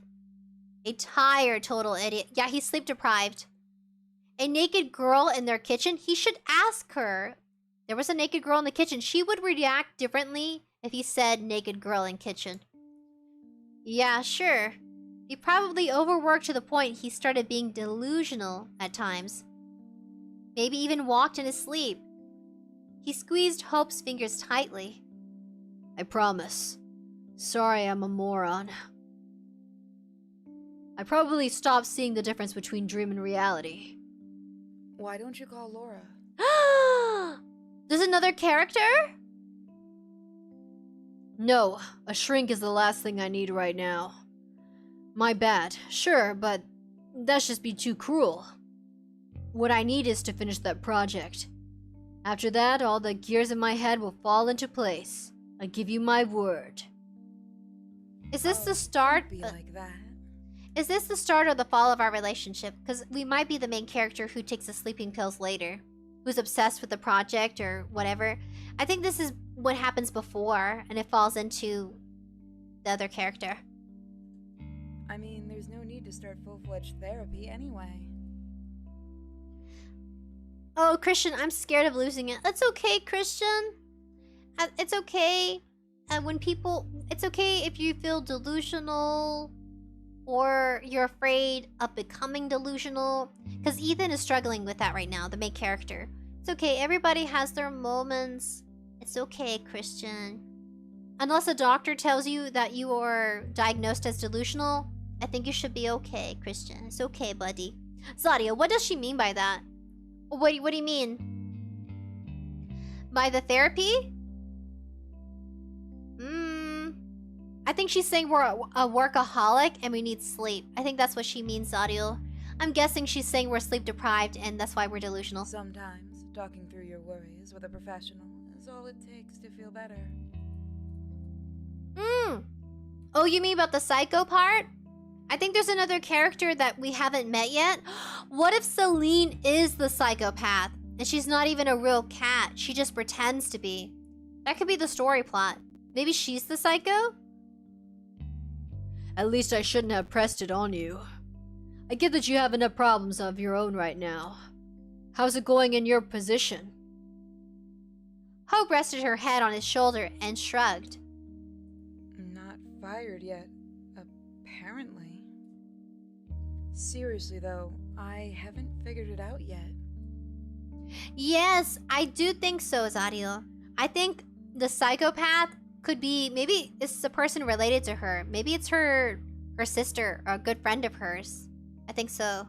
A tired total idiot. Yeah, he's sleep deprived. A naked girl in their kitchen? He should ask her. There was a naked girl in the kitchen. She would react differently if he said naked girl in kitchen. Yeah, sure. He probably overworked to the point he started being delusional at times. Maybe even walked in his sleep. He squeezed Hope's fingers tightly. I promise. Sorry I'm a moron. I probably stopped seeing the difference between dream and reality. Why don't you call Laura? There's another character? No, a shrink is the last thing I need right now. My bad, sure, but that'd just be too cruel. What I need is to finish that project. After that, all the gears in my head will fall into place. I give you my word. Is this the start? Don't be like that. Is this the start or the fall of our relationship? Because we might be the main character who takes the sleeping pills later. Who's obsessed with the project or whatever. I think this is what happens before, and it falls into the other character. I mean, there's no need to start full-fledged therapy anyway. Oh, Christian, I'm scared of losing it. That's okay, Christian. It's okay. It's okay if you feel delusional or you're afraid of becoming delusional. Because Ethan is struggling with that right now, the main character. It's okay, everybody has their moments. It's okay, Christian. Unless a doctor tells you that you are diagnosed as delusional, I think you should be okay, Christian. It's okay, buddy. Zadia, what does she mean by that? What do you mean? By the therapy? I think she's saying we're a workaholic and we need sleep. I think that's what she means, Zadio. I'm guessing she's saying we're sleep deprived and that's why we're delusional. Sometimes, talking through your worries with a professional is all it takes to feel better. Oh, you mean about the psycho part? I think there's another character that we haven't met yet. What if Selene is the psychopath and she's not even a real cat? She just pretends to be. That could be the story plot. Maybe she's the psycho? At least I shouldn't have pressed it on you. I get that you have enough problems of your own right now. How's it going in your position? Hope rested her head on his shoulder and shrugged. Not fired yet, apparently. Seriously though, I haven't figured it out yet. Yes, I do think so, Zadio. I think the psychopath could be, maybe it's a person related to her. Maybe it's her sister or a good friend of hers. I think so.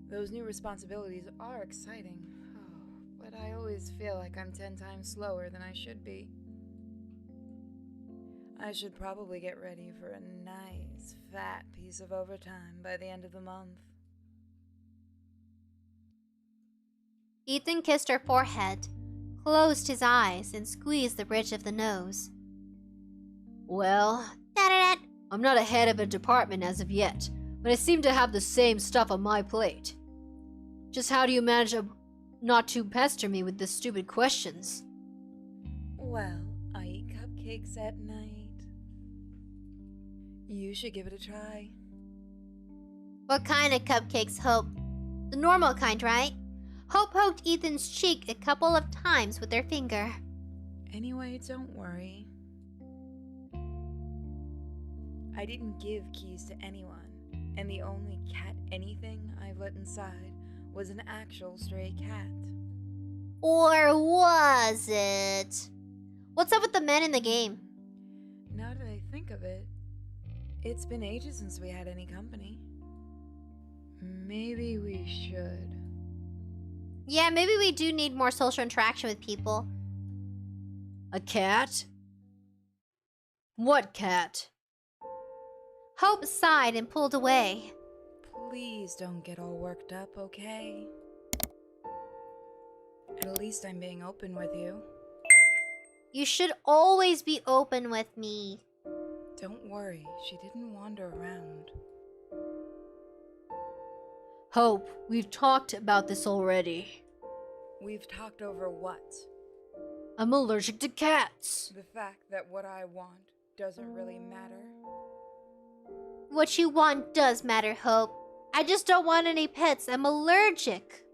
Those new responsibilities are exciting. Oh, but I always feel like I'm 10 times slower than I should be. I should probably get ready for a nice, fat piece of overtime by the end of the month. Ethan kissed her forehead, closed his eyes, and squeezed the bridge of the nose. Well, I'm not a head of a department as of yet, but I seem to have the same stuff on my plate. Just how do you manage not to pester me with the stupid questions? Well, I eat cupcakes at night. You should give it a try. What kind of cupcakes, Hope? The normal kind, right? Hope poked Ethan's cheek a couple of times with her finger. Anyway, don't worry. I didn't give keys to anyone, and the only cat anything I've let inside was an actual stray cat. Or was it? What's up with the men in the game? Now that I think of it, it's been ages since we had any company. Maybe we should. Yeah, maybe we do need more social interaction with people. A cat? What cat? Hope sighed and pulled away. Please don't get all worked up, okay? At least I'm being open with you. You should always be open with me. Don't worry, she didn't wander around. Hope, we've talked about this already. We've talked over what? I'm allergic to cats. The fact that what I want doesn't really matter. What you want does matter, Hope. I just don't want any pets. I'm allergic.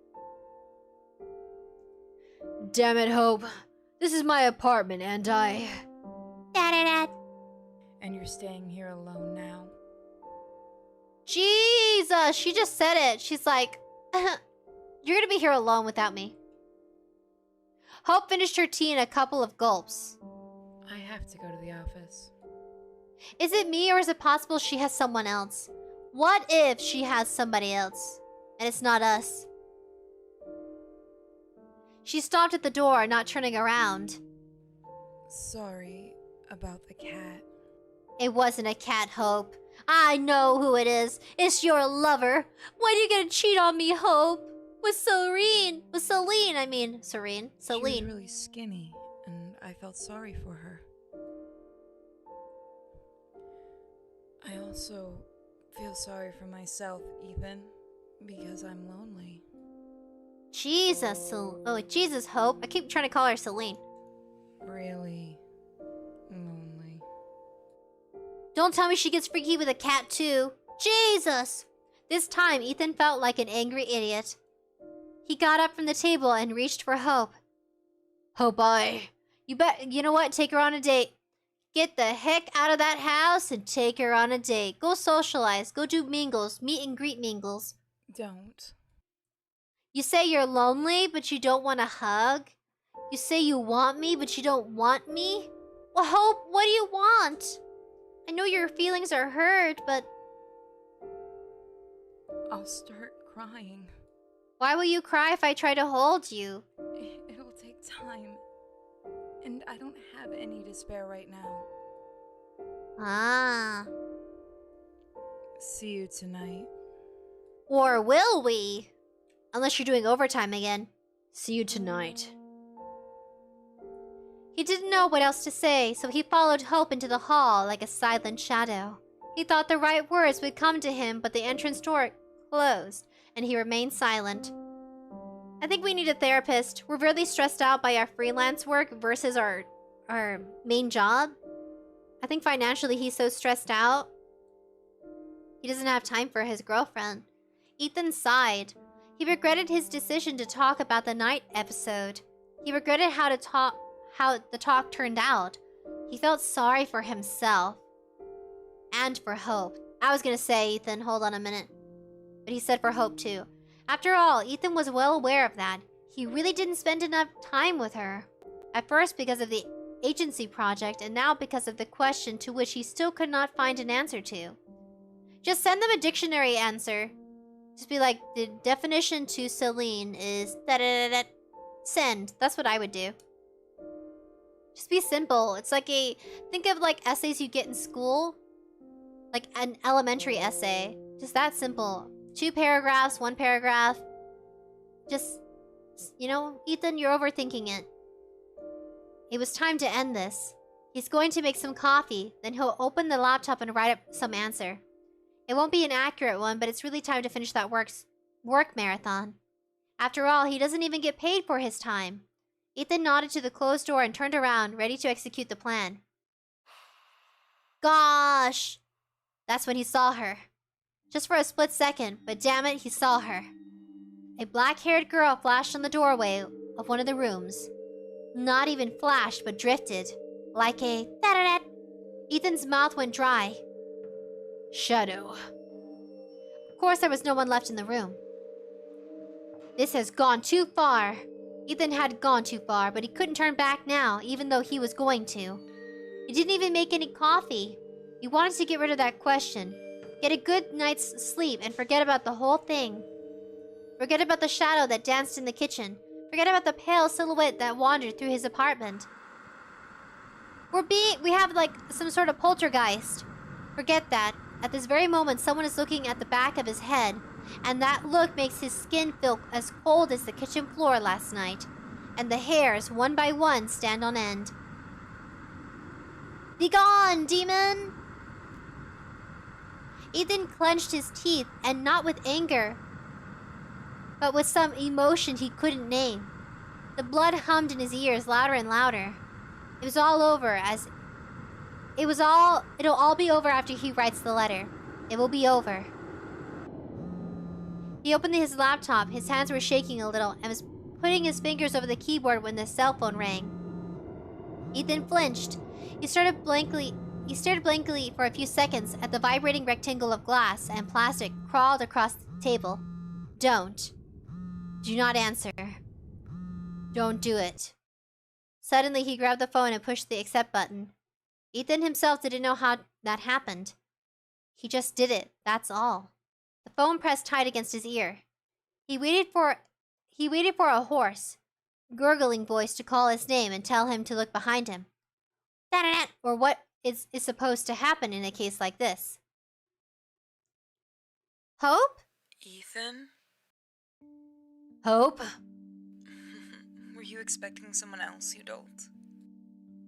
Damn it, Hope. This is my apartment and I... Da-da-da. And you're staying here alone now? Jesus, she just said it. She's like, you're gonna be here alone without me. Hope finished her tea in a couple of gulps. I have to go to the office. Is it me or is it possible she has someone else? What if she has somebody else and it's not us? She stopped at the door, not turning around. Sorry about the cat. It wasn't a cat, Hope. I know who it is. It's your lover. Why are you gonna cheat on me, Hope? With Selene. Serene. She was really skinny, and I felt sorry for her. I also feel sorry for myself, Ethan, because I'm lonely. Jesus, Jesus, Hope. I keep trying to call her Selene. Really lonely. Don't tell me she gets freaky with a cat, too. Jesus! This time, Ethan felt like an angry idiot. He got up from the table and reached for Hope. Hope, you know what? Take her on a date. Get the heck out of that house and take her on a date. Go socialize. Go do mingles. Meet and greet mingles. Don't. You say you're lonely, but you don't want a hug? You say you want me, but you don't want me? Well, Hope, what do you want? I know your feelings are hurt, but... I'll start crying. Why will you cry if I try to hold you? It'll take time. And I don't have any to spare right now. Ah. See you tonight. Or will we? Unless you're doing overtime again. See you tonight. He didn't know what else to say, so he followed Hope into the hall like a silent shadow. He thought the right words would come to him, but the entrance door closed, and he remained silent. I think we need a therapist. We're really stressed out by our freelance work versus our main job. I think financially he's so stressed out. He doesn't have time for his girlfriend. Ethan sighed. He regretted his decision to talk about the night episode. He regretted how the talk turned out. He felt sorry for himself. And for Hope. I was gonna say, Ethan, hold on a minute. But he said for Hope too. After all, Ethan was well aware of that. He really didn't spend enough time with her. At first because of the agency project, and now because of the question to which he still could not find an answer to. Just send them a dictionary answer. Just be like, the definition to Selene is da-da-da-da. Send. That's what I would do. Just be simple. It's like think of like essays you get in school. Like an elementary essay. Just that simple. 2 paragraphs, 1 paragraph. Just, you know, Ethan, you're overthinking it. It was time to end this. He's going to make some coffee, then he'll open the laptop and write up some answer. It won't be an accurate one, but it's really time to finish that work marathon. After all, he doesn't even get paid for his time. Ethan nodded to the closed door and turned around, ready to execute the plan. Gosh! That's when he saw her. Just for a split second, but damn it, he saw her. A black-haired girl flashed on the doorway of one of the rooms. Not even flashed, but drifted. Like a da-da-da. Ethan's mouth went dry. Shadow. Of course, there was no one left in the room. This has gone too far. Ethan had gone too far, but he couldn't turn back now, even though he was going to. He didn't even make any coffee. He wanted to get rid of that question. Get a good night's sleep and forget about the whole thing. Forget about the shadow that danced in the kitchen. Forget about the pale silhouette that wandered through his apartment. We have like some sort of poltergeist. Forget that. At this very moment, someone is looking at the back of his head, and that look makes his skin feel as cold as the kitchen floor last night, and the hairs, one by one, stand on end. Be gone, demon! Ethan clenched his teeth, and not with anger, but with some emotion he couldn't name. The blood hummed in his ears louder and louder. It'll all be over after he writes the letter. It will be over. He opened his laptop. His hands were shaking a little and was putting his fingers over the keyboard when the cell phone rang. Ethan flinched. He stared blankly for a few seconds at the vibrating rectangle of glass and plastic crawled across the table. Don't. Do not answer. Don't do it. Suddenly, he grabbed the phone and pushed the accept button. Ethan himself didn't know how that happened. He just did it, that's all. The phone pressed tight against his ear. He waited for a hoarse, gurgling voice to call his name and tell him to look behind him. Da-da-da, or what is supposed to happen in a case like this. Hope? Ethan? Hope? Were you expecting someone else, you dolt?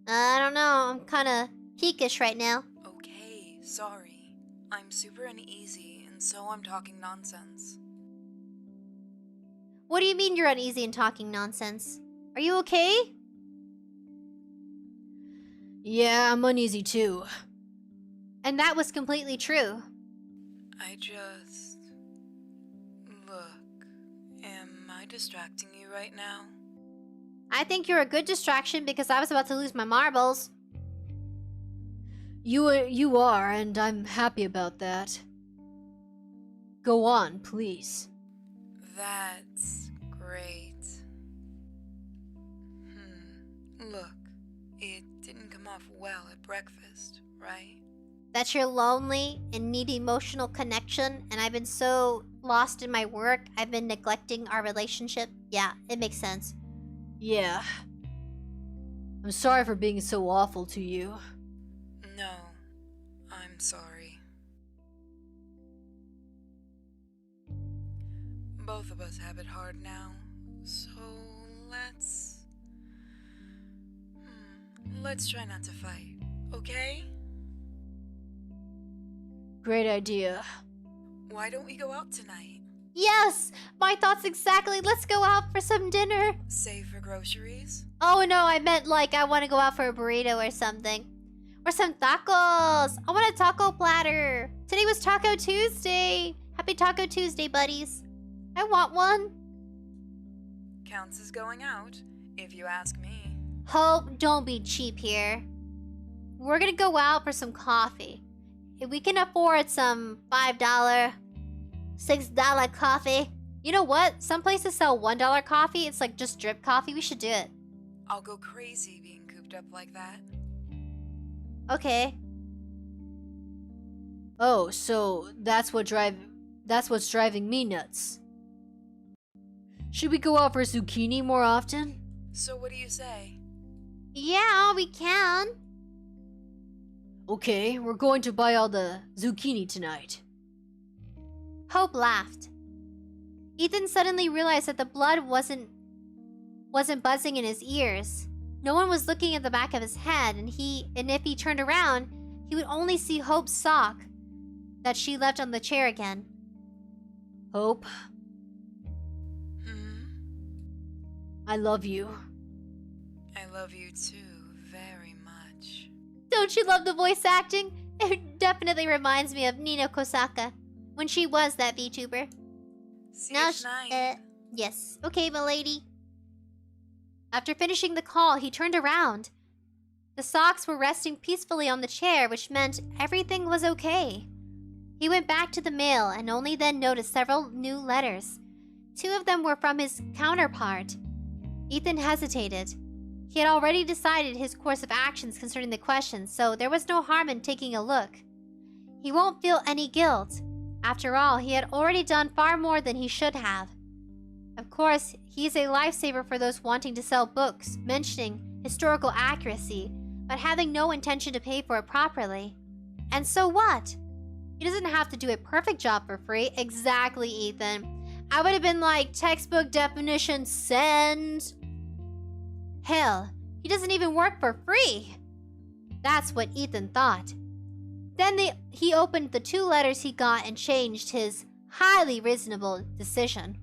I don't know, I'm kinda geekish right now. Okay, sorry. I'm super uneasy, and so I'm talking nonsense. What do you mean you're uneasy and talking nonsense? Are you okay? Yeah, I'm uneasy too. And that was completely true. Look, am I distracting you right now? I think you're a good distraction because I was about to lose my marbles. You are, and I'm happy about that. Go on, please. That's great. Look, it didn't come off well at breakfast, right? That's your lonely and needy emotional connection, and I've been so lost in my work, I've been neglecting our relationship. Yeah, it makes sense. Yeah. I'm sorry for being so awful to you. No, I'm sorry. Both of us have it hard now, so let's try not to fight, okay? Great idea. Why don't we go out tonight? Yes! My thoughts exactly. Let's go out for some dinner. Save for groceries? Oh no, I meant like I want to go out for a burrito or something. Or some tacos. I want a taco platter. Today was Taco Tuesday. Happy Taco Tuesday, buddies. I want one. Counts as going out, if you ask me. Hope, don't be cheap here. We're gonna go out for some coffee. If we can afford some $5, $6 coffee. You know what? Some places sell $1 coffee. It's like just drip coffee. We should do it. I'll go crazy being cooped up like that. Okay. Oh, so that's what's driving me nuts. Should we go out for zucchini more often? So what do you say? Yeah, we can. Okay, we're going to buy all the zucchini tonight. Hope laughed. Ethan suddenly realized that the blood wasn't buzzing in his ears. No one was looking at the back of his head, and if he turned around, he would only see Hope's sock that she left on the chair again. Hope, I love you. I love you too, very much. Don't you love the voice acting? It definitely reminds me of Nino Kosaka when she was that VTuber. See you tonight. Yes. Okay, milady. After finishing the call, he turned around. The socks were resting peacefully on the chair, which meant everything was okay. He went back to the mail and only then noticed several new letters. 2 of them were from his counterpart. Ethan hesitated. He had already decided his course of actions concerning the questions, so there was no harm in taking a look. He won't feel any guilt. After all, he had already done far more than he should have. Of course, he is a lifesaver for those wanting to sell books, mentioning historical accuracy, but having no intention to pay for it properly. And so what? He doesn't have to do a perfect job for free. Exactly, Ethan. I would have been like, textbook definition, send. Hell, he doesn't even work for free. That's what Ethan thought. Then he opened the 2 letters he got and changed his highly reasonable decision.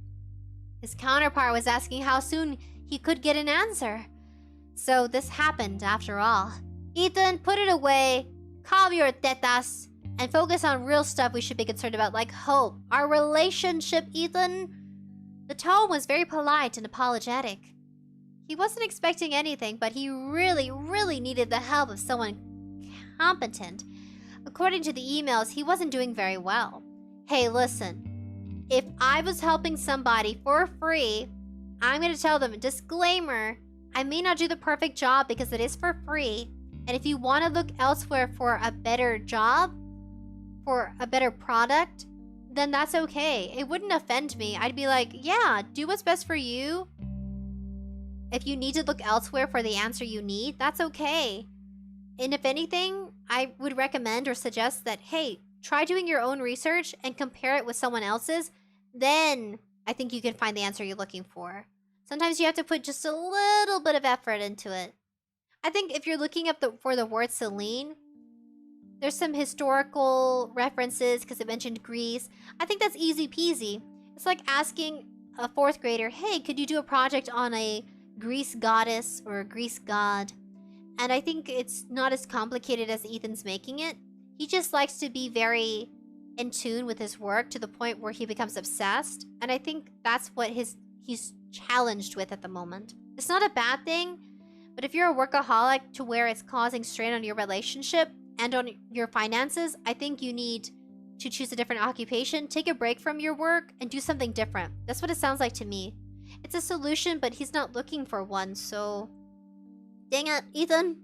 His counterpart was asking how soon he could get an answer. So this happened after all. Ethan, put it away, calm your tetas, and focus on real stuff we should be concerned about, like hope. Our relationship, Ethan. The tone was very polite and apologetic. He wasn't expecting anything, but he really, really needed the help of someone competent. According to the emails, he wasn't doing very well. Hey, listen. If I was helping somebody for free, I'm gonna tell them, disclaimer, I may not do the perfect job because it is for free. And if you want to look elsewhere for a better job, for a better product, then that's okay. It wouldn't offend me. I'd be like, yeah, do what's best for you. If you need to look elsewhere for the answer you need, that's okay. And if anything, I would recommend or suggest that, hey, try doing your own research and compare it with someone else's. Then I think you can find the answer you're looking for. Sometimes you have to put just a little bit of effort into it. I think if you're looking up for the word Selene, there's some historical references because it mentioned Greece. I think that's easy peasy. It's like asking a 4th grader, hey, could you do a project on a Greece goddess or a Greece god? And I think it's not as complicated as Ethan's making it. He just likes to be very in tune with his work to the point where he becomes obsessed. And I think that's what he's challenged with at the moment. It's not a bad thing, but if you're a workaholic to where it's causing strain on your relationship and on your finances, I think you need to choose a different occupation, take a break from your work, and do something different. That's what it sounds like to me. It's a solution, but he's not looking for one, so... Dang it, Ethan.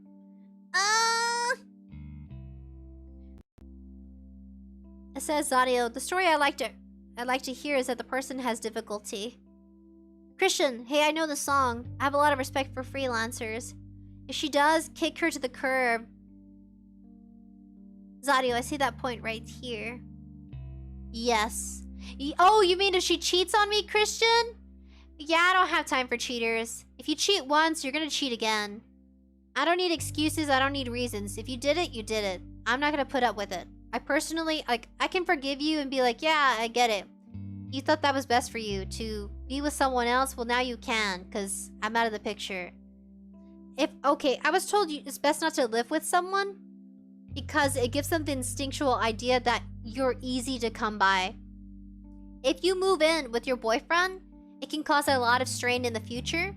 It says, Zadio, the story I'd like to hear is that the person has difficulty. Christian, hey, I know the song. I have a lot of respect for freelancers. If she does, kick her to the curb. Zadio, I see that point right here. Yes. Oh, you mean if she cheats on me, Christian? Yeah, I don't have time for cheaters. If you cheat once, you're gonna cheat again. I don't need excuses, I don't need reasons. If you did it, you did it. I'm not gonna put up with it. I personally, I can forgive you and be like, yeah, I get it. You thought that was best for you to be with someone else? Well, now you can, because I'm out of the picture. Okay, I was told it's best not to live with someone because it gives them the instinctual idea that you're easy to come by. If you move in with your boyfriend, it can cause a lot of strain in the future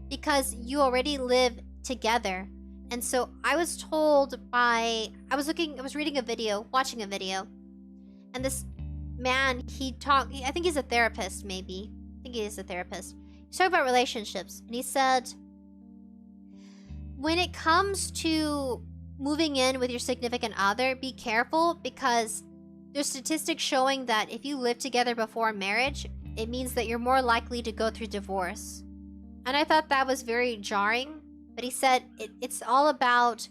because you already live together. And so I was told I was reading a video, watching a video, and this man, I think he's a therapist, maybe. I think he is a therapist. He's talking about relationships, and he said, when it comes to moving in with your significant other, be careful because there's statistics showing that if you live together before marriage, it means that you're more likely to go through divorce. And I thought that was very jarring, but he said it's all about,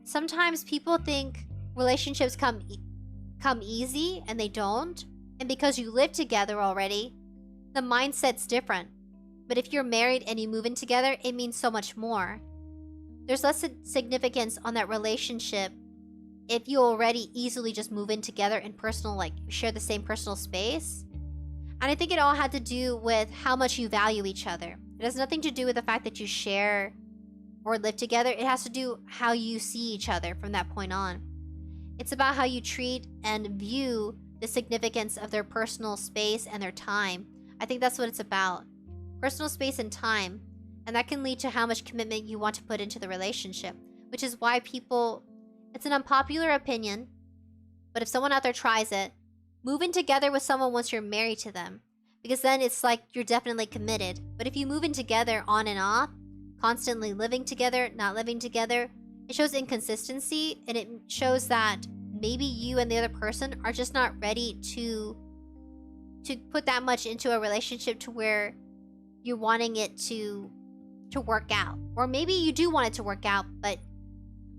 sometimes people think relationships come easy, and they don't. And because you live together already, the mindset's different. But if you're married and you move in together, it means so much more. There's less significance on that relationship if you already easily just move in together in personal, like, share the same personal space. And I think it all had to do with how much you value each other. It has nothing to do with the fact that you share or live together. It has to do how you see each other from that point on. It's about how you treat and view the significance of their personal space and their time. I think that's what it's about. Personal space and time. And that can lead to how much commitment you want to put into the relationship. Which is why people... It's an unpopular opinion. But if someone out there tries it, move in together with someone once you're married to them. Because then it's like you're definitely committed. But if you move in together on and off, constantly living together, not living together, it shows inconsistency, and it shows that maybe you and the other person are just not ready to put that much into a relationship to where you're wanting it to work out. Or maybe you do want it to work out, but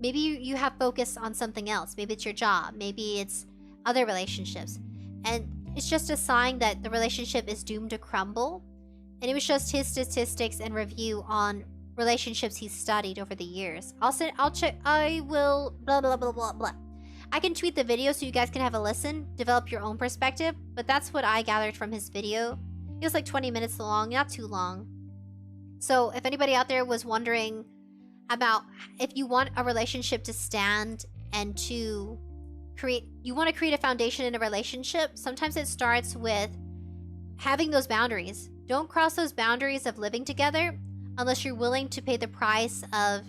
maybe you have focus on something else. Maybe it's your job. Maybe it's other relationships. And it's just a sign that the relationship is doomed to crumble. And it was just his statistics and review on relationships he studied over the years. I'll check. I will blah blah blah blah blah. I can tweet the video so you guys can have a listen, develop your own perspective, but that's what I gathered from his video. It was like 20 minutes long, not too long. So if anybody out there was wondering about if you want a relationship to stand and to you want to create a foundation in a relationship, sometimes it starts with having those boundaries. Don't cross those boundaries of living together unless you're willing to pay the price of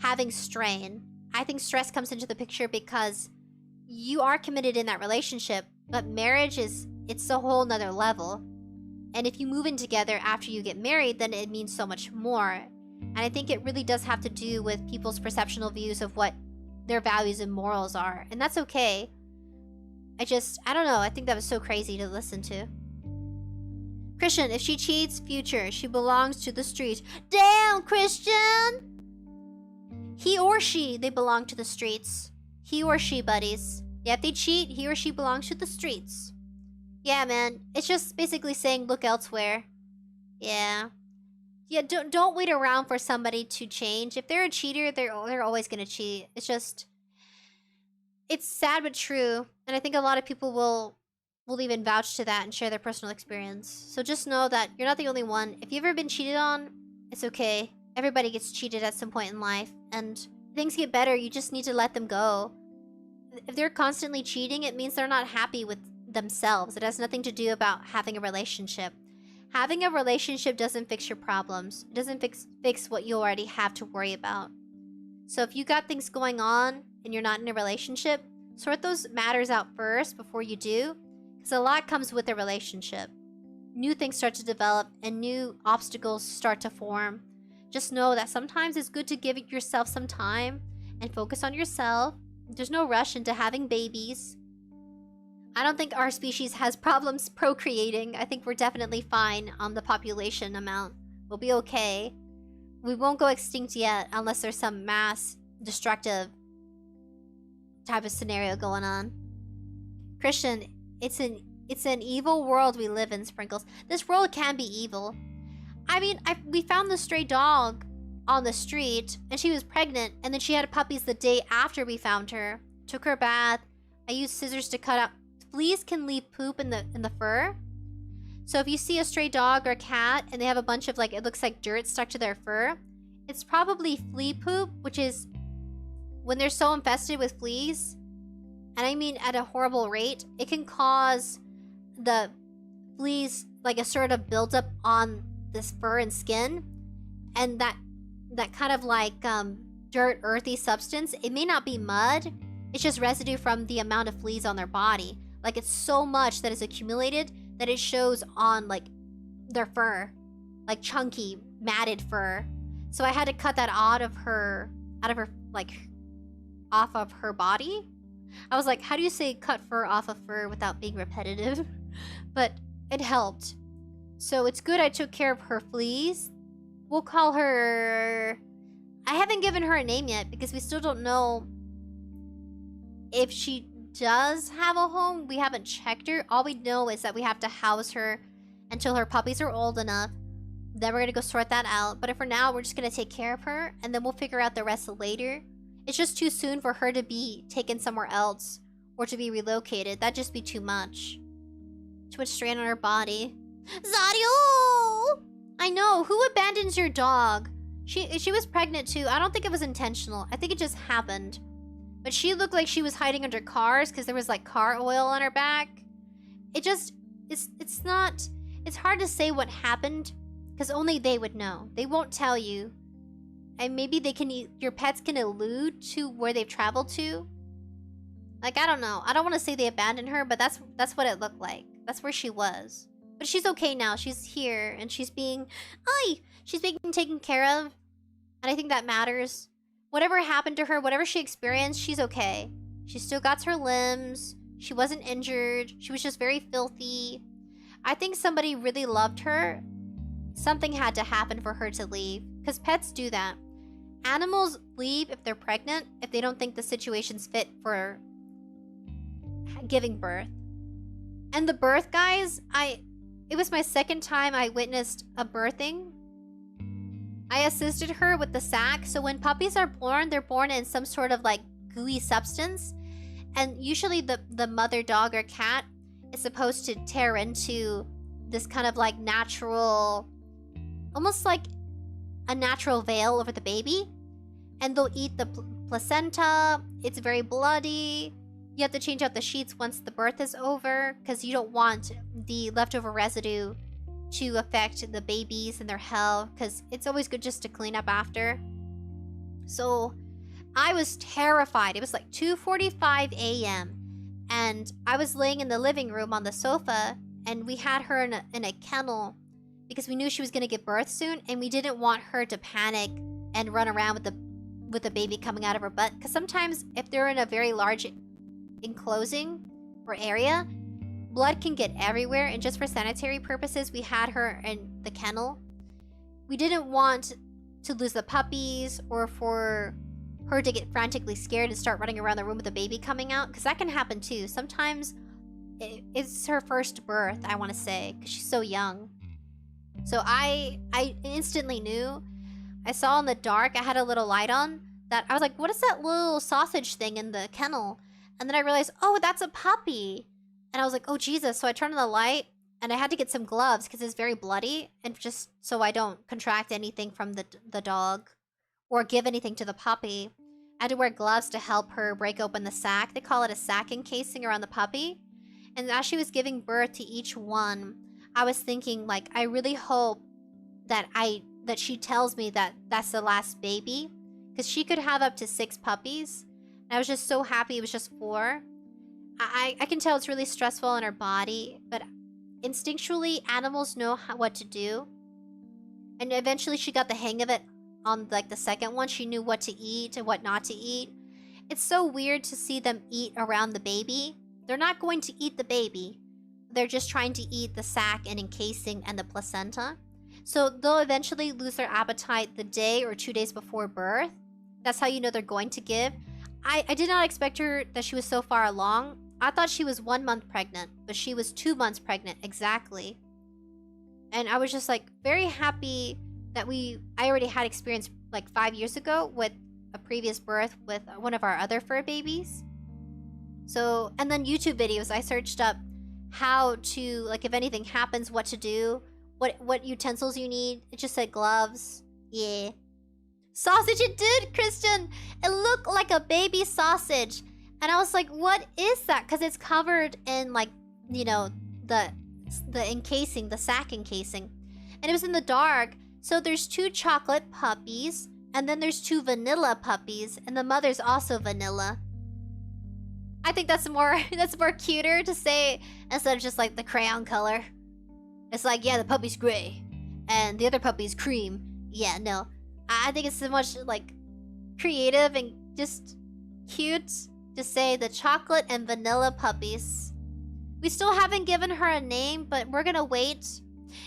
having strain. I think stress comes into the picture because you are committed in that relationship, but marriage it's a whole nother level. And if you move in together after you get married, then it means so much more. And I think it really does have to do with people's perceptual views of what their values and morals are. And that's okay. I don't know. I think that was so crazy to listen to. Christian, if she cheats, future. She belongs to the streets. Damn, Christian! He or she, they belong to the streets. He or she, buddies. Yeah, if they cheat, he or she belongs to the streets. Yeah, man. It's just basically saying look elsewhere. Yeah. Yeah, don't wait around for somebody to change. If they're a cheater, they're always gonna cheat. It's sad but true. And I think a lot of people will even vouch to that and share their personal experience. So just know that you're not the only one. If you've ever been cheated on, it's okay. Everybody gets cheated at some point in life. And things get better, you just need to let them go. If they're constantly cheating, it means they're not happy with themselves. It has nothing to do about having a relationship. Having a relationship doesn't fix your problems. It doesn't fix what you already have to worry about. So if you got things going on and you're not in a relationship, sort those matters out first before you do, because a lot comes with a relationship. New things start to develop and new obstacles start to form. Just know that sometimes it's good to give yourself some time and focus on yourself. There's no rush into having babies. I don't think our species has problems procreating. I think we're definitely fine on the population amount. We'll be okay. We won't go extinct yet unless there's some mass destructive type of scenario going on. Christian, it's an evil world we live in, Sprinkles. This world can be evil. I mean, we found the stray dog on the street, and she was pregnant, and then she had puppies the day after we found her. Took her bath. I used scissors to cut out. Fleas can leave poop in the fur. So if you see a stray dog or cat and they have a bunch of it looks like dirt stuck to their fur, it's probably flea poop, which is when they're so infested with fleas, and I mean at a horrible rate, it can cause the fleas a sort of buildup on this fur and skin, and that kind of dirt, earthy substance. It may not be mud, it's just residue from the amount of fleas on their body. It's so much that is accumulated that it shows on their fur, chunky, matted fur. So I had to cut that off of her body. I was like, how do you say cut fur off of fur without being repetitive? But it helped. So it's good I took care of her fleas. We'll call her... I haven't given her a name yet because we still don't know if she does have a home. We haven't checked her. All we know is that we have to house her until her puppies are old enough. Then we're gonna go sort that out. But for now, we're just gonna take care of her, and then we'll figure out the rest later. It's just too soon for her to be taken somewhere else or to be relocated. That'd just be too much. Too much strain on her body. Zario! I know. Who abandons your dog? She was pregnant too. I don't think it was intentional. I think it just happened. But she looked like she was hiding under cars because there was car oil on her back. It's hard to say what happened because only they would know. They won't tell you. And maybe your pets can allude to where they've traveled to. I don't know. I don't want to say they abandoned her, but that's what it looked like. That's where she was. But she's okay now. She's here and she's being taken care of. And I think that matters. Whatever happened to her, whatever she experienced, she's okay. She still got her limbs. She wasn't injured. She was just very filthy. I think somebody really loved her. Something had to happen for her to leave. Because pets do that. Animals leave if they're pregnant, if they don't think the situation's fit for giving birth. And the birth, guys, it was my second time I witnessed a birthing. I assisted her with the sac. So when puppies are born, they're born in some sort of gooey substance. And usually the mother dog or cat is supposed to tear into this kind of like natural, almost like a natural veil over the baby. And they'll eat the placenta. It's very bloody. You have to change out the sheets once the birth is over because you don't want the leftover residue to affect the babies and their health, because it's always good just to clean up after. So I was terrified. It was like 2:45 a.m. and I was laying in the living room on the sofa, and we had her in a kennel because we knew she was going to give birth soon, and we didn't want her to panic and run around with the baby coming out of her butt, because sometimes if they're in a very large enclosing or area, blood can get everywhere, and just for sanitary purposes, we had her in the kennel. We didn't want to lose the puppies or for her to get frantically scared and start running around the room with the baby coming out, because that can happen too. Sometimes it's her first birth, I want to say, because she's so young. So I instantly knew. I saw in the dark, I had a little light on, that I was like, what is that little sausage thing in the kennel? And then I realized, oh, that's a puppy. And I was like, oh, Jesus. So I turned on the light, and I had to get some gloves because it's very bloody, and just so I don't contract anything from the dog or give anything to the puppy. I had to wear gloves to help her break open the sac. They call it a sac encasing around the puppy. And as she was giving birth to each one, I was thinking, like, I really hope that she tells me that that's the last baby, because she could have up to 6 puppies. And I was just so happy it was just 4. I can tell it's really stressful on her body, but instinctually, animals know what to do. And eventually she got the hang of it on like the second one. She knew what to eat and what not to eat. It's so weird to see them eat around the baby. They're not going to eat the baby. They're just trying to eat the sac and encasing and the placenta. So they'll eventually lose their appetite the day or 2 days before birth. That's how you know they're going to give. I did not expect her that she was so far along. I thought she was 1 month pregnant, but she was 2 months pregnant exactly. And I was just like very happy that I already had experience like 5 years ago with a previous birth with one of our other fur babies. So, and then YouTube videos, I searched up how to, like, if anything happens, what to do, what utensils you need. It just said gloves. Yeah. Sausage it did, Christian! It looked like a baby sausage. And I was like, what is that? Because it's covered in, like, you know, the encasing, the sac encasing. And it was in the dark. So there's 2 chocolate puppies. And then there's 2 vanilla puppies. And the mother's also vanilla. I think that's more cuter to say instead of just, like, the crayon color. It's like, yeah, the puppy's gray. And the other puppy's cream. Yeah, no. I think it's so much, like, creative and just cute to say the chocolate and vanilla puppies. We still haven't given her a name, but we're gonna wait.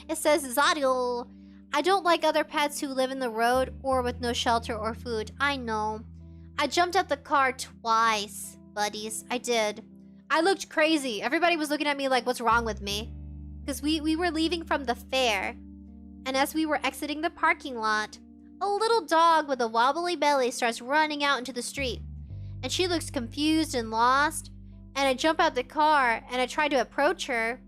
It says, Zadiel, I don't like other pets who live in the road or with no shelter or food. I know. I jumped out the car twice, buddies. I did. I looked crazy. Everybody was looking at me like, what's wrong with me? Because we were leaving from the fair. And as we were exiting the parking lot, a little dog with a wobbly belly starts running out into the street. And she looks confused and lost. And I jump out the car and I try to approach her.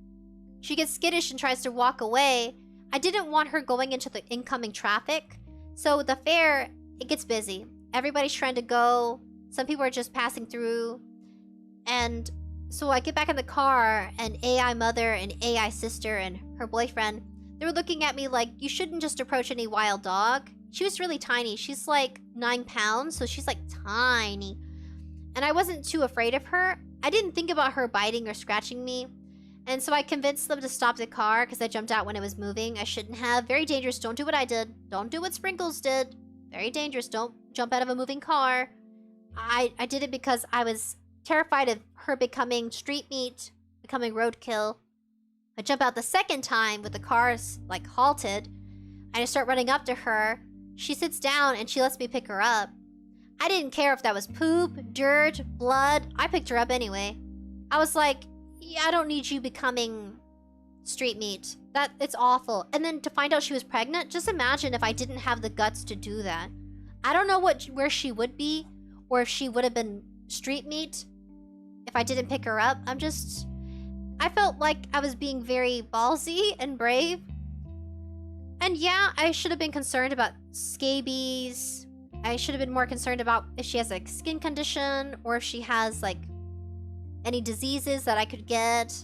She gets skittish and tries to walk away. I didn't want her going into the incoming traffic. So the fair, it gets busy. Everybody's trying to go. Some people are just passing through. And so I get back in the car, and AI mother and AI sister and her boyfriend, they were looking at me like, you shouldn't just approach any wild dog. She was really tiny. She's like 9 pounds, so she's like tiny. And I wasn't too afraid of her. I didn't think about her biting or scratching me. And so I convinced them to stop the car because I jumped out when it was moving. I shouldn't have. Very dangerous. Don't do what I did. Don't do what Sprinkles did. Very dangerous. Don't jump out of a moving car. I did it because I was terrified of her becoming street meat, becoming roadkill. I jump out the second time with the cars like halted. And I start running up to her. She sits down and she lets me pick her up. I didn't care if that was poop, dirt, blood. I picked her up anyway. I was like, yeah, I don't need you becoming street meat. It's awful. And then to find out she was pregnant, just imagine if I didn't have the guts to do that. I don't know where she would be, or if she would have been street meat if I didn't pick her up. I felt like I was being very ballsy and brave. And yeah, I should have been concerned about scabies. I should have been more concerned about if she has a skin condition or if she has like any diseases that I could get.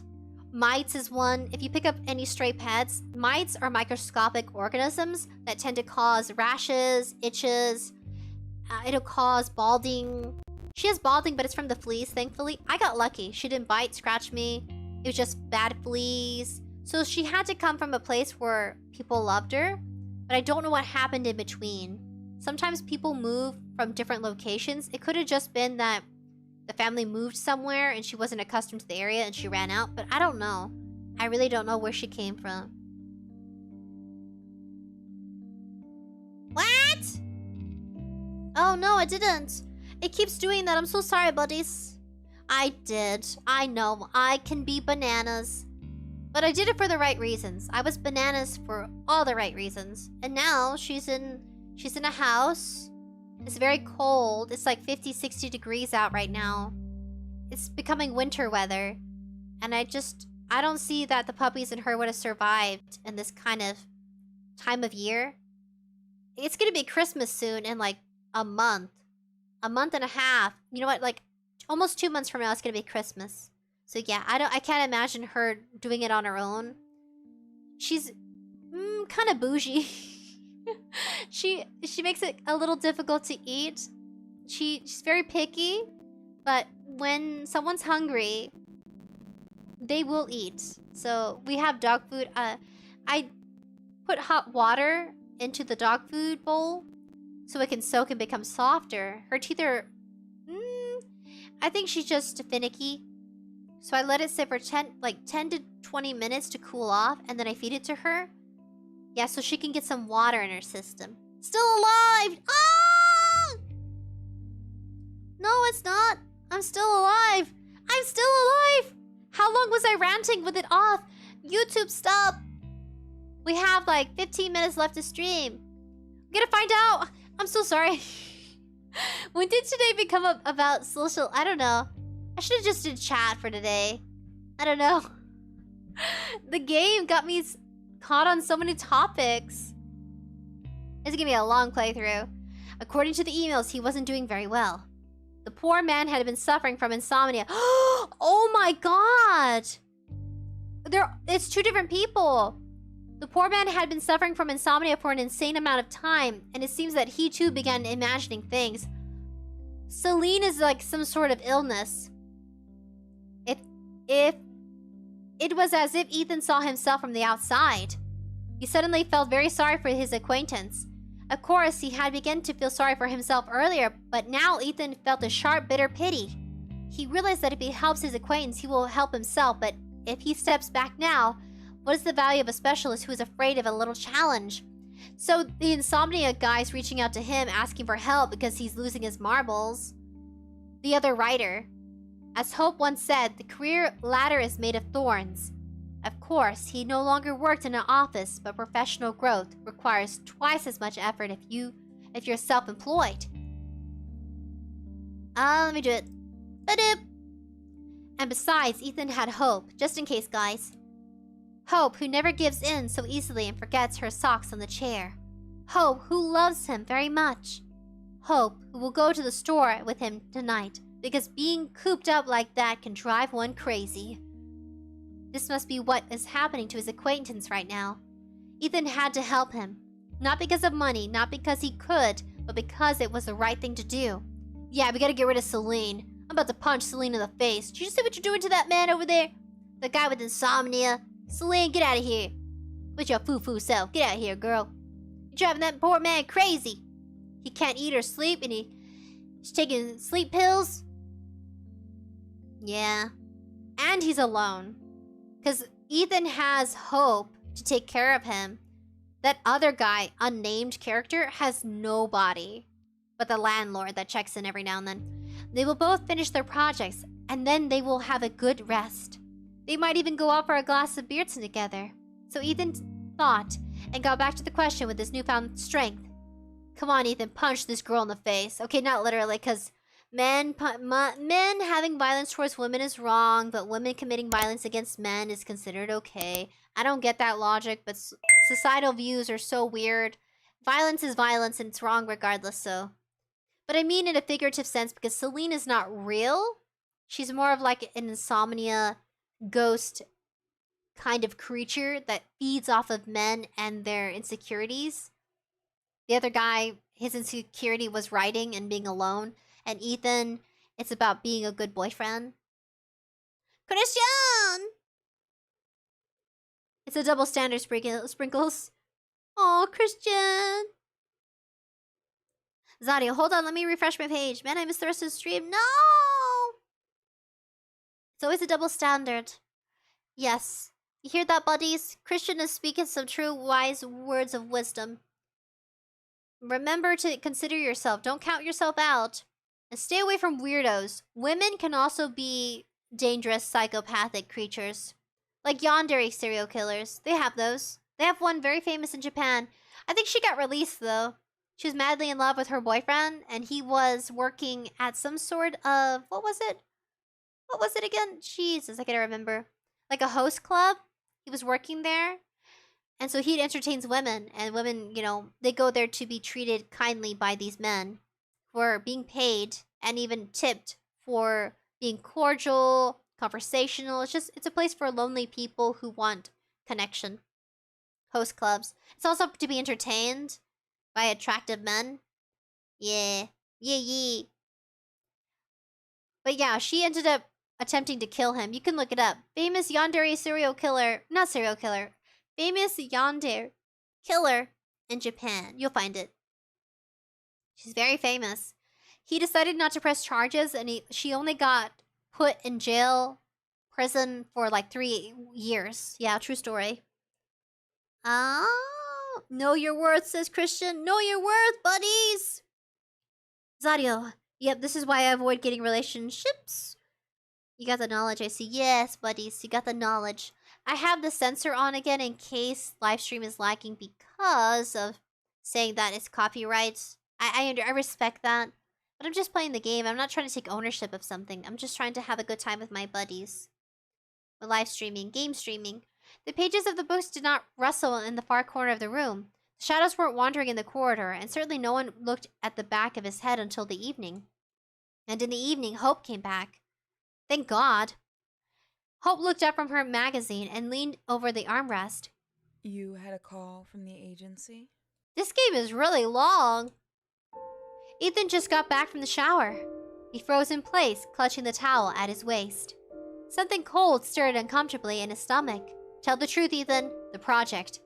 Mites is one. If you pick up any stray pets, mites are microscopic organisms that tend to cause rashes, itches. It'll cause balding. She has balding, but it's from the fleas, thankfully. I got lucky. She didn't bite, scratch me. It was just bad fleas. So she had to come from a place where people loved her, but I don't know what happened in between. Sometimes people move from different locations. It could have just been that the family moved somewhere and she wasn't accustomed to the area and she ran out, but I don't know. I really don't know where she came from. What? Oh no, I didn't. It keeps doing that. I'm so sorry, buddies. I did. I know. I can be bananas. But I did it for the right reasons. I was bananas for all the right reasons. And now she's in a house. It's very cold. It's like 50, 60 degrees out right now. It's becoming winter weather. And I don't see that the puppies and her would have survived in this kind of time of year. It's gonna be Christmas soon in like a month. A month and a half. You know what? Like almost 2 months from now it's gonna be Christmas. So yeah, I can't imagine her doing it on her own. She's kind of bougie. She makes it a little difficult to eat. She's very picky, but when someone's hungry, they will eat. So we have dog food. I put hot water into the dog food bowl so it can soak and become softer. Her teeth are... I think she's just finicky. So I let it sit for 10 to 20 minutes to cool off, and then I feed it to her. Yeah, so she can get some water in her system. Still alive! Ah! No, it's not. I'm still alive. I'm still alive! How long was I ranting with it off? YouTube, stop! We have like 15 minutes left to stream. I'm gonna find out. I'm so sorry. When did today become about social? I don't know. I should have just did chat for today. I don't know. The game got me caught on so many topics. It's gonna be a long playthrough. According to the emails, he wasn't doing very well. The poor man had been suffering from insomnia. Oh my god! It's two different people. The poor man had been suffering from insomnia for an insane amount of time, and it seems that he too began imagining things. Selene is like some sort of illness. It was as if Ethan saw himself from the outside. He suddenly felt very sorry for his acquaintance. Of course, he had begun to feel sorry for himself earlier, but now Ethan felt a sharp, bitter pity. He realized that if he helps his acquaintance, he will help himself, but if he steps back now, what is the value of a specialist who is afraid of a little challenge? So the insomnia guy's reaching out to him, asking for help because he's losing his marbles. The other writer. As Hope once said, the career ladder is made of thorns. Of course, he no longer worked in an office, but professional growth requires twice as much effort if you're self-employed. Let me do it. Ba-doop. And besides, Ethan had Hope, just in case, guys. Hope, who never gives in so easily and forgets her socks on the chair. Hope, who loves him very much. Hope, who will go to the store with him tonight, because being cooped up like that can drive one crazy. This must be what is happening to his acquaintance right now. Ethan had to help him. Not because of money, not because he could, but because it was the right thing to do. Yeah, we gotta get rid of Selene. I'm about to punch Selene in the face. Did you see what you're doing to that man over there? The guy with insomnia. Selene, get out of here. With your foo-foo self. Get out of here, girl. You're driving that poor man crazy. He can't eat or sleep, and he's taking sleep pills. Yeah. And he's alone. Because Ethan has Hope to take care of him. That other guy, unnamed character, has nobody but the landlord that checks in every now and then. They will both finish their projects, and then they will have a good rest. They might even go out for a glass of beer together. So Ethan thought, and got back to the question with his newfound strength. Come on, Ethan, punch this girl in the face. Okay, not literally, because Men having violence towards women is wrong, but women committing violence against men is considered okay. I don't get that logic, but societal views are so weird. Violence is violence and it's wrong regardless, so. But I mean in a figurative sense because Selene is not real. She's more of like an insomnia ghost kind of creature that feeds off of men and their insecurities. The other guy, his insecurity was writing and being alone. And Ethan, it's about being a good boyfriend. Christian! It's a double standard, Sprinkles. Oh, Christian! Zadio, hold on, let me refresh my page. Man, I missed the rest of the stream. No! It's always a double standard. Yes. You hear that, buddies? Christian is speaking some true, wise words of wisdom. Remember to consider yourself. Don't count yourself out. And stay away from weirdos. Women can also be dangerous, psychopathic creatures. Like yandere serial killers. They have those. They have one very famous in Japan. I think she got released, though. She was madly in love with her boyfriend, and he was working at some sort of... What was it? What was it again? Jesus, I can't remember. Like a host club? He was working there. And so he entertains women. And women, you know, they go there to be treated kindly by these men. For being paid and even tipped for being cordial, conversational. It's a place for lonely people who want connection. Host clubs. It's also to be entertained by attractive men. Yeah. Yeah. But yeah, she ended up attempting to kill him. You can look it up. Famous yandere serial killer. Not serial killer. Famous yandere killer in Japan. You'll find it. She's very famous. He decided not to press charges, and she only got put in prison for like 3 years. Yeah, true story. Know your worth, says Christian. Know your worth, buddies! Zadio. Yep, this is why I avoid getting relationships. You got the knowledge, I see. Yes, buddies, you got the knowledge. I have the censor on again in case live stream is lagging because of saying that it's copyright. I respect that, but I'm just playing the game. I'm not trying to take ownership of something. I'm just trying to have a good time with my buddies. With live streaming, game streaming. The pages of the books did not rustle in the far corner of the room. The shadows weren't wandering in the corridor, and certainly no one looked at the back of his head until the evening. And in the evening, Hope came back. Thank God. Hope looked up from her magazine and leaned over the armrest. You had a call from the agency? This game is really long. Ethan just got back from the shower. He froze in place, clutching the towel at his waist. Something cold stirred uncomfortably in his stomach. Tell the truth, Ethan. The project.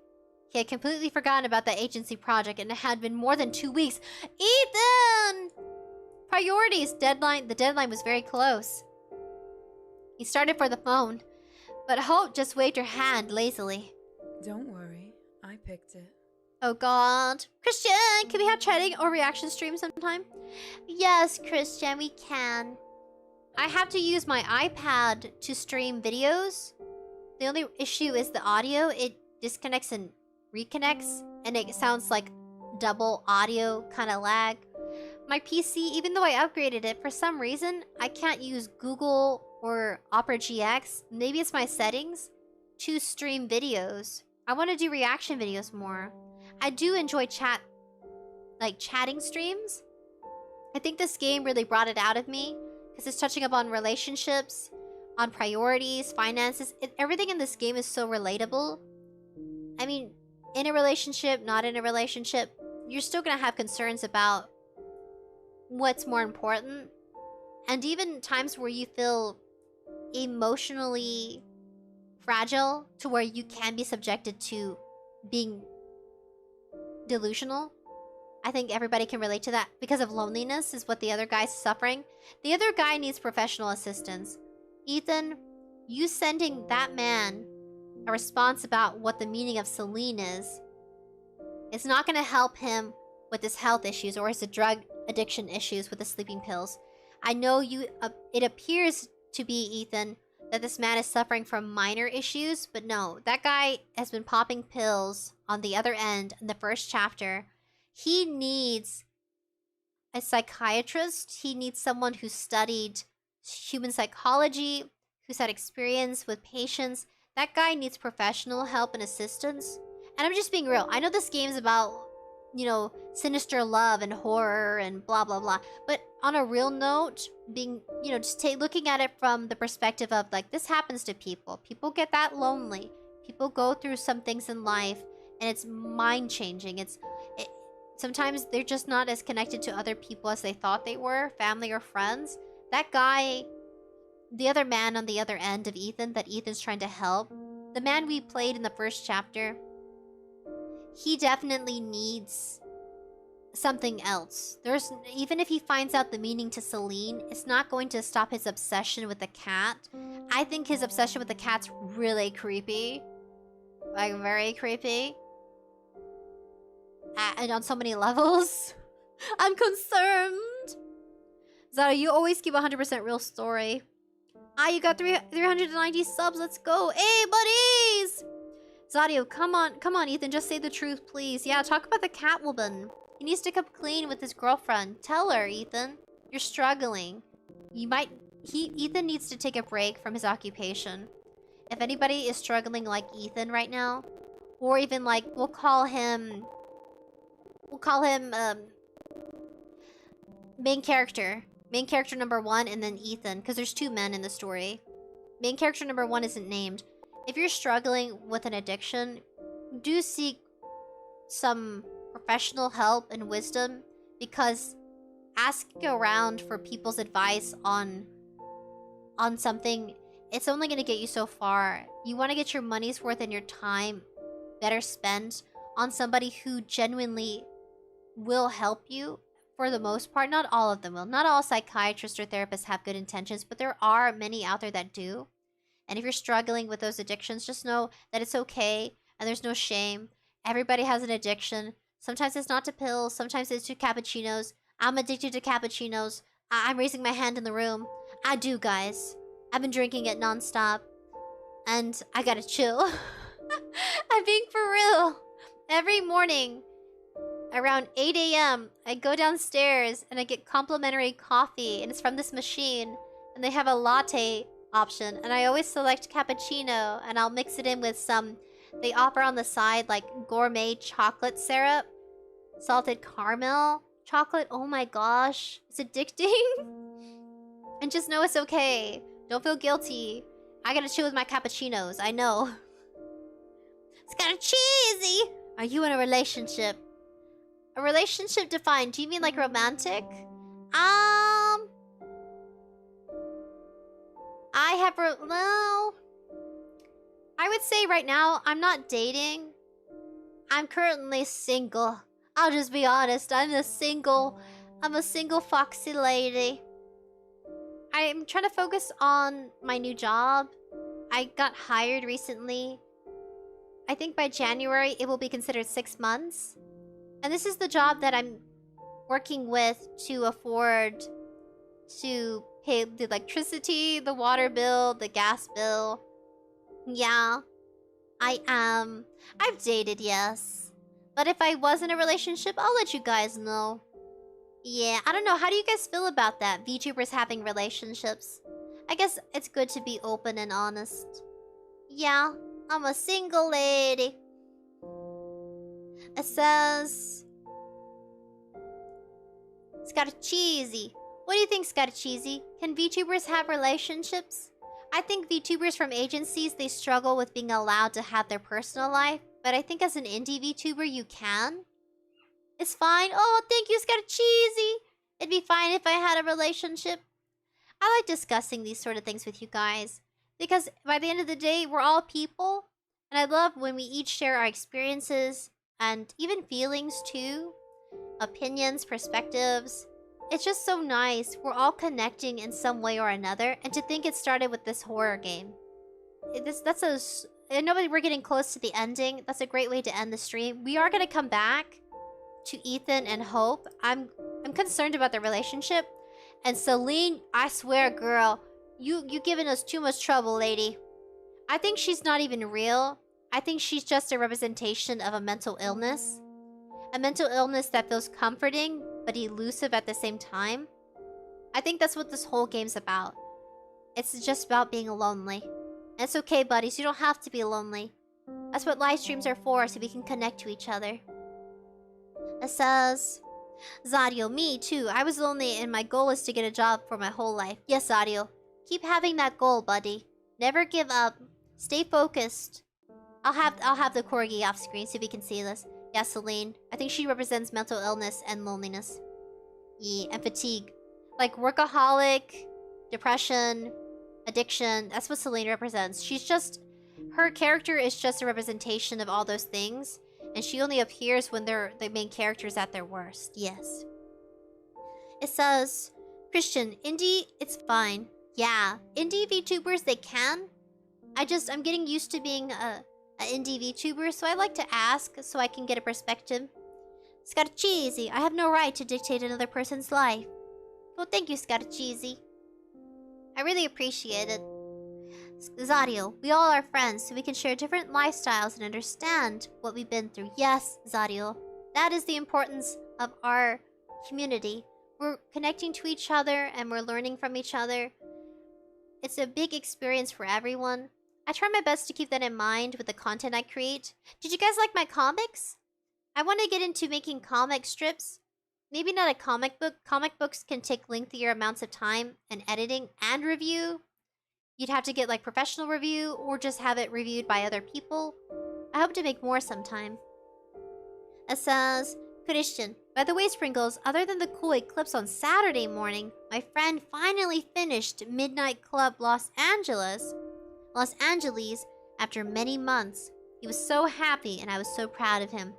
He had completely forgotten about the agency project, and it had been more than 2 weeks. Ethan! Priorities. Deadline. The deadline was very close. He started for the phone, but Hope just waved her hand lazily. Don't worry. I picked it. Oh God. Christian, can we have chatting or reaction stream sometime? Yes, Christian, we can. I have to use my iPad to stream videos. The only issue is the audio. It disconnects and reconnects, and it sounds like double audio kind of lag. My PC, even though I upgraded it, for some reason, I can't use Google or Opera GX. Maybe it's my settings to stream videos. I want to do reaction videos more. I do enjoy chatting streams. I think this game really brought it out of me because it's touching up on relationships, on priorities, finances. Everything in this game is so relatable. I mean, in a relationship, not in a relationship, you're still gonna have concerns about what's more important. And even times where you feel emotionally fragile to where you can be subjected to being delusional. I think everybody can relate to that because of loneliness is what the other guy's suffering. The other guy needs professional assistance. Ethan, you sending that man a response about what the meaning of Selene is, it's not going to help him with his health issues or his drug addiction issues with the sleeping pills. I know you. It appears to be, Ethan, that this man is suffering from minor issues, but no, that guy has been popping pills on the other end in the first chapter. He needs a psychiatrist. He needs someone who studied human psychology, who's had experience with patients. That guy needs professional help and assistance. And I'm just being real. I know this game's about, you know, sinister love and horror and blah, blah, blah. But on a real note, being, you know, just looking at it from the perspective of, like, this happens to people. People get that lonely. People go through some things in life, and it's mind-changing. Sometimes they're just not as connected to other people as they thought they were, family or friends. That guy, the other man on the other end of Ethan that Ethan's trying to help, the man we played in the first chapter, he definitely needs something else. Even if he finds out the meaning to Selene, it's not going to stop his obsession with the cat. I think his obsession with the cat's really creepy. Like, very creepy. And on so many levels. I'm concerned. Zara, you always keep 100% real story. You got 390 subs. Let's go. Hey, buddies! Zadio, come on, Ethan. Just say the truth, please. Yeah, talk about the Catwoman. He needs to come clean with his girlfriend. Tell her, Ethan. You're struggling. Ethan needs to take a break from his occupation. If anybody is struggling like Ethan right now, or even like, we'll call him main character number 1, and then Ethan, because there's 2 men in the story. Main character number 1 isn't named. If you're struggling with an addiction, do seek some professional help and wisdom, because asking around for people's advice on something, it's only going to get you so far. You want to get your money's worth and your time better spent on somebody who genuinely will help you for the most part. Not all of them will. Not all psychiatrists or therapists have good intentions, but there are many out there that do. And if you're struggling with those addictions, just know that it's okay and there's no shame. Everybody has an addiction. Sometimes it's not to pills. Sometimes it's to cappuccinos. I'm addicted to cappuccinos. I'm raising my hand in the room. I do, guys. I've been drinking it nonstop. And I gotta chill. I'm being for real. Every morning, around 8 a.m., I go downstairs and I get complimentary coffee. And it's from this machine. And they have a latte option. And I always select cappuccino. And I'll mix it in with some... They offer on the side, like, gourmet chocolate syrup. Salted caramel chocolate. Oh my gosh. It's addicting. And just know it's okay. Don't feel guilty. I gotta chill with my cappuccinos. I know. It's kinda cheesy. Are you in a relationship? A relationship defined. Do you mean like romantic? Well, I would say right now, I'm not dating. I'm currently single. I'll just be honest. I'm a single foxy lady. I'm trying to focus on my new job. I got hired recently. I think by January, it will be considered 6 months. And this is the job that I'm working with to afford to pay the electricity, the water bill, the gas bill. Yeah, I am. I've dated, yes. But if I was in a relationship, I'll let you guys know. Yeah, I don't know. How do you guys feel about that? VTubers having relationships? I guess it's good to be open and honest. Yeah, I'm a single lady. It says... 𝑠𝑐𝑎𝑟-cheesy. What do you think, 𝑠𝑐𝑎𝑟-cheesy? Can VTubers have relationships? I think VTubers from agencies, they struggle with being allowed to have their personal life. But I think as an indie VTuber, you can. It's fine. Oh, thank you, 𝑠𝑐𝑎𝑟-cheesy. It'd be fine if I had a relationship. I like discussing these sort of things with you guys. Because by the end of the day, we're all people. And I love when we each share our experiences and even feelings too. Opinions, perspectives. It's just so nice. We're all connecting in some way or another. And to think it started with this horror game. I know we're getting close to the ending. That's a great way to end the stream. We are going to come back to Ethan and Hope. I'm concerned about the relationship. And Selene, I swear, girl, you giving us too much trouble, lady. I think she's not even real. I think she's just a representation of a mental illness. A mental illness that feels comforting but elusive at the same time. I think that's what this whole game's about. It's just about being lonely. And it's okay, buddies, you don't have to be lonely. That's what live streams are for, so we can connect to each other. It says, Zario, me too. I was lonely and my goal is to get a job for my whole life. Yes, Zario. Keep having that goal, buddy. Never give up. Stay focused. I'll have the corgi off screen so we can see this. Yeah, Selene. I think she represents mental illness and loneliness. Yeah, and fatigue. Like workaholic, depression, addiction. That's what Selene represents. She's just... Her character is just a representation of all those things. And she only appears when they're the main characters at their worst. Yes. It says, Christian, indie, it's fine. Yeah, indie VTubers, they can. I'm getting used to being a indie VTuber, so I like to ask so I can get a perspective. 𝑠'𝐴𝑟, I have no right to dictate another person's life. Well, thank you, 𝑠'𝐴𝑟. I really appreciate it. Zario, we all are friends, so we can share different lifestyles and understand what we've been through. Yes, Zario. That is the importance of our community. We're connecting to each other and we're learning from each other. It's a big experience for everyone. I try my best to keep that in mind with the content I create. Did you guys like my comics? I want to get into making comic strips. Maybe not a comic book. Comic books can take lengthier amounts of time and editing and review. You'd have to get like professional review or just have it reviewed by other people. I hope to make more sometime. It says, Christian, by the way, Sprinkles, other than the cool eclipse on Saturday morning, my friend finally finished Midnight Club Los Angeles after many months. He was so happy and I was so proud of him.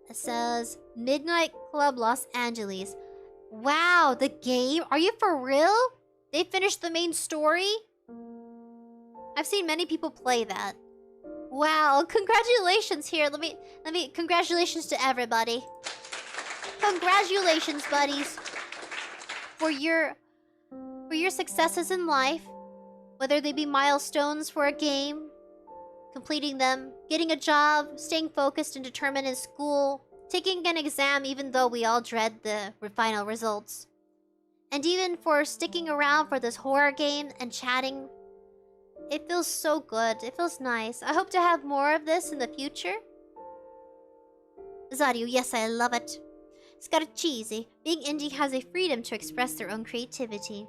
It says, Midnight Club Los Angeles. Wow, the game? Are you for real? They finished the main story? I've seen many people play that. Wow, congratulations here. Let me congratulations to everybody. Congratulations, buddies. For your successes in life, whether they be milestones for a game, completing them, getting a job, staying focused and determined in school, taking an exam even though we all dread the final results. And even for sticking around for this horror game and chatting. It feels so good. It feels nice. I hope to have more of this in the future. Zario, yes, I love it. 𝑠'𝐴𝑟, being indie has a freedom to express their own creativity.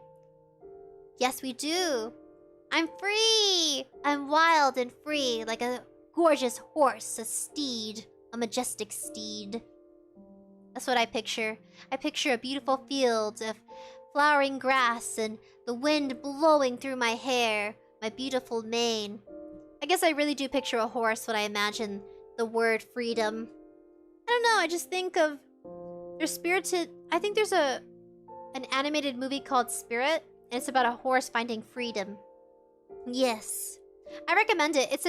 Yes, we do. I'm free! I'm wild and free, like a gorgeous horse, a steed, a majestic steed. That's what I picture. I picture a beautiful field of flowering grass and the wind blowing through my hair, my beautiful mane. I guess I really do picture a horse when I imagine the word freedom. I don't know, I just think of... There's Spirited... I think there's an animated movie called Spirit, and it's about a horse finding freedom. Yes. I recommend it. It's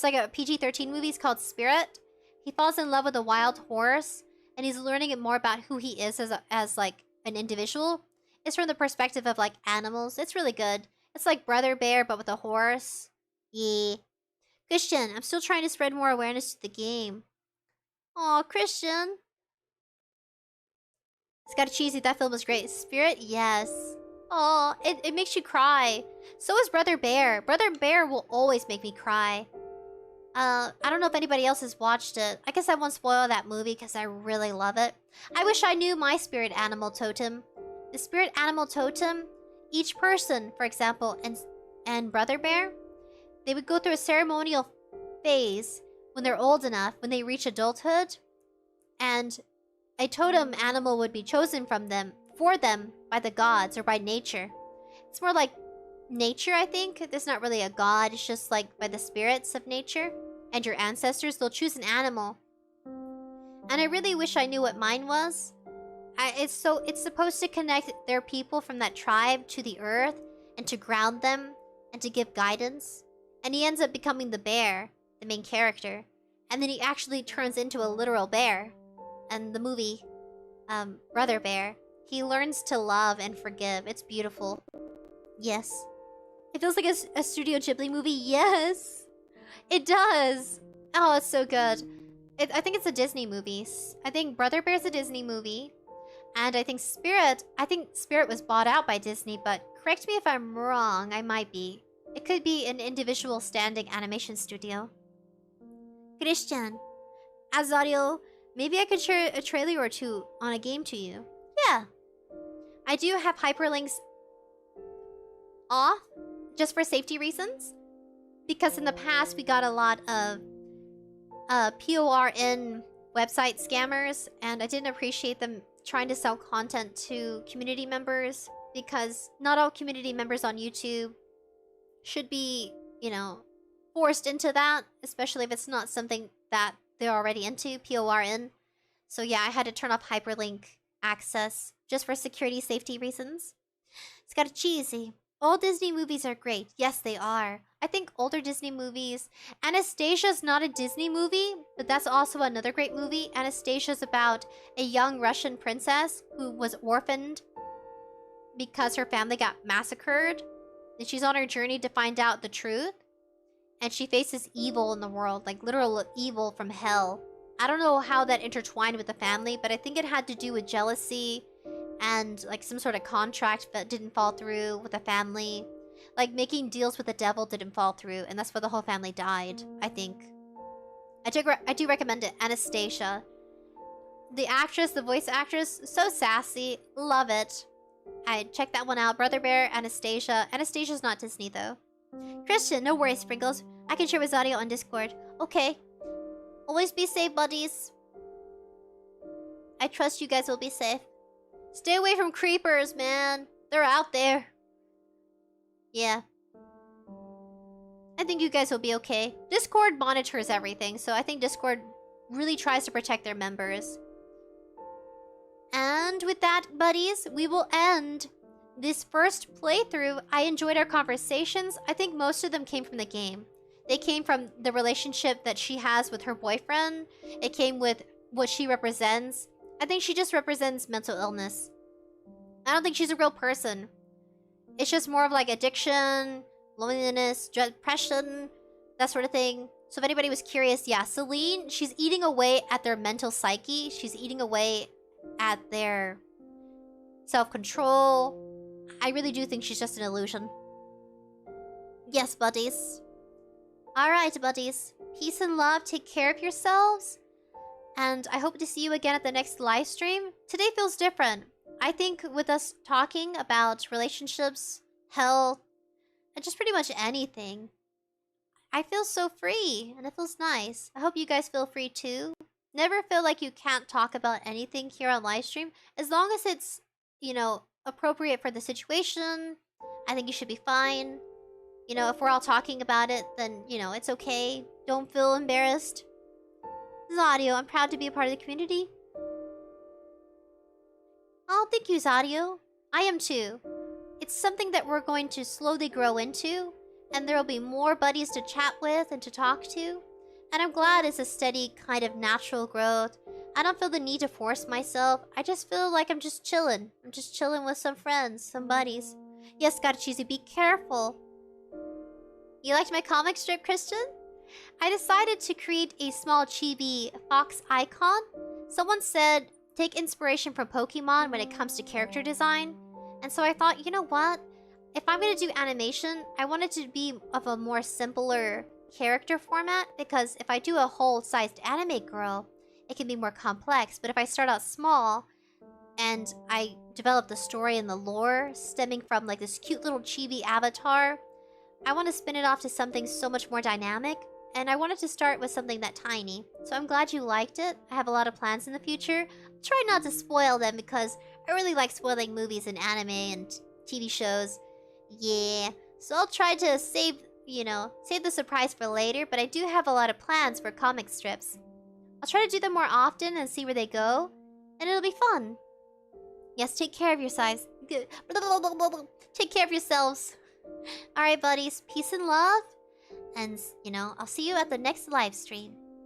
like a PG-13 movie. It's called Spirit. He falls in love with a wild horse, and he's learning more about who he is as like an individual. It's from the perspective of like animals. It's really good. It's like Brother Bear, but with a horse. Yeah. Christian, I'm still trying to spread more awareness to the game. Aw, Christian. 𝑠'𝐴𝑟, that film was great. Spirit, yes. Aw, it makes you cry. So is Brother Bear. Brother Bear will always make me cry. I don't know if anybody else has watched it. I guess I won't spoil that movie because I really love it. I wish I knew my spirit animal totem. The spirit animal totem, each person, for example, and Brother Bear, they would go through a ceremonial phase when they're old enough, when they reach adulthood, and a totem animal would be chosen for them by the gods or by nature. It's more like nature, I think. There's not really a god, it's just like by the spirits of nature and your ancestors. They'll choose an animal. And I really wish I knew what mine was. It's supposed to connect their people from that tribe to the earth and to ground them and to give guidance. And he ends up becoming the bear, the main character. And then he actually turns into a literal bear. And the movie, Brother Bear, he learns to love and forgive. It's beautiful. Yes. It feels like a Studio Ghibli movie. Yes! It does! Oh, it's so good. I think it's a Disney movie. I think Brother Bear's a Disney movie. And I think Spirit was bought out by Disney, but correct me if I'm wrong, I might be. It could be an individual standing animation studio. Christian, as audio, maybe I could share a trailer or two on a game to you. Yeah. I do have hyperlinks off, just for safety reasons. Because in the past, we got a lot of PORN website scammers, and I didn't appreciate them trying to sell content to community members, because not all community members on YouTube should be, you know, forced into that, especially if it's not something that they're already into, PORN. So yeah, I had to turn off hyperlink access just for security safety reasons. It's got a cheesy. All Disney movies are great. Yes, they are. I think older Disney movies... Anastasia's not a Disney movie, but that's also another great movie. Anastasia's about a young Russian princess who was orphaned because her family got massacred. And she's on her journey to find out the truth. And she faces evil in the world, like literal evil from hell. I don't know how that intertwined with the family, but I think it had to do with jealousy and like some sort of contract that didn't fall through with the family. Like making deals with the devil didn't fall through, and that's why the whole family died, I think. I do recommend it. Anastasia. The actress, the voice actress, so sassy. Love it. I checked that one out. Brother Bear, Anastasia. Anastasia's not Disney though. Christian, no worries, Sprinkles. I can share his audio on Discord. Okay. Always be safe, buddies. I trust you guys will be safe. Stay away from creepers, man. They're out there. Yeah. I think you guys will be okay. Discord monitors everything, so I think Discord really tries to protect their members. And with that, buddies, we will end this first playthrough. I enjoyed our conversations. I think most of them came from the game. They came from the relationship that she has with her boyfriend. It came with what she represents. I think she just represents mental illness. I don't think she's a real person. It's just more of like addiction, loneliness, depression, that sort of thing. So if anybody was curious, yeah, Selene, she's eating away at their mental psyche. She's eating away at their self-control. I really do think she's just an illusion. Yes, buddies. Alright, buddies. Peace and love. Take care of yourselves. And I hope to see you again at the next live stream. Today feels different. I think with us talking about relationships, health, and just pretty much anything, I feel so free, and it feels nice. I hope you guys feel free too. Never feel like you can't talk about anything here on live stream. As long as it's, you know, appropriate for the situation, I think you should be fine. You know, if we're all talking about it, then, you know, it's okay. Don't feel embarrassed. This is Audio. I'm proud to be a part of the community. Oh, thank you, Zadio. I am too. It's something that we're going to slowly grow into, and there will be more buddies to chat with and to talk to. And I'm glad it's a steady kind of natural growth. I don't feel the need to force myself. I just feel like I'm just chilling. I'm just chilling with some friends, some buddies. Yes, 𝑔𝒑𝒑𝒄, be careful. You liked my comic strip, Christian? I decided to create a small chibi fox icon. Someone said, take inspiration from Pokemon when it comes to character design. And so I thought, you know what? If I'm going to do animation, I want it to be of a more simpler character format, because if I do a whole-sized anime girl, it can be more complex. But if I start out small and I develop the story and the lore stemming from like this cute little chibi avatar, I want to spin it off to something so much more dynamic. And I wanted to start with something that tiny. So I'm glad you liked it. I have a lot of plans in the future. I'll try not to spoil them because I really like spoiling movies and anime and TV shows. Yeah. So I'll try to save the surprise for later, but I do have a lot of plans for comic strips. I'll try to do them more often and see where they go, and it'll be fun. Yes, take care of yourselves. Take care of yourselves. Alright, buddies. Peace and love. And, I'll see you at the next live stream.